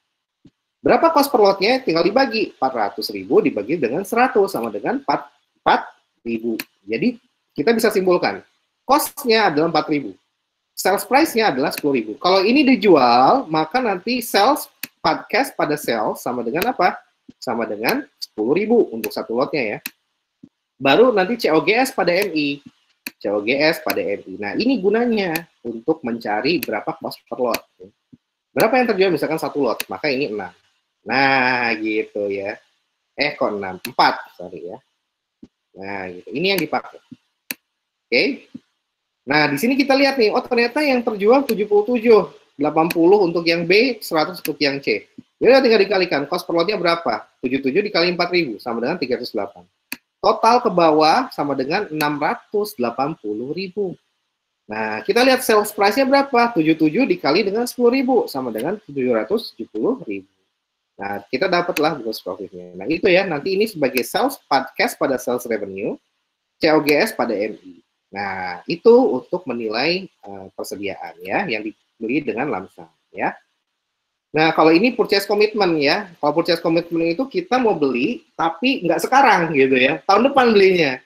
berapa cost per lotnya? Tinggal dibagi. 400.000 dibagi dengan 100 sama dengan 4.000. Jadi kita bisa simpulkan cost-nya adalah 4.000. Sales price-nya adalah 10.000. Kalau ini dijual, maka nanti sales cash pada sales sama dengan apa? Sama dengan 10.000 untuk satu lotnya ya. Baru nanti COGS pada MI. COGS pada MI. Nah, ini gunanya untuk mencari berapa cost per lot. Berapa yang terjual misalkan satu lot, maka ini 6. Nah, gitu ya. Kok 6? 4, sorry ya. Nah, gitu. Ini yang dipakai. Oke. Nah, di sini kita lihat nih, oh ternyata yang terjual 77. 80 untuk yang B, 100 untuk yang C. Jadi tinggal dikalikan, cost per lotnya berapa? 77 dikali 4.000, sama dengan 308. Total ke bawah sama dengan 680.000. Nah, kita lihat sales price-nya berapa? 77 dikali dengan 10.000, sama dengan 770.000. Nah, kita dapatlah gross profit-nya. Nah, itu ya, nanti ini sebagai sales cash pada sales revenue, COGS pada MI. Nah, itu untuk menilai persediaan ya, yang dibeli dengan lump sum ya. Nah, kalau ini purchase commitment ya. Kalau purchase commitment itu kita mau beli tapi nggak sekarang gitu ya. Tahun depan belinya.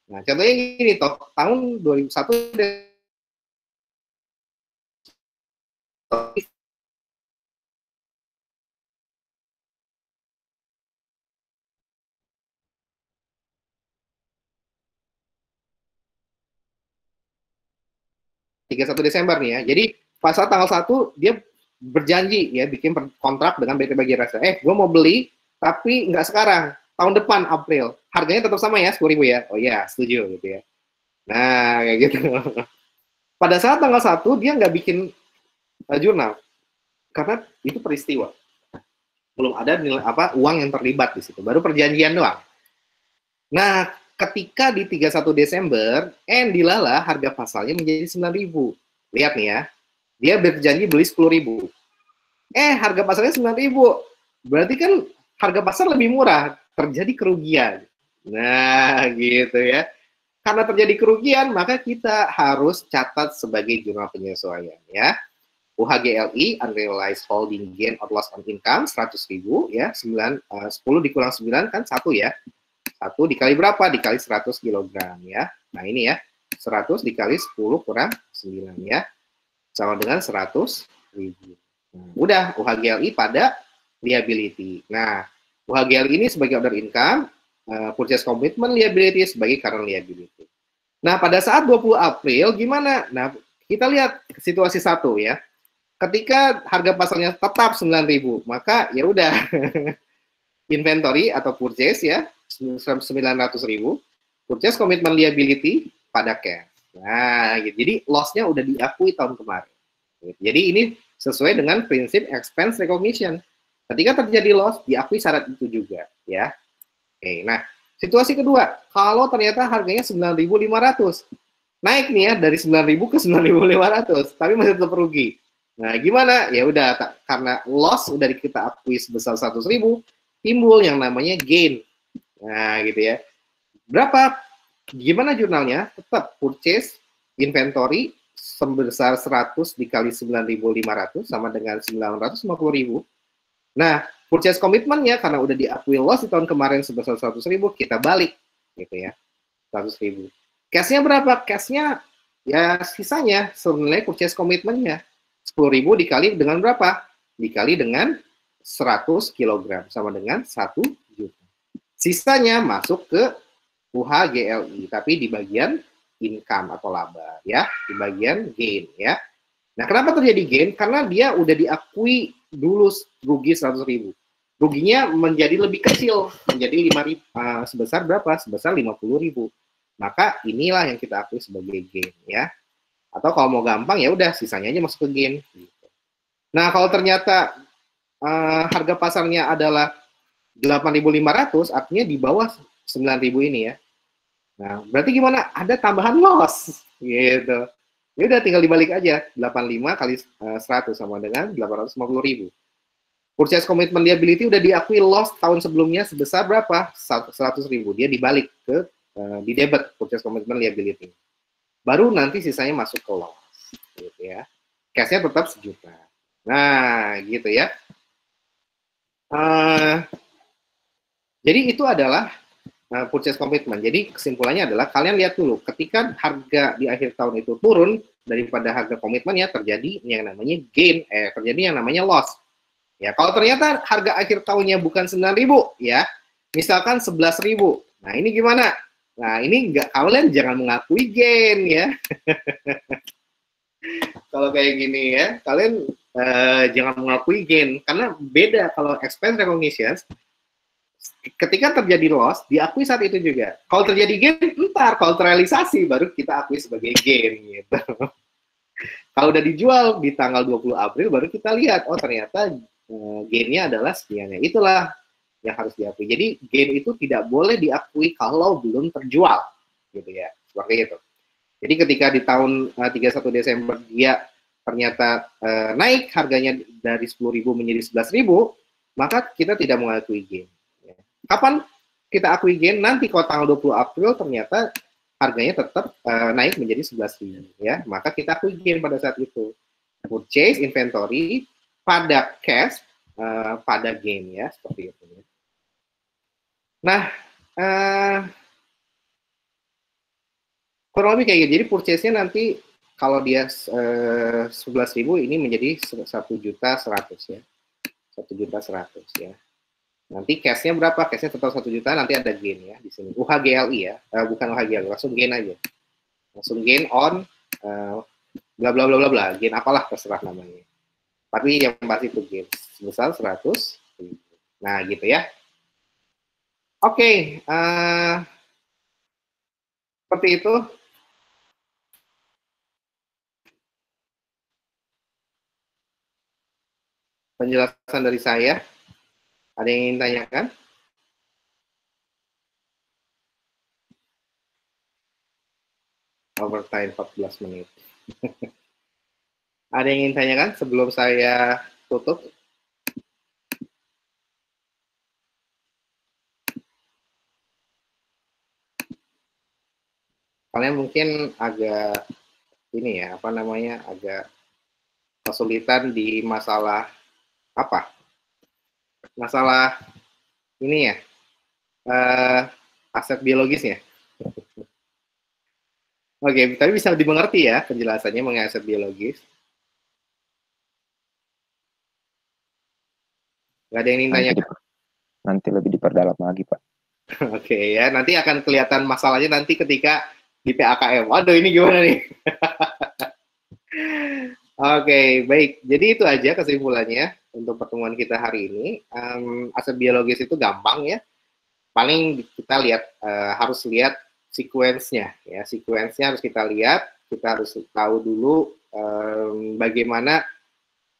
Nah, contohnya gini toh, tahun 2001 31 Desember nih ya. Jadi pas saat tanggal 1 dia berjanji ya bikin kontrak dengan BP Bagi Rasa. Gue mau beli tapi nggak sekarang, tahun depan April. Harganya tetap sama ya, 10.000 ya. Oh iya, setuju gitu ya. Nah, kayak gitu. Pada saat tanggal 1 dia nggak bikin jurnal karena itu peristiwa. Belum ada nilai uang yang terlibat di situ. Baru perjanjian doang. Nah, ketika di 31 Desember, dilala harga pasalnya menjadi 9.000. Lihat nih ya, dia berjanji beli 10.000. Harga pasarnya 9.000. Berarti kan harga pasar lebih murah, terjadi kerugian. Nah, gitu ya. Karena terjadi kerugian, maka kita harus catat sebagai jurnal penyesuaian ya. UHGLI, Unrealized Holding Gain or Loss on Income, 100.000 ya. 10 dikurang 9 kan 1 ya. 1 dikali berapa? Dikali 100 kg ya. Nah ini ya, 100 dikali 10 kurang 9 ya. Sama dengan 100.000. Nah, udah, UHGLI pada liability. Nah, UHGLI ini sebagai order income, purchase commitment liability sebagai current liability. Nah, pada saat 20 April gimana? Nah, kita lihat situasi 1 ya. Ketika harga pasarnya tetap 9.000, maka ya udah inventory atau purchase ya 900.000, purchase commitment liability pada cash. Nah, gitu. Jadi loss-nya udah diakui tahun kemarin. Jadi ini sesuai dengan prinsip expense recognition. Ketika terjadi loss, diakui syarat itu juga, ya. Oke, nah situasi kedua, kalau ternyata harganya 9.500, naik nih ya dari 9.000 ke 9.500, tapi masih tetap rugi. Nah, gimana? Ya udah, karena loss udah kita akui sebesar 100.000, timbul yang namanya gain. Nah, gitu ya. Berapa? Gimana jurnalnya? Tetap purchase inventory sebesar 100 dikali 9.500 sama dengan 950.000. Nah, purchase commitment-nya karena udah diakui loss di tahun kemarin sebesar 100.000, kita balik gitu ya. 100.000. Cash-nya berapa? Cash-nya ya sisanya sebenarnya purchase commitment-nya 10.000 dikali dengan berapa? Dikali dengan 100 kg sama dengan 1 juta. Sisanya masuk ke UHGLI, tapi di bagian income atau laba, ya, di bagian gain, ya. Nah, kenapa terjadi gain? Karena dia udah diakui dulu rugi 100.000. Ruginya menjadi lebih kecil, menjadi 5.000, sebesar berapa? Sebesar 50.000. Maka inilah yang kita akui sebagai gain, ya. Atau kalau mau gampang ya udah sisanya aja masuk ke gain. Gitu. Nah, kalau ternyata harga pasarnya adalah 8.500, artinya di bawah 9.000 ini ya. Nah, berarti gimana? Ada tambahan loss, gitu. Ya udah tinggal dibalik aja, 85 kali 100 sama dengan 850.000. Purchase commitment liability udah diakui loss tahun sebelumnya sebesar berapa? 100.000. Dia dibalik ke di debit purchase commitment liability. Baru nanti sisanya masuk ke loss, gitu ya. Cash-nya tetap 1 juta. Nah, gitu ya. Jadi itu adalah purchase commitment. Jadi kesimpulannya adalah kalian lihat dulu, ketika harga di akhir tahun itu turun daripada harga komitmennya, terjadi yang namanya gain, terjadi yang namanya loss. Ya, kalau ternyata harga akhir tahunnya bukan 9.000, ya, misalkan 11.000. Nah, ini gimana? Nah, ini kalian jangan mengakui gain ya. Kalau kayak gini ya, kalian jangan mengakui gain, karena beda kalau expense recognition. Ketika terjadi loss, diakui saat itu juga. Kalau terjadi gain, ntar kalau terrealisasi baru kita akui sebagai gain gitu. Kalau udah dijual di tanggal 20 April baru kita lihat, oh ternyata gain-nya adalah sekiannya. Itulah yang harus diakui. Jadi gain itu tidak boleh diakui kalau belum terjual, gitu ya. Seperti itu. Jadi ketika di tahun 31 Desember dia ternyata naik harganya dari 10.000 menjadi 11.000, maka kita tidak mengakui gain. Kapan kita akui gain? Nanti kalau tanggal 20 April ternyata harganya tetap naik menjadi 11.000, ya. Maka kita akui gain pada saat itu. Purchase inventory pada cash pada gain, ya, seperti itu. Nah, kurang lebih kayak gitu. Jadi purchase-nya nanti kalau dia 11.000 ini menjadi 1.100.000 ya. 1.100.000 ya. Nanti cash-nya berapa? Cash-nya total 1 juta, nanti ada gain ya di sini. UHGLI ya, bukan UHGLI, langsung gain aja. Langsung gain on bla bla bla bla bla, gain apalah terserah namanya. Tapi yang pasti itu gain sebesar 100. Nah, gitu ya. Oke, seperti itu. Penjelasan dari saya. Ada yang ingin tanyakan? Overtime 14 menit. Ada yang ingin tanyakan sebelum saya tutup? Kalian mungkin agak ini ya, apa namanya, agak kesulitan di masalah apa? Masalah ini ya, aset biologisnya. Oke, tapi bisa dimengerti ya penjelasannya mengenai aset biologis. Nggak ada yang ingin tanya? Nanti lebih diperdalam lagi, Pak. Oke ya, nanti akan kelihatan masalahnya nanti ketika di PAKM. Waduh, ini gimana nih? Oke, baik. Jadi itu aja kesimpulannya untuk pertemuan kita hari ini. Aset biologis itu gampang ya. Paling kita lihat, harus lihat sequence-nya. Ya, sequence-nya harus kita lihat. Kita harus tahu dulu bagaimana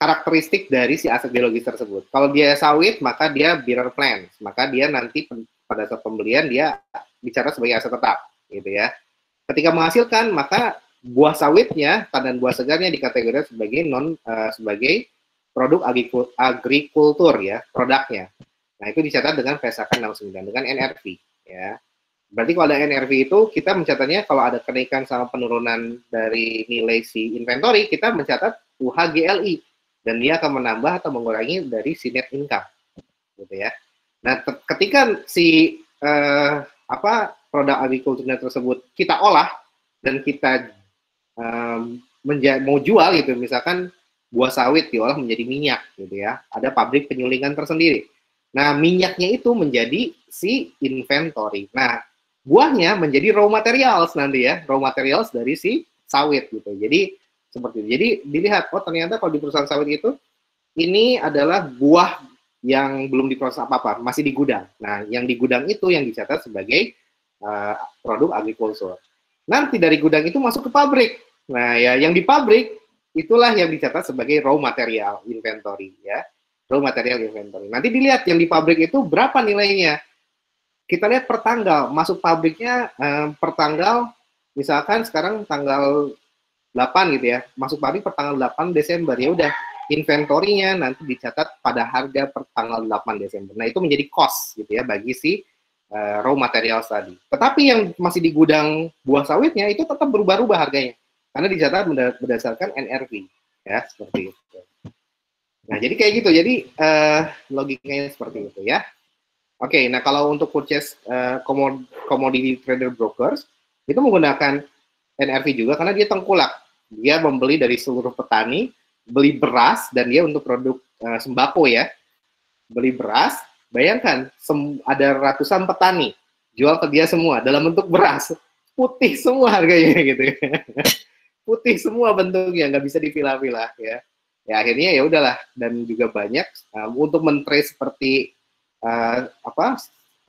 karakteristik dari si aset biologis tersebut. Kalau dia sawit, maka dia bearer plants. Maka dia nanti pada saat pembelian dia bicara sebagai aset tetap, gitu ya. Ketika menghasilkan, maka buah sawitnya, tandan buah segarnya dikategorikan sebagai sebagai produk agrikultur ya, produknya. Nah, itu dicatat dengan pesakan 69 dengan NRV ya. Berarti kalau ada NRV itu kita mencatatnya kalau ada kenaikan sama penurunan dari nilai si inventory, kita mencatat UHGLI dan dia akan menambah atau mengurangi dari si net income. Gitu ya. Nah, ketika si produk agrikulturnya tersebut kita olah dan kita mau jual gitu, misalkan buah sawit diolah menjadi minyak gitu ya, ada pabrik penyulingan tersendiri. Nah, minyaknya itu menjadi si inventory. Nah, buahnya menjadi raw materials nanti ya, raw materials dari si sawit gitu. Jadi seperti itu. Jadi dilihat, oh ternyata kalau di perusahaan sawit itu ini adalah buah yang belum diproses apa-apa, masih di gudang. Nah, yang di gudang itu yang dicatat sebagai produk agrikultur. Nanti dari gudang itu masuk ke pabrik. Nah, ya yang di pabrik itulah yang dicatat sebagai raw material inventory ya. Raw material inventory. Nanti dilihat yang di pabrik itu berapa nilainya. Kita lihat per tanggal, masuk pabriknya per tanggal, misalkan sekarang tanggal 8 gitu ya, masuk pabrik per tanggal 8 Desember, ya udah inventorinya nanti dicatat pada harga per tanggal 8 Desember. Nah, itu menjadi cost gitu ya bagi si raw materials tadi. Tetapi yang masih di gudang buah sawitnya itu tetap berubah-ubah harganya. Karena dicatat berdasarkan NRV ya, seperti itu. Nah, jadi kayak gitu. Jadi logikanya seperti itu ya. Oke, nah kalau untuk purchase commodity trader brokers itu menggunakan NRV juga karena dia tengkulak. Dia membeli dari seluruh petani, beli beras dan dia untuk produk sembako ya. Beli beras, bayangkan ada ratusan petani jual ke dia semua dalam bentuk beras. Putih semua harganya gitu ya. Putih semua bentuknya, nggak bisa dipilah-pilah ya. Ya akhirnya ya udahlah, dan juga banyak untuk men-trace seperti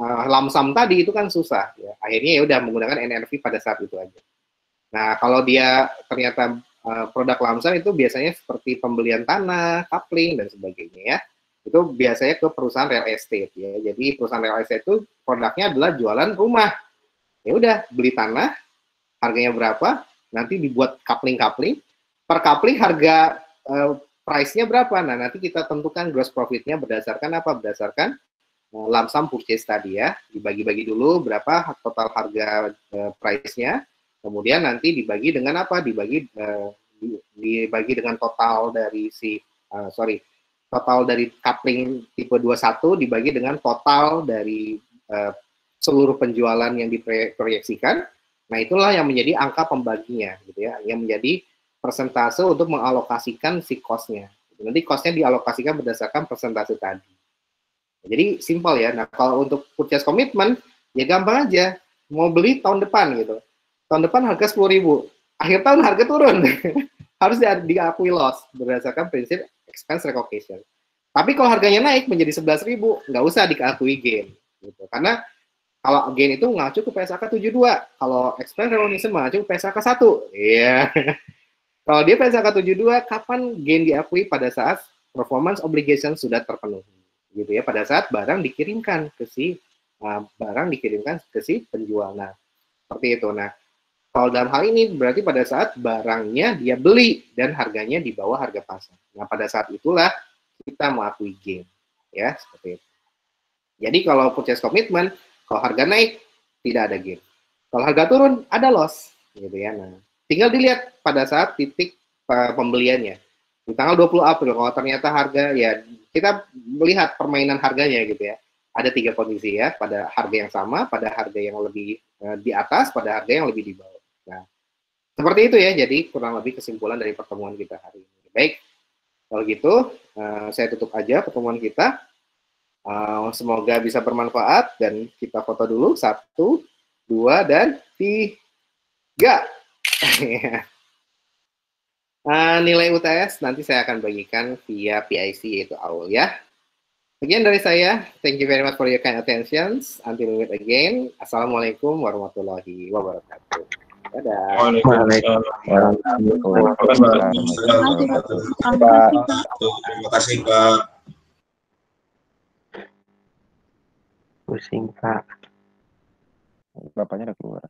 lamsam tadi itu kan susah ya. Akhirnya ya udah menggunakan NRV pada saat itu aja. Nah, kalau dia ternyata produk lamsam itu biasanya seperti pembelian tanah, coupling dan sebagainya ya. Itu biasanya ke perusahaan real estate ya. Jadi perusahaan real estate itu produknya adalah jualan rumah. Ya udah, beli tanah, harganya berapa, nanti dibuat coupling-coupling, per coupling harga price-nya berapa. Nah, nanti kita tentukan gross profit-nya berdasarkan apa? Berdasarkan lump sum purchase tadi ya. Dibagi-bagi dulu berapa total harga price-nya. Kemudian nanti dibagi dengan apa? Dibagi dengan total dari total dari coupling tipe 21 dibagi dengan total dari seluruh penjualan yang diproyeksikan. Nah, itulah yang menjadi angka pembaginya gitu ya, yang menjadi persentase untuk mengalokasikan si cost-nya. Nanti cost-nya dialokasikan berdasarkan persentase tadi. Jadi simpel ya. Nah, kalau untuk purchase commitment ya gampang aja. Mau beli tahun depan gitu. Tahun depan harga 10.000. Akhir tahun harga turun. Harus diakui loss berdasarkan prinsip expense recognition. Tapi kalau harganya naik menjadi 11.000, nggak usah diakui gain. Gitu. Karena kalau gain itu mengacu ke PSAK 72. Kalau expense recognition mengacu ke PSAK 1. Iya. Kalau dia PSAK 72, kapan gain diakui? Pada saat performance obligation sudah terpenuhi. Gitu ya, pada saat barang dikirimkan ke si penjual. Nah, seperti itu. Nah, kalau dalam hal ini berarti pada saat barangnya dia beli dan harganya di bawah harga pasar. Nah, pada saat itulah kita mengakui gain, ya seperti itu. Jadi kalau purchase commitment, kalau harga naik tidak ada gain. Kalau harga turun ada loss, gitu ya. Nah, tinggal dilihat pada saat titik pembeliannya. Di tanggal 20 April kalau ternyata harga ya kita melihat permainan harganya gitu ya. Ada 3 kondisi ya, pada harga yang sama, pada harga yang lebih di atas, pada harga yang lebih di bawah. Nah, seperti itu ya, jadi kurang lebih kesimpulan dari pertemuan kita hari ini. Baik, kalau gitu saya tutup aja pertemuan kita. Semoga bisa bermanfaat dan kita foto dulu. 1, 2, dan 3. Nilai UTS nanti saya akan bagikan via PIC yaitu AUL ya. Sekian dari saya. Thank you very much for your kind attention. Until we meet again. Assalamualaikum warahmatullahi wabarakatuh. Dadah. Terima kasih, Pak. Pusing, Pak. Bapaknya udah keluar.